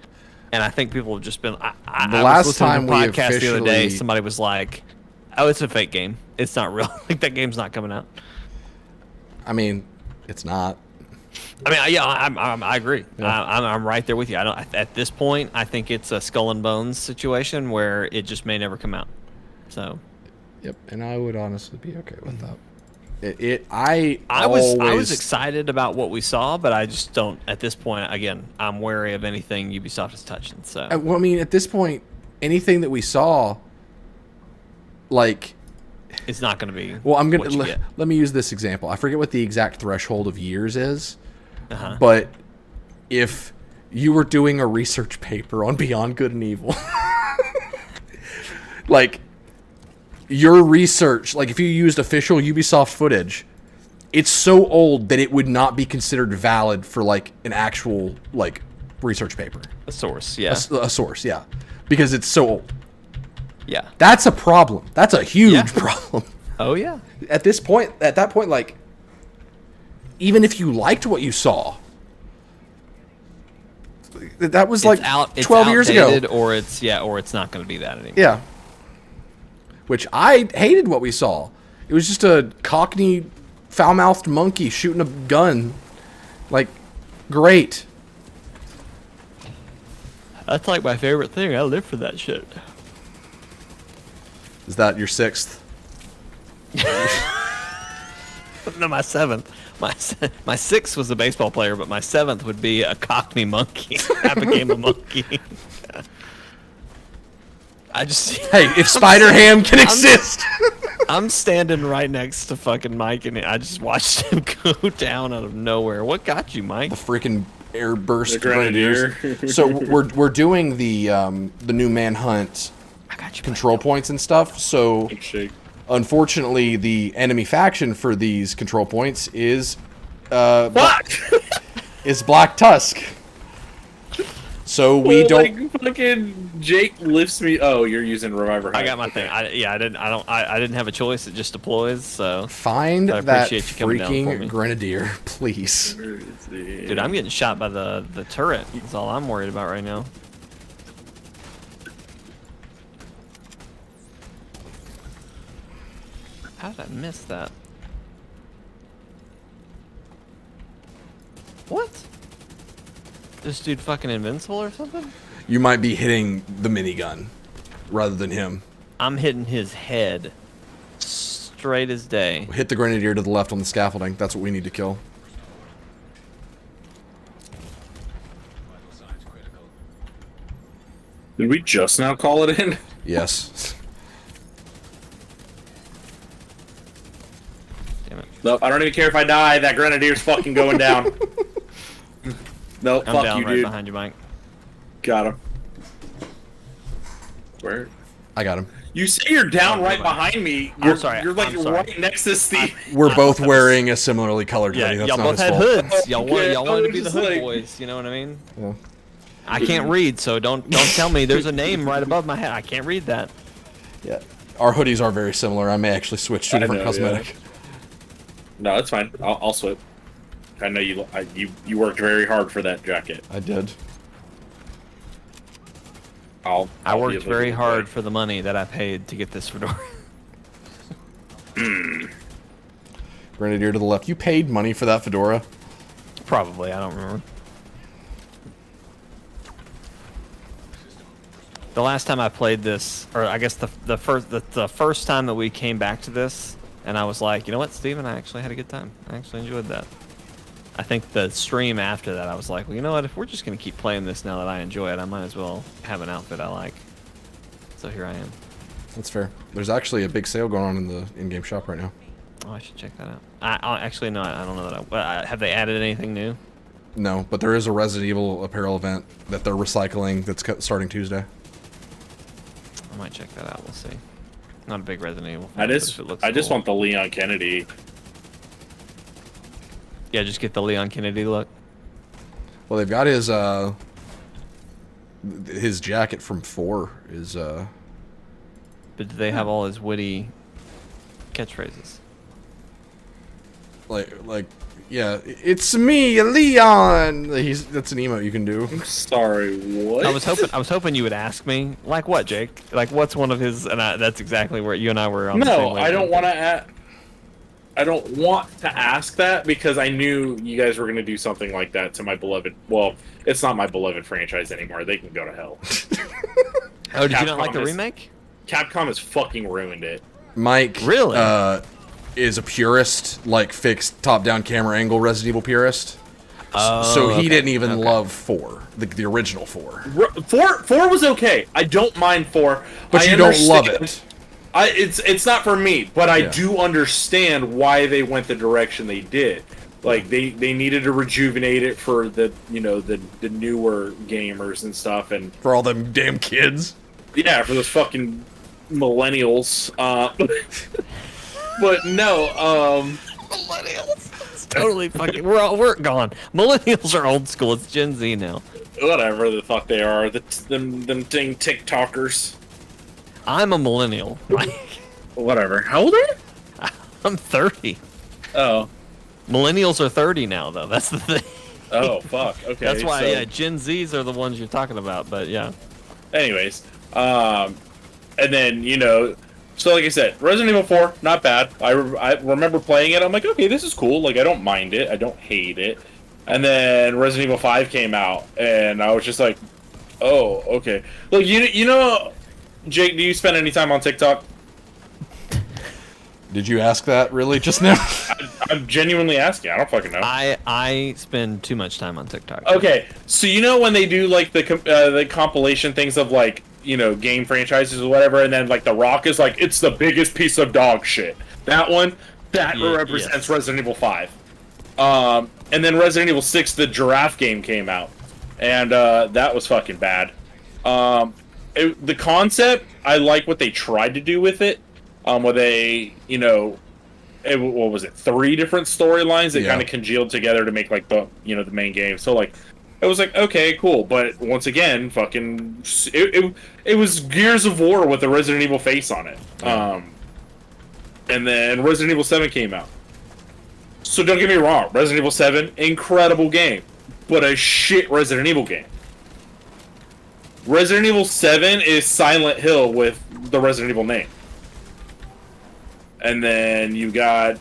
And I think people have just been. I last was listening time to a we podcast the other day. officially- Somebody was like, "Oh, it's a fake game. It's not real. Like that game's not coming out." I mean, it's not. I mean, yeah, I agree. Yeah. I'm right there with you. I don't. At this point, I think it's a skull and bones situation where it just may never come out. So, Yep, and I would honestly be okay with that. I was excited about what we saw, but I just don't. At this point, again, I'm wary of anything Ubisoft is touching. So, Well, I mean, at this point, anything that we saw, like, it's not going to be. well, I'm gonna what you get. let me use this example. I forget what the exact threshold of years is, Uh-huh. but if you were doing a research paper on Beyond Good and Evil, like your research, like if you used official Ubisoft footage, it's so old that it would not be considered valid for like an actual like research paper. A source, yeah, A source, yeah, because it's so old. yeah. That's a problem. That's a huge Yeah. problem. Oh yeah. At that point, like, even if you liked what you saw, that was like It's 12 years outdated, ago. or it's not going to be that anymore. Yeah. Which I hated what we saw. It was just a cockney, foul-mouthed monkey shooting a gun. Like, great. That's like my favorite thing. I live for that shit. Is that your sixth? No, my seventh. My sixth was a baseball player, but my seventh would be a cockney monkey. I became a monkey. I just Hey, if Spider-Ham can exist. I'm standing right next to fucking Mike, and I just watched him go down out of nowhere. What got you, Mike? The freaking air burst The Grenadier. grenadiers. So we're doing the new Manhunt I got you. control points and stuff. So Shake. unfortunately, the enemy faction for these control points is Fuck! is Black Tusk. So we don't. Like, fucking Jake lifts me. Oh, you're using Reviver. I got my Okay. thing. I didn't have a choice. It just deploys. So, Find I that appreciate you coming down for me. freaking grenadier, please. dude, I'm getting shot by the turret. That's all I'm worried about right now. How did I miss that? What? This dude fucking invincible or something? You might be hitting the minigun rather than him. I'm hitting his head straight as day. Hit the grenadier to the left on the scaffolding. That's what we need to kill. Did we just now call it in? Yes. Damn it. Nope, I don't even care if I die. That Grenadier's fucking going down. Nope, I'm fuck down you, right dude. behind you, Mike. Got him. Where? I got him. You say you're down Oh, right never mind. behind me. I'm You're, sorry, You're like I'm sorry. right next to Steve. We're both wearing a similarly colored Yeah, hoodie. That's y'all not both his had fault. hoods. Y'all Okay, wanted to I be the was hood just like- boys. You know what I mean? Yeah. I can't read, so don't tell me there's a name right above my head. I can't read that. Yeah. Our hoodies are very similar. I may actually switch to a I different know, cosmetic. No, it's fine. I'll swip. I know you worked very hard for that jacket. I did. I'll I be worked a very little hard bit. for the money that I paid to get this fedora. Grenadier to the left. You paid money for that fedora? Probably, I don't remember. The last time I played this, or I guess the first time that we came back to this, and I was like, you know what, Steven, I actually had a good time. I actually enjoyed that. I think the stream after that, I was like, well, you know what, if we're just going to keep playing this now that I enjoy it, I might as well have an outfit I like. So here I am. That's fair. There's actually a big sale going on in the in-game shop right now. Oh, I should check that out. Actually, no, I don't know that. Have they added anything new? No, but there is a Resident Evil apparel event that they're recycling that's starting Tuesday. I might check that out. We'll see. Not a big Resident Evil fan, I but just if it looks I just cool, want the Leon Kennedy Yeah, just get the Leon Kennedy look. Well, they've got his jacket from 4 is But do they have all his witty catchphrases? like yeah, it's me, Leon. That's an emote you can do. I'm sorry, what? I was hoping you would ask me, like what, Jake? Like what's one of his? And that's exactly where you and I were on. the same No, I don't wavelength. want to. I don't want to ask that because I knew you guys were going to do something like that to my beloved. Well, it's not my beloved franchise anymore. They can go to hell. Oh, did you not like the Capcom is- remake? Capcom has fucking ruined it. Mike Really? Is a purist, like fixed top-down camera angle Resident Evil purist. Oh, So he okay, didn't even okay. love 4, the original 4. Four was okay. I don't mind 4, But I you don't love understand- it. It's not for me, but I Yeah. do understand why they went the direction they did. Like they needed to rejuvenate it for the the newer gamers and stuff, and For all them damn kids. yeah, for those fucking millennials. But no, Millennials. It's totally fucking. We're gone. Millennials are old school. It's Gen Z now. whatever the fuck they are, them dang TikTokers. I'm a millennial. Whatever. How old are you? I'm 30. Oh. Millennials are 30 now, though. That's the thing. Oh fuck. Okay. That's why, so, yeah, Gen Zs are the ones you're talking about. But yeah, Anyways, and then so like I said, Resident Evil 4, not bad. I remember playing it. I'm like, okay, this is cool. Like I don't mind it. I don't hate it. And then Resident Evil 5 came out, and I was just like, oh, okay. Look, Jake, do you spend any time on TikTok? Did you ask that really just now? I'm genuinely asking. I don't fucking know. I spend too much time on TikTok. Okay, so when they do like the compilation things of like game franchises or whatever, and then like The Rock is like, it's the biggest piece of dog shit. That one that represents yes. Resident Evil 5. And then Resident Evil 6, the giraffe game came out, and that was fucking bad. The concept, I like what they tried to do with it. Where they what was it, 3 different storylines that Yeah. kind of congealed together to make like the main game. So like it was like, okay, cool, but once again, fucking it was Gears of War with a Resident Evil face on it. And then Resident Evil 7 came out. So don't get me wrong, Resident Evil 7, incredible game, but a shit Resident Evil game. Resident Evil 7 is Silent Hill with the Resident Evil name. And then you got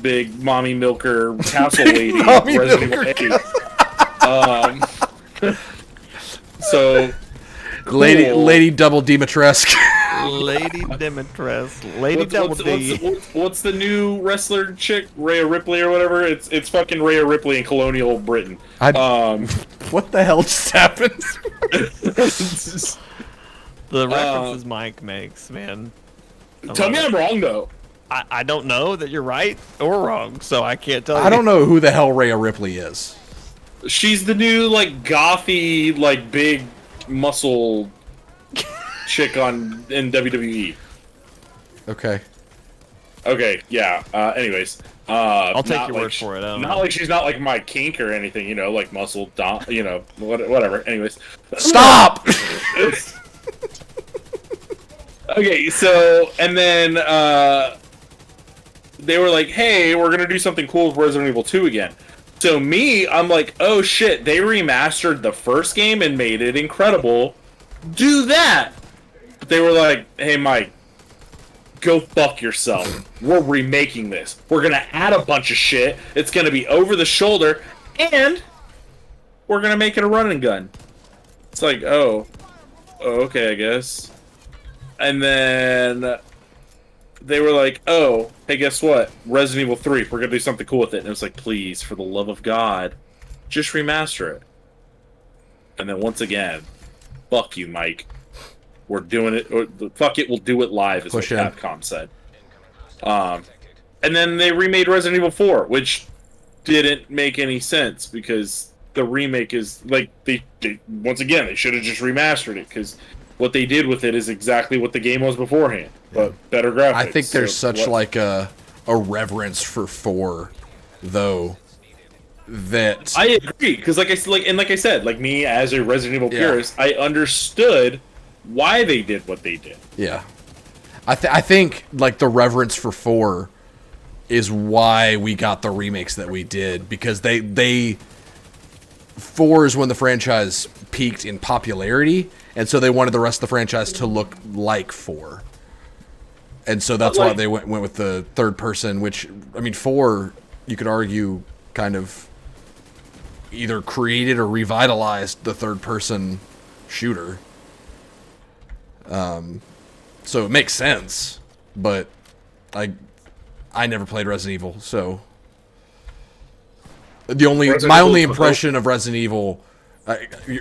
big mommy milker castle lady, Mommy Resident milker Evil 8. So Lady Double Dimitrescu. Lady Dimitrescu, Lady Double D. what's the new wrestler chick, Rhea Ripley or whatever? It's fucking Rhea Ripley in colonial Britain. What the hell just happened? The references Mike makes, man. Tell me I'm wrong though. I don't know that you're right or wrong, so I can't tell you. I don't know who the hell Rhea Ripley is. She's the new like gothy, like big muscle chick in WWE. Okay. Okay, yeah. Anyways, I'll take not your like word for it. I don't Not know. like she's not like my kink or anything, like muscle, whatever. Anyways, Stop! okay. So and then they were like, "Hey, we're gonna do something cool with Resident Evil 2 again." So I'm like, "Oh shit! They remastered the first game and made it incredible. Do that." But they were like, "Hey, Mike, go fuck yourself. We're remaking this. We're gonna add a bunch of shit. It's gonna be over the shoulder, and we're gonna make it a run and gun." It's like, oh, okay, I guess. And then they were like, "Oh, hey, guess what? Resident Evil 3. We're gonna do something cool with it." And it was like, "Please, for the love of God, just remaster it." And then once again, fuck you, Mike. We're doing it. Or, fuck it, we'll do it live, is Push what in. Capcom said. And then they remade Resident Evil 4, which didn't make any sense because the remake is like they once again they should have just remastered it because what they did with it is exactly what the game was beforehand, but better graphics. I think there's So such like a reverence for 4 though, that I agree because, like I said, like me as a Resident Evil purist, I understood why they did what they did. yeah, I think like the reverence for 4 is why we got the remakes that we did, because they 4 is when the franchise peaked in popularity, and so they wanted the rest of the franchise to look like 4. And so that's why they went with the third person, which, I mean, 4, you could argue, kind of either created or revitalized the third person shooter. So it makes sense, but I never played Resident Evil, so my only impression of Resident Evil,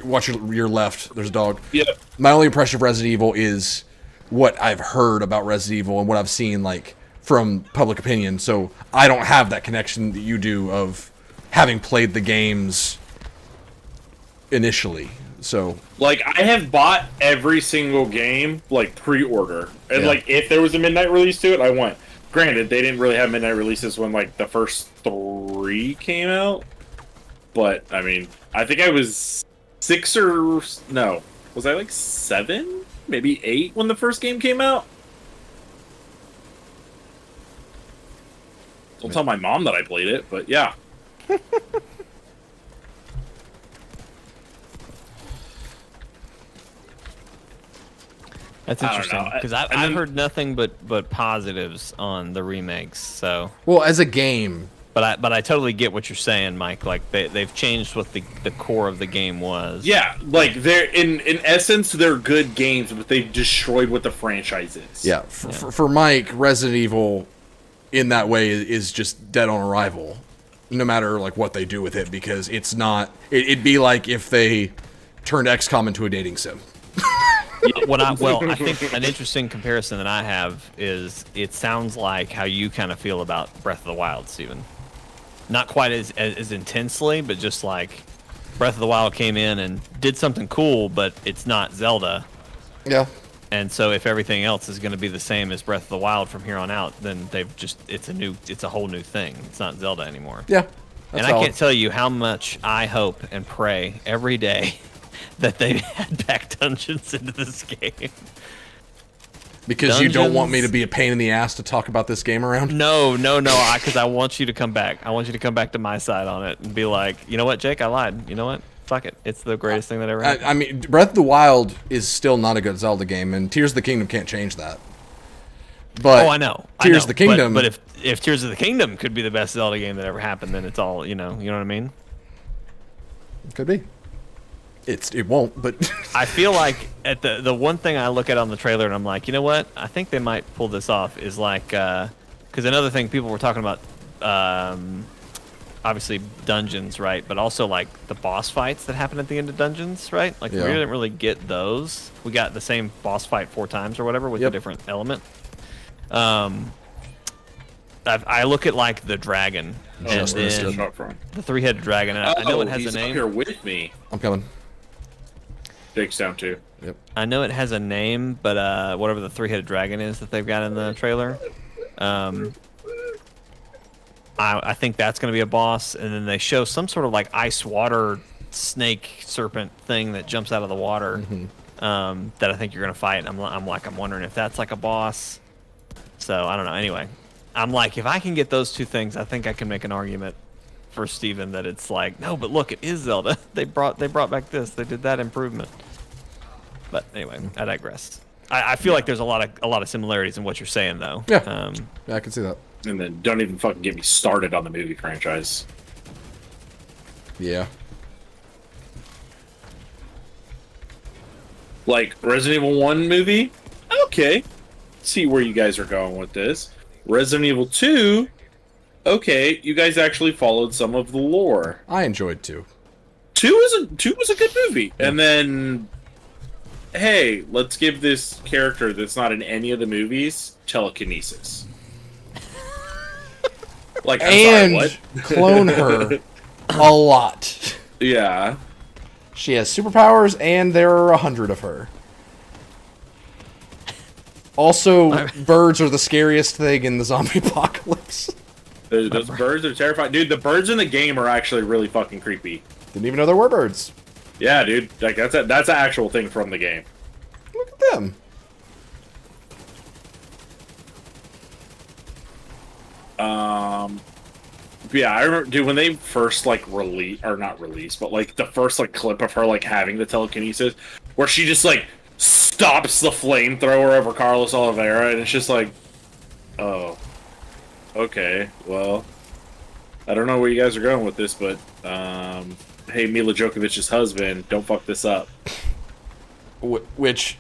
watch your left, there's a dog. Yeah. My only impression of Resident Evil is what I've heard about Resident Evil and what I've seen like from public opinion. So I don't have that connection that you do of having played the games initially. So like I have bought every single game like pre-order, and like if there was a midnight release to it, I went. Granted, they didn't really have midnight releases when like the first 3 came out, but I mean, I think I was 6 or no, was I like 7, maybe 8 when the first game came out? Don't tell my mom that I played it, but yeah. That's interesting because I've heard nothing but positives on the remakes. So well, as a game, but I totally get what you're saying, Mike. Like they've changed what the core of the game was. Yeah, like they're in essence they're good games, but they've destroyed what the franchise is. Yeah, for Mike, Resident Evil in that way is just dead on arrival, no matter like what they do with it, because it's not. It'd be like if they turned XCOM into a dating sim. I think an interesting comparison that I have is it sounds like how you kind of feel about Breath of the Wild, Steven. Not quite as intensely, but just like Breath of the Wild came in and did something cool, but it's not Zelda. Yeah. And so if everything else is going to be the same as Breath of the Wild from here on out, then it's a whole new thing. It's not Zelda anymore. Yeah. And I can't tell you how much I hope and pray every day that they add back dungeons into this game. Because you don't want me to be a pain in the ass to talk about this game around? No, because I want you to come back. I want you to come back to my side on it and be like, you know what, Jake, I lied. You know what? Fuck it. It's the greatest thing that ever happened. I mean, Breath of the Wild is still not a good Zelda game, and Tears of the Kingdom can't change that. But I know. Tears of the Kingdom... But if Tears of the Kingdom could be the best Zelda game that ever happened, then it's all, you know what I mean? Could be. It won't, but I feel like at the one thing I look at on the trailer and I'm like, you know what? I think they might pull this off is like because another thing people were talking about, obviously dungeons, right? But also like the boss fights that happen at the end of dungeons, right? Like we didn't really get those. We got the same boss fight 4 times or whatever with a different element. I look at like the dragon and then the 3-headed dragon. And I know it has a name. Up here with me. I'm coming. Jake's down too. Yep. I know it has a name, but whatever the 3-headed dragon is that they've got in the trailer, I think that's going to be a boss. And then they show some sort of like ice water snake serpent thing that jumps out of the water that I think you're going to fight. I'm wondering if that's like a boss. So I don't know. Anyway, I'm like, if I can get those 2 things, I think I can make an argument for Steven that it's like, no, but look, it is Zelda. They brought back this. They did that improvement. But anyway, I digress. I feel like there's a lot of similarities in what you're saying, though. Yeah. Yeah, I can see that. And then don't even fucking get me started on the movie franchise. Yeah. Like Resident Evil 1 movie? Okay. See where you guys are going with this. Resident Evil 2? Okay, you guys actually followed some of the lore. I enjoyed 2. 2 was a good movie. And then, hey, let's give this character that's not in any of the movies telekinesis. Like, I'm sorry, what? Clone her a lot. Yeah. She has superpowers, and there are 100 of her. Also, birds are the scariest thing in the zombie apocalypse. Those birds are terrifying, dude. The birds in the game are actually really fucking creepy. Didn't even know there were birds. Yeah, dude. Like that's an actual thing from the game. Look at them. Yeah, I remember, dude, when they first like not release, but like the first like clip of her like having the telekinesis, where she just like stops the flamethrower over Carlos Oliveira, and it's just like, oh, okay, well, I don't know where you guys are going with this, but hey, Mila Jokovich's husband, don't fuck this up. Which?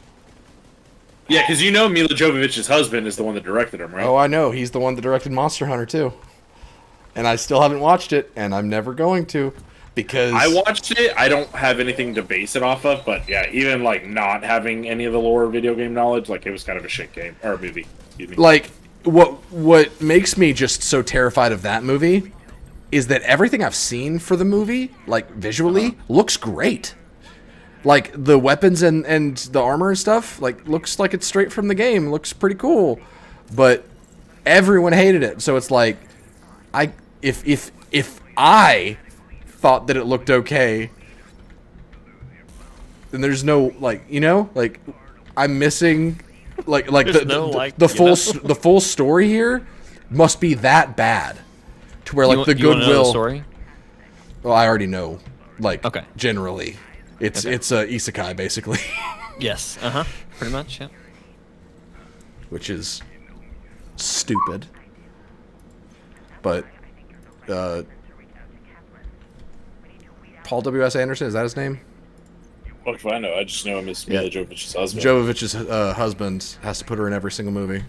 Yeah, because you know Mila Jokovich's husband is the one that directed him, right? Oh, I know. He's the one that directed Monster Hunter too. And I still haven't watched it, and I'm never going to, because I watched it. I don't have anything to base it off of, but yeah, even like not having any of the lore video game knowledge, like it was kind of a shit game or movie. Excuse me. Like what makes me just so terrified of that movie is that everything I've seen for the movie, like visually, looks great. Like the weapons and the armor and stuff, like looks like it's straight from the game. Looks pretty cool, but everyone hated it. So it's like, if I thought that it looked okay, then there's no like, you know, like I'm missing like the full story here must be that bad to where like the goodwill story. Well, I already know, like, okay. Generally it's a isekai basically. Yes. Pretty much. Yeah. Which is stupid. But Paul W.S. Anderson, is that his name? What if I know? I just know him as Mila Jovovich's husband. Jovovich's husband has to put her in every single movie.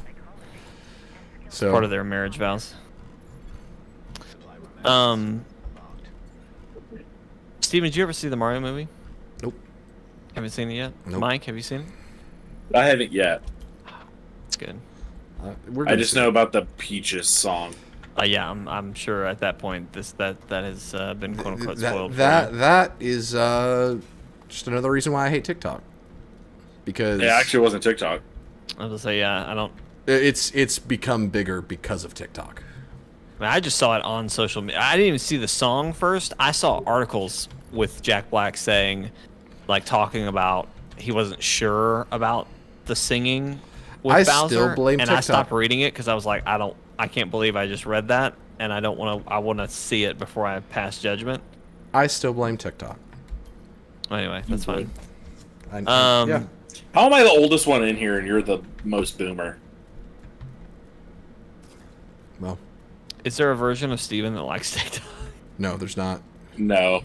So part of their marriage vows. Steven, did you ever see the Mario movie? Nope. Haven't seen it yet? Nope. Mike, have you seen it? I haven't yet. It's good. I just know about the Peaches song. Yeah, I'm sure at that point that has been quote unquote spoiled. That is just another reason why I hate TikTok. Because it actually wasn't TikTok. I was gonna say, yeah, I don't. It's become bigger because of TikTok. I just saw it on social media. I didn't even see the song first. I saw articles with Jack Black saying, like, talking about he wasn't sure about the singing with Bowser. Still blame and TikTok. I stopped reading it because I was like, I can't believe I just read that, and I want to see it before I pass judgment. I still blame TikTok. Anyway, that's fine. Yeah. How am I the oldest one in here and you're the most boomer? Well, is there a version of Steven that likes TikTok? No, there's not. No.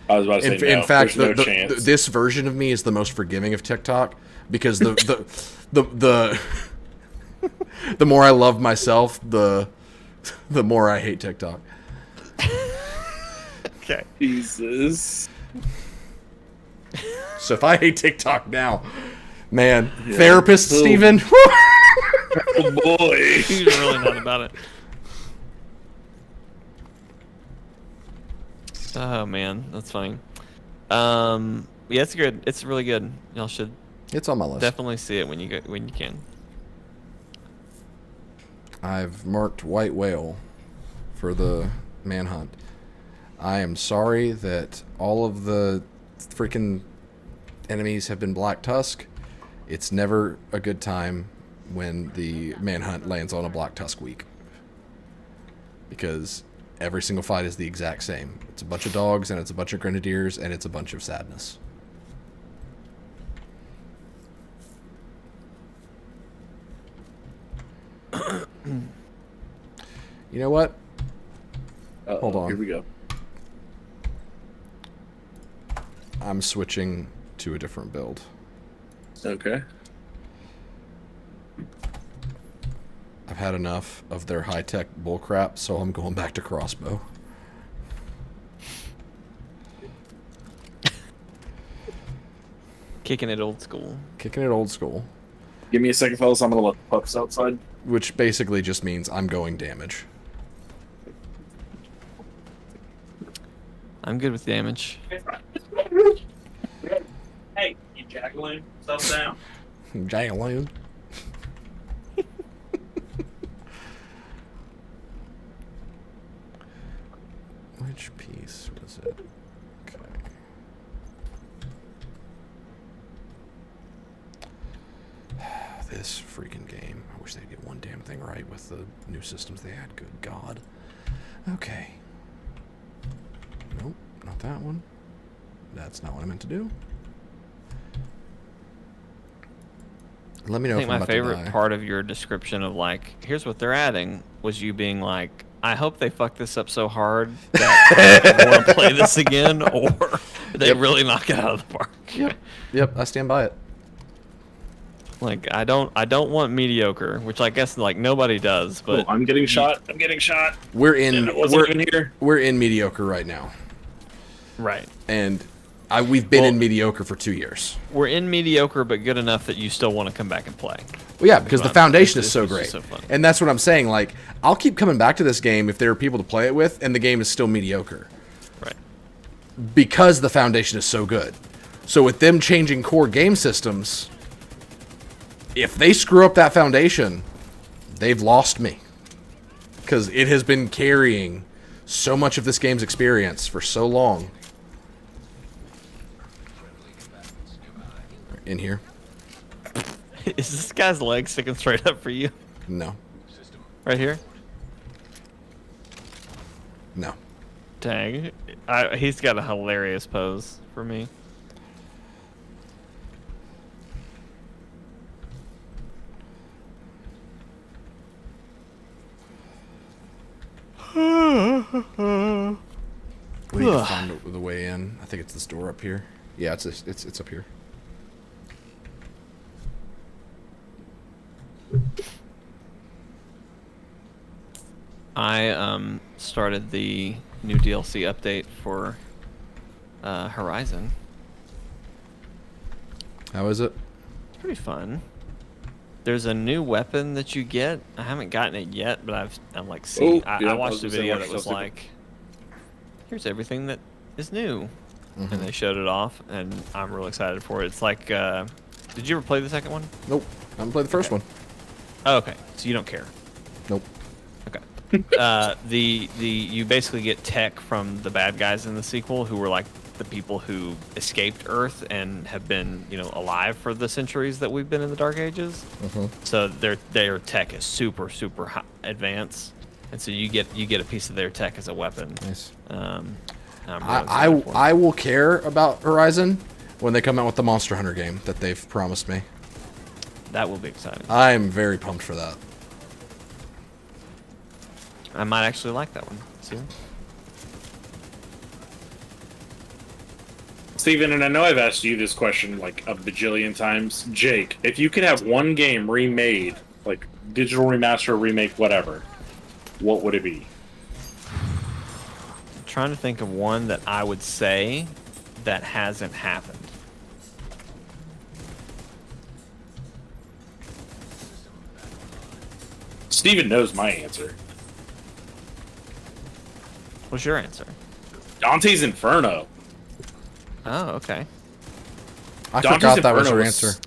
I was about to say no. In fact, There's no chance. This version of me is the most forgiving of TikTok because the more I love myself, the more I hate TikTok. Okay. Jesus. So if I hate TikTok now, man, therapist Steven. Oh boy. He's really not about it. Oh man, that's funny. Yeah, it's good. It's really good. Y'all should It's on my list. definitely see it when you can. I've marked White Whale for the manhunt. I am sorry that all of the freaking enemies have been Black Tusk. It's never a good time when the manhunt lands on a Black Tusk week. Because every single fight is the exact same. It's a bunch of dogs, and it's a bunch of grenadiers, and it's a bunch of sadness. You know what? Hold on. Here we go. I'm switching to a different build. Okay. I've had enough of their high-tech bullcrap, so I'm going back to crossbow. Kicking it old school. Kicking it old school. Give me a second, fellas. I'm going to let the pups outside. Which basically just means I'm going damage. I'm good with damage. Hey, you jackaloon, settle down. Jalen. this freaking game. I wish they'd get one damn thing right with the new systems they had. Good God. Okay. Nope, not that one. That's not what I meant to do. Let me know I if think I'm my about to favorite die. part of your description of like, here's what they're adding, was you being like, I hope they fuck this up so hard that I want to play this again, or they Yep. really knock it out of the park. Yep, I stand by it. Like I don't want mediocre, which I guess like nobody does, Oh, but I'm getting shot. I'm getting shot. We're in. And it wasn't even here. We're in mediocre right now, right. and we've been in Well- mediocre for 2 years. We're in mediocre, but good enough that you still want to come back and play. Well, yeah, because the Right. foundation is It's so just great, so fun. and that's what I'm saying. Like, I'll keep coming back to this game if there are people to play it with, and the game is still mediocre Right. because the foundation is so good. So with them changing core game systems, if they screw up that foundation, they've lost me, because it has been carrying so much of this game's experience for so long. In here? Is this guy's leg sticking straight up for you? No. Right here? No. Dang. He's got a hilarious pose for me. We need to find the way in. I think it's this door up here. Yeah, it's up here. I started the new DLC update for Horizon. How is it? It's pretty fun. There's a new weapon that you get. I haven't gotten it yet, but I'm like seeing. Oh, yeah, I I watched was a gonna say, video watch that was yourself, like, "Here's everything that is new," Mm-hmm. and they showed it off, and I'm real excited for it. It's like, did you ever play the second one? Nope. I haven't played the first one. Oh, okay, so you don't care. Nope. Okay. You basically get tech from the bad guys in the sequel, who were like the people who escaped Earth and have been, alive for the centuries that we've been in the Dark Ages. Mm-hmm. So their tech is super advanced, and so you get a piece of their tech as a weapon. Nice. I'm really excited for it. I will care about Horizon when they come out with the Monster Hunter game that they've promised me. That will be exciting. I'm very pumped for that. I might actually like that one. See? Steven, and I know I've asked you this question like a bajillion times. Jake, if you could have one game remade, like digital remaster, remake, whatever, what would it be? I'm trying to think of one that I would say that hasn't happened. Steven knows my answer. What's your answer? Dante's Inferno. Oh, okay. I Dante's forgot that was Inferno your is- answer.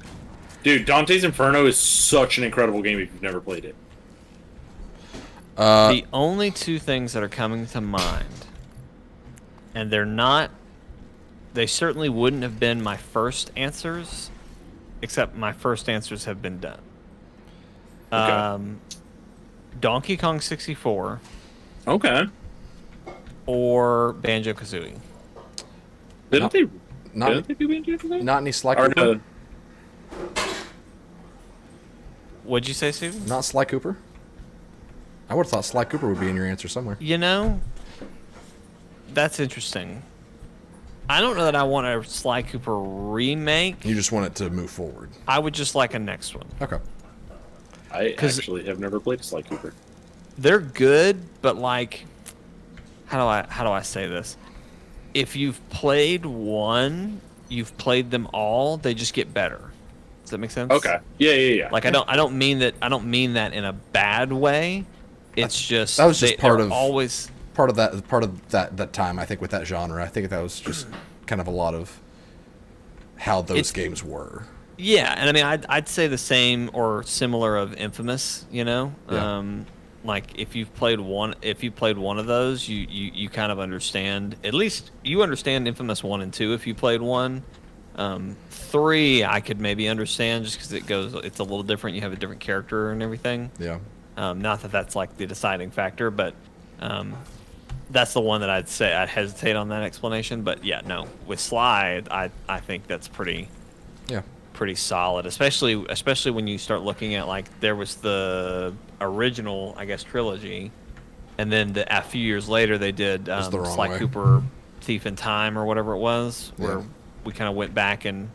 Dude, Dante's Inferno is such an incredible game if you've never played it. The only two things that are coming to mind, and they certainly wouldn't have been my first answers, except my first answers have been done. Okay. Donkey Kong 64 Okay. or Banjo-Kazooie. Didn't they? Not, Didn't they do Banjo-Kazooie? not any Sly Or Cooper? no, What'd you say, Steven? Not Sly Cooper? I would have thought Sly Cooper would be in your answer somewhere. That's interesting. I don't know that I want a Sly Cooper remake. You just want it to move forward. I would just like a next one. Okay. I 'Cause- actually have never played Sly Cooper. They're good, but like, how do I say this? If you've played one, you've played them all. They just get better. Does that make sense? Okay. Yeah. Like I don't mean that in a bad way. It's just that was just part they're of- always. Part of that time, I think, with that genre. I think that was just kind of a lot of how those It's- games were. Yeah, and I mean, I'd say the same or similar of Infamous. Yeah. Like if you've played one of those, you kind of understand. At least you understand Infamous 1 and 2 if you played one. 3, I could maybe understand just because it's a little different. You have a different character and everything. Yeah. Not that that's like the deciding factor, but that's the one that I'd say I'd hesitate on that explanation. But yeah, no, with Sly, I think that's pretty Yeah. solid, especially when you start looking at like there was the original, I guess, trilogy, and then a few years later they did the wrong Sly way. Cooper Thief in Time or whatever it was, where Yeah. we kind of went back and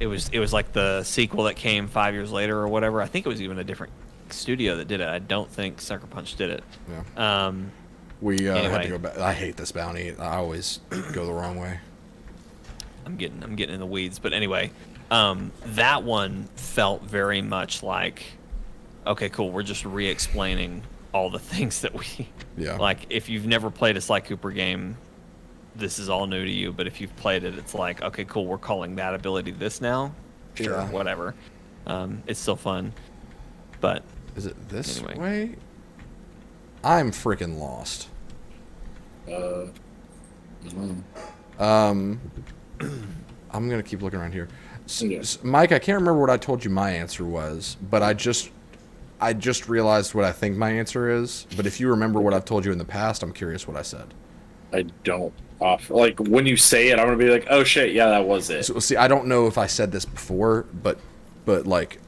it was like the sequel that came 5 years later or whatever. I think it was even a different studio that did it. I don't think Sucker Punch did it. Yeah. We had Anyway. to go back. I hate this bounty. I always go the wrong way. I'm getting in the weeds, but anyway, that one felt very much like, okay, cool. We're just re-explaining all the things that we Yeah. like. If you've never played a Sly Cooper game, this is all new to you. But if you've played it, it's like, okay, cool. We're calling that ability this now. Sure, Yeah. whatever. It's still fun, but Is it this Anyway. way? I'm freaking lost. I'm gonna keep looking around here. Yeah. Mike, I can't remember what I told you my answer was, but I just realized what I think my answer is. But if you remember what I've told you in the past, I'm curious what I said. I don't like when you say it, I'm gonna be like, oh shit, yeah, that was it. So see, I don't know if I said this before, but like,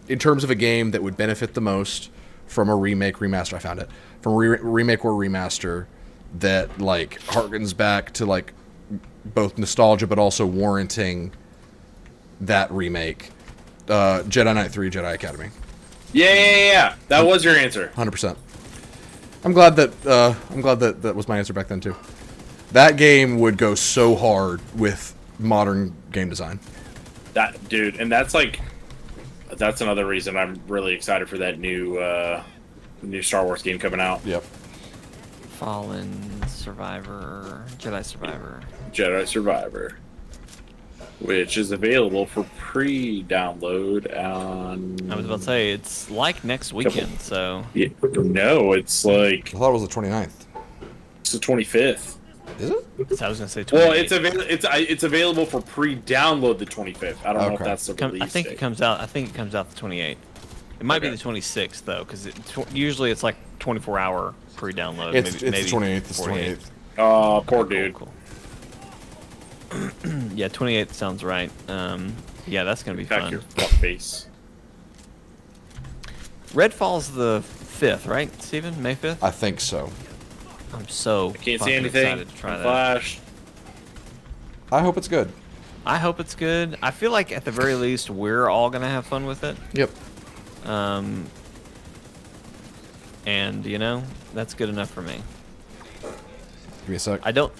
in terms of a game that would benefit the most from a remake, remaster, I found it from a remake or remaster that like harkens back to like both nostalgia, but also warranting that remake. Jedi Knight 3, Jedi Academy, Yeah. That was your answer. 100%. I'm glad that was my answer back then too. That game would go so hard with modern game design. That dude, and that's another reason I'm really excited for that new Star Wars game coming out. Yep. Fallen Survivor, Jedi Survivor. Jedi Survivor, which is available for pre-download on. I was about to say it's like next weekend, so Yeah, no, it's like I thought it was the 29th. it's the 25th. Is it? I was gonna say. Well, 28. it's available for pre-download the 25th. I don't know if Okay. that's the release I think date. it comes out. I think it comes out the 28th. It might be Okay. the 26th though, because usually it's like 24-hour pre-download. It's maybe the 28th. It's the 48. 28th. Oh, poor Cool, dude. cool. Yeah, 28th sounds right. Yeah, that's gonna be Back fun. your fuck face. Redfall's the 5th, right, Steven? May 5th. I think so. I'm so Can't see fucking anything. excited to try that. Flash. I hope it's good. I hope it's good. I feel like at the very least we're all gonna have fun with it. Yep. And you know that's good enough for me. Give me a sec. I don't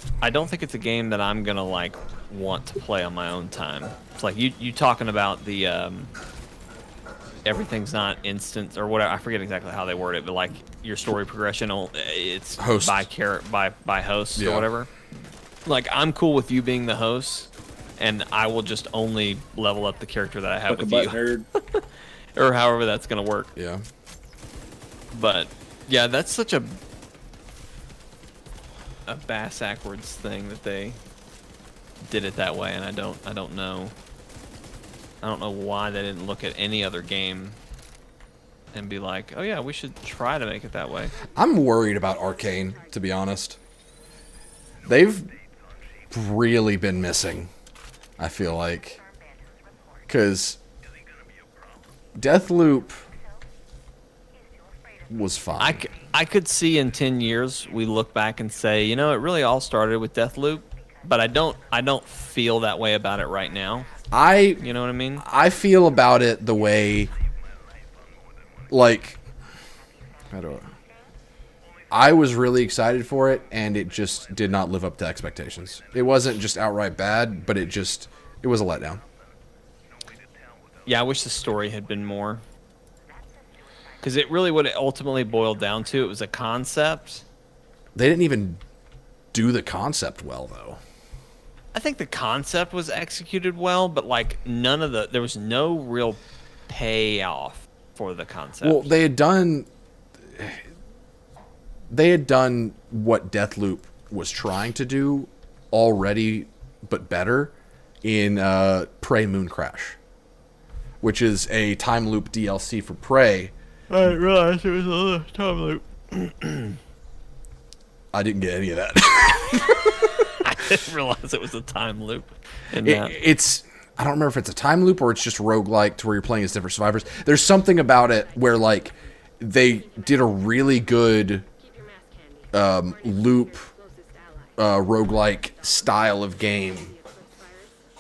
think it's a game that I'm gonna like want to play on my own time. It's like you talking about the everything's not instant or whatever. I forget exactly how they word it, but like your story progression, it's Host. by host Yeah. or whatever. Like I'm cool with you being the host, and I will just only level up the character that I have Fuck a with butt you, nerd. or however that's gonna work. Yeah. But yeah, that's such a bass backwards thing that they did it that way, and I don't know why they didn't look at any other game and be like, oh yeah, we should try to make it that way. I'm worried about Arcane, to be honest. They've really been missing, I feel like. Because Deathloop was fine. I could see in 10 years we look back and say, you know, it really all started with Deathloop, but I don't feel that way about it right now. You know what I mean? I feel about it the way, like, I was really excited for it, and it just did not live up to expectations. It wasn't just outright bad, but it was a letdown. Yeah, I wish the story had been more. Because it really what it ultimately boiled down to, it was a concept. They didn't even do the concept well, though. I think the concept was executed well, but like there was no real payoff for the concept. Well, they had done what Deathloop was trying to do already, but better, in Prey Moon Crash, which is a time loop DLC for Prey. I didn't realize it was a time loop. I didn't get any of that. I didn't realize it was a time loop. It's I don't remember if it's a time loop or it's just roguelike to where you're playing as different survivors. There's something about it where like they did a really good loop roguelike style of game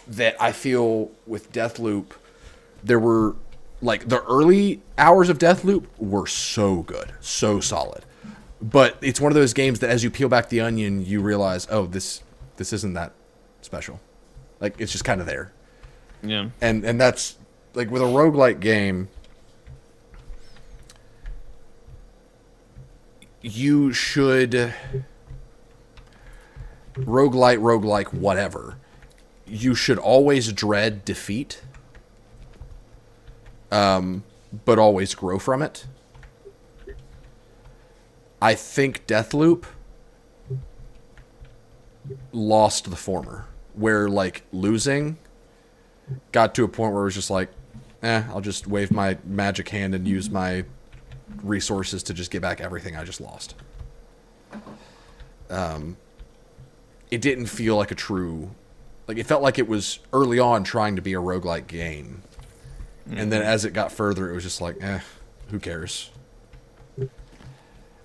that I feel with Deathloop, there were like the early hours of Deathloop were so good, so solid. But it's one of those games that as you peel back the onion, you realize, oh, this isn't that special. Like it's just kind of there. Yeah. And that's like with a roguelike game, you should roguelike, whatever. You should always dread defeat, but always grow from it. I think Deathloop lost the former, where like losing got to a point where it was just like, I'll just wave my magic hand and use my resources to just get back everything I just lost. It didn't feel like a true, like it felt like it was early on trying to be a roguelike game. Mm-hmm. And then as it got further, it was just like, who cares?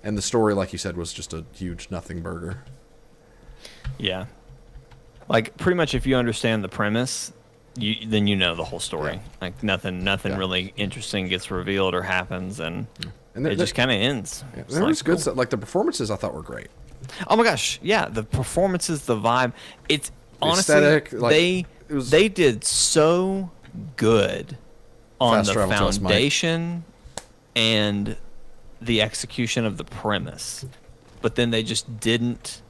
And the story, like you said, was just a huge nothing burger. Yeah. Like pretty much if you understand the premise, then you know the whole story. Yeah. Like nothing really interesting gets revealed or happens, and it just kind of ends. Yeah, there was good stuff. Like the performances, I thought were great. Oh my gosh, yeah, the performances, the vibe. It's honestly aesthetic, like, they did so good on the foundation and the execution of the premise, but then they just didn't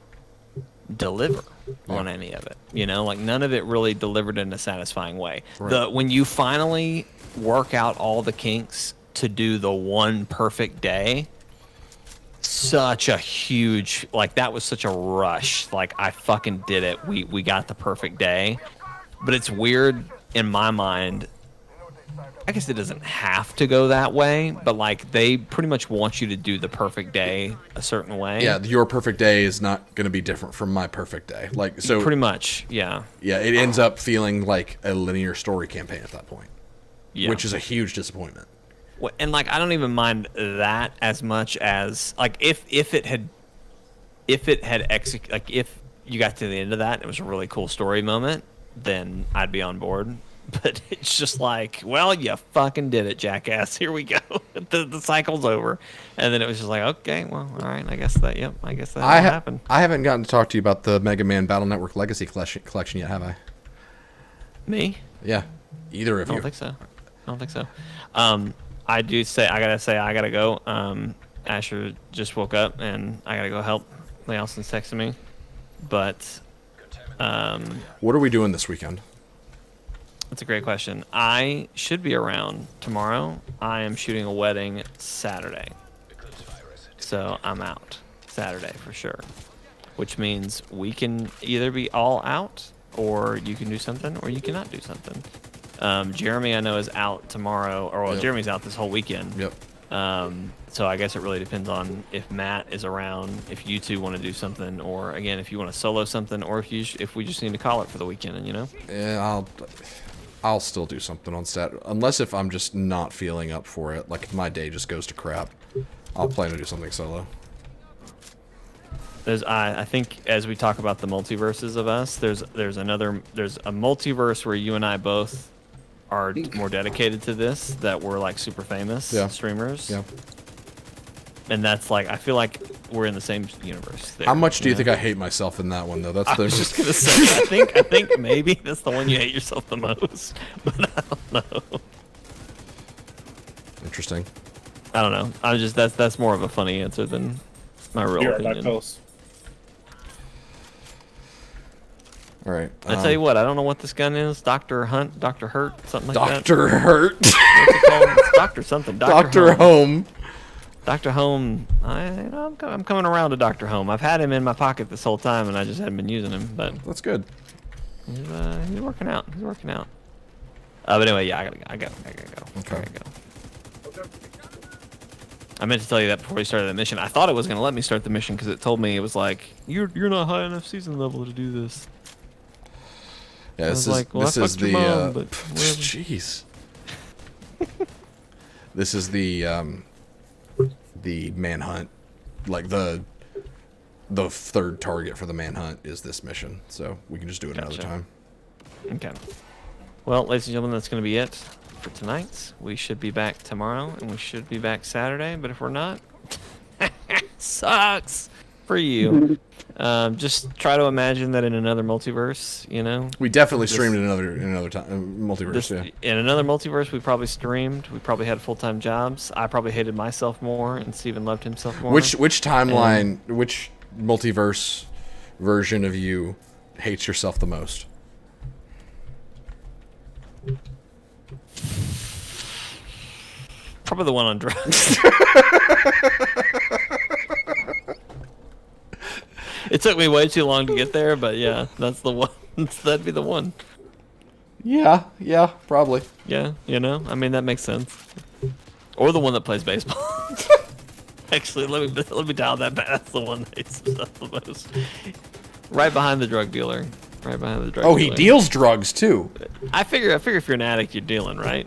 deliver on any of it. You know, like none of it really delivered in a satisfying way. Right. When you finally work out all the kinks to do the one perfect day, such a huge, like that was such a rush. Like I fucking did it. We got the perfect day. But it's weird in my mind. I guess it doesn't have to go that way, but like they pretty much want you to do the perfect day a certain way. Yeah, your perfect day is not going to be different from my perfect day. Like so, pretty much, yeah. Yeah, it ends up feeling like a linear story campaign at that point, which is a huge disappointment. And like I don't even mind that as much as like if it had like if you got to the end of that and it was a really cool story moment, then I'd be on board. But it's just like, well, you fucking did it, jackass. Here we go. the cycle's over. And then it was just like, okay, well, all right. I guess that happened. I haven't gotten to talk to you about the Mega Man Battle Network Legacy collection yet, have I? Me? Yeah. Either of you. I don't think so. I gotta go. Asher just woke up, and I gotta go help. Allison's texting me. But, what are we doing this weekend? That's a great question. I should be around tomorrow. I am shooting a wedding Saturday. So I'm out Saturday for sure. Which means we can either be all out, or you can do something, or you cannot do something. Jeremy, I know, is out tomorrow. Jeremy's out this whole weekend. Yep. So I guess it really depends on if Matt is around, if you two want to do something, or again, if you want to solo something, or if we just need to call it for the weekend, and Yeah, I'll still do something on Saturday, unless if I'm just not feeling up for it. Like if my day just goes to crap, I'll plan to do something solo. I think as we talk about the multiverses of us, there's a multiverse where you and I both are more dedicated to this, that we're like super famous streamers. Yeah. And that's like, I feel like we're in the same universe there. How much do you think I hate myself in that one, though? I was just gonna say, I think maybe that's the one you hate yourself the most, but I don't know. Interesting. I don't know. That's more of a funny answer than my real opinion. All right. I tell you what, I don't know what this gun is. Dr. Hunt, Dr. Hurt, something like that. Dr. Hurt. What's it called? It's Dr. something. Dr. Home. Dr. Home, I'm coming around to Dr. Home. I've had him in my pocket this whole time, and I just hadn't been using him. But that's good. He's working out. He's working out. But anyway, yeah, I gotta go. Okay. I gotta go. I meant to tell you that before we started the mission. I thought it was gonna let me start the mission because it told me it was like you're not high enough season level to do this. Yeah, I this was is like, well, this I is fucked your the mom, but whatever. jeez. This is the manhunt, like the third target for the manhunt is this mission, so we can just do it another Gotcha. time. Okay. Well, ladies and gentlemen, that's going to be it for tonight. We should be back tomorrow, and we should be back Saturday. But if we're not, sucks for you. Just try to imagine that in another multiverse, you know. We definitely streamed in another time multiverse. Yeah. In another multiverse, we probably streamed. We probably had full-time jobs. I probably hated myself more, and Steven loved himself more. Which timeline, which multiverse version of you hates yourself the most? Probably the one on drugs. It took me way too long to get there, but yeah, that's the one. That'd be the one. Yeah, probably. Yeah, you know, I mean that makes sense. Or the one that plays baseball. Actually, let me dial that back. That's the one that hates himself the most. Right behind the drug dealer. Right behind the drug dealer. Oh, he deals drugs too. I figure if you're an addict, you're dealing, right?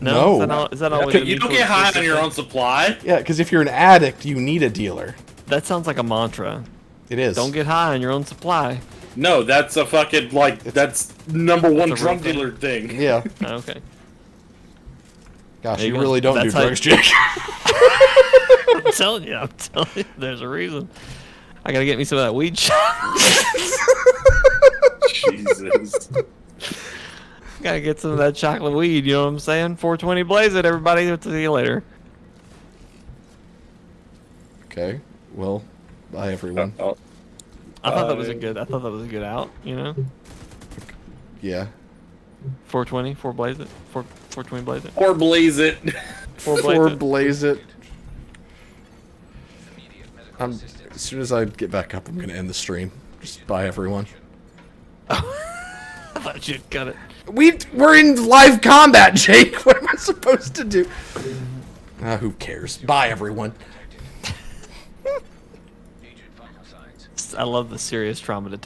No. Is that always You don't get high on your own supply. Yeah, because if you're an addict, you need a dealer. That sounds like a mantra. It is. Don't get high on your own supply. No, that's a fucking that's number one That's a real drug dealer thing. Yeah. Okay. Gosh, There you you go. really don't do That's how drugs, Jake. I'm telling you, there's a reason. I gotta get me some of that weed shot. Jesus. Gotta get some of that chocolate weed, you know what I'm saying? 420 blaze it, everybody. See you later. Okay. Well, bye everyone. I thought that was a good out, you know? Yeah. 420, 4 blaze it. 420 blaze it. Or blaze it. 4 blaze Or it. blaze it. As soon as I get back up, I'm gonna end the stream. Just bye everyone. I thought you'd cut it. We're in live combat, Jake. What am I supposed to do? Who cares? Bye everyone. I love the serious trauma detector.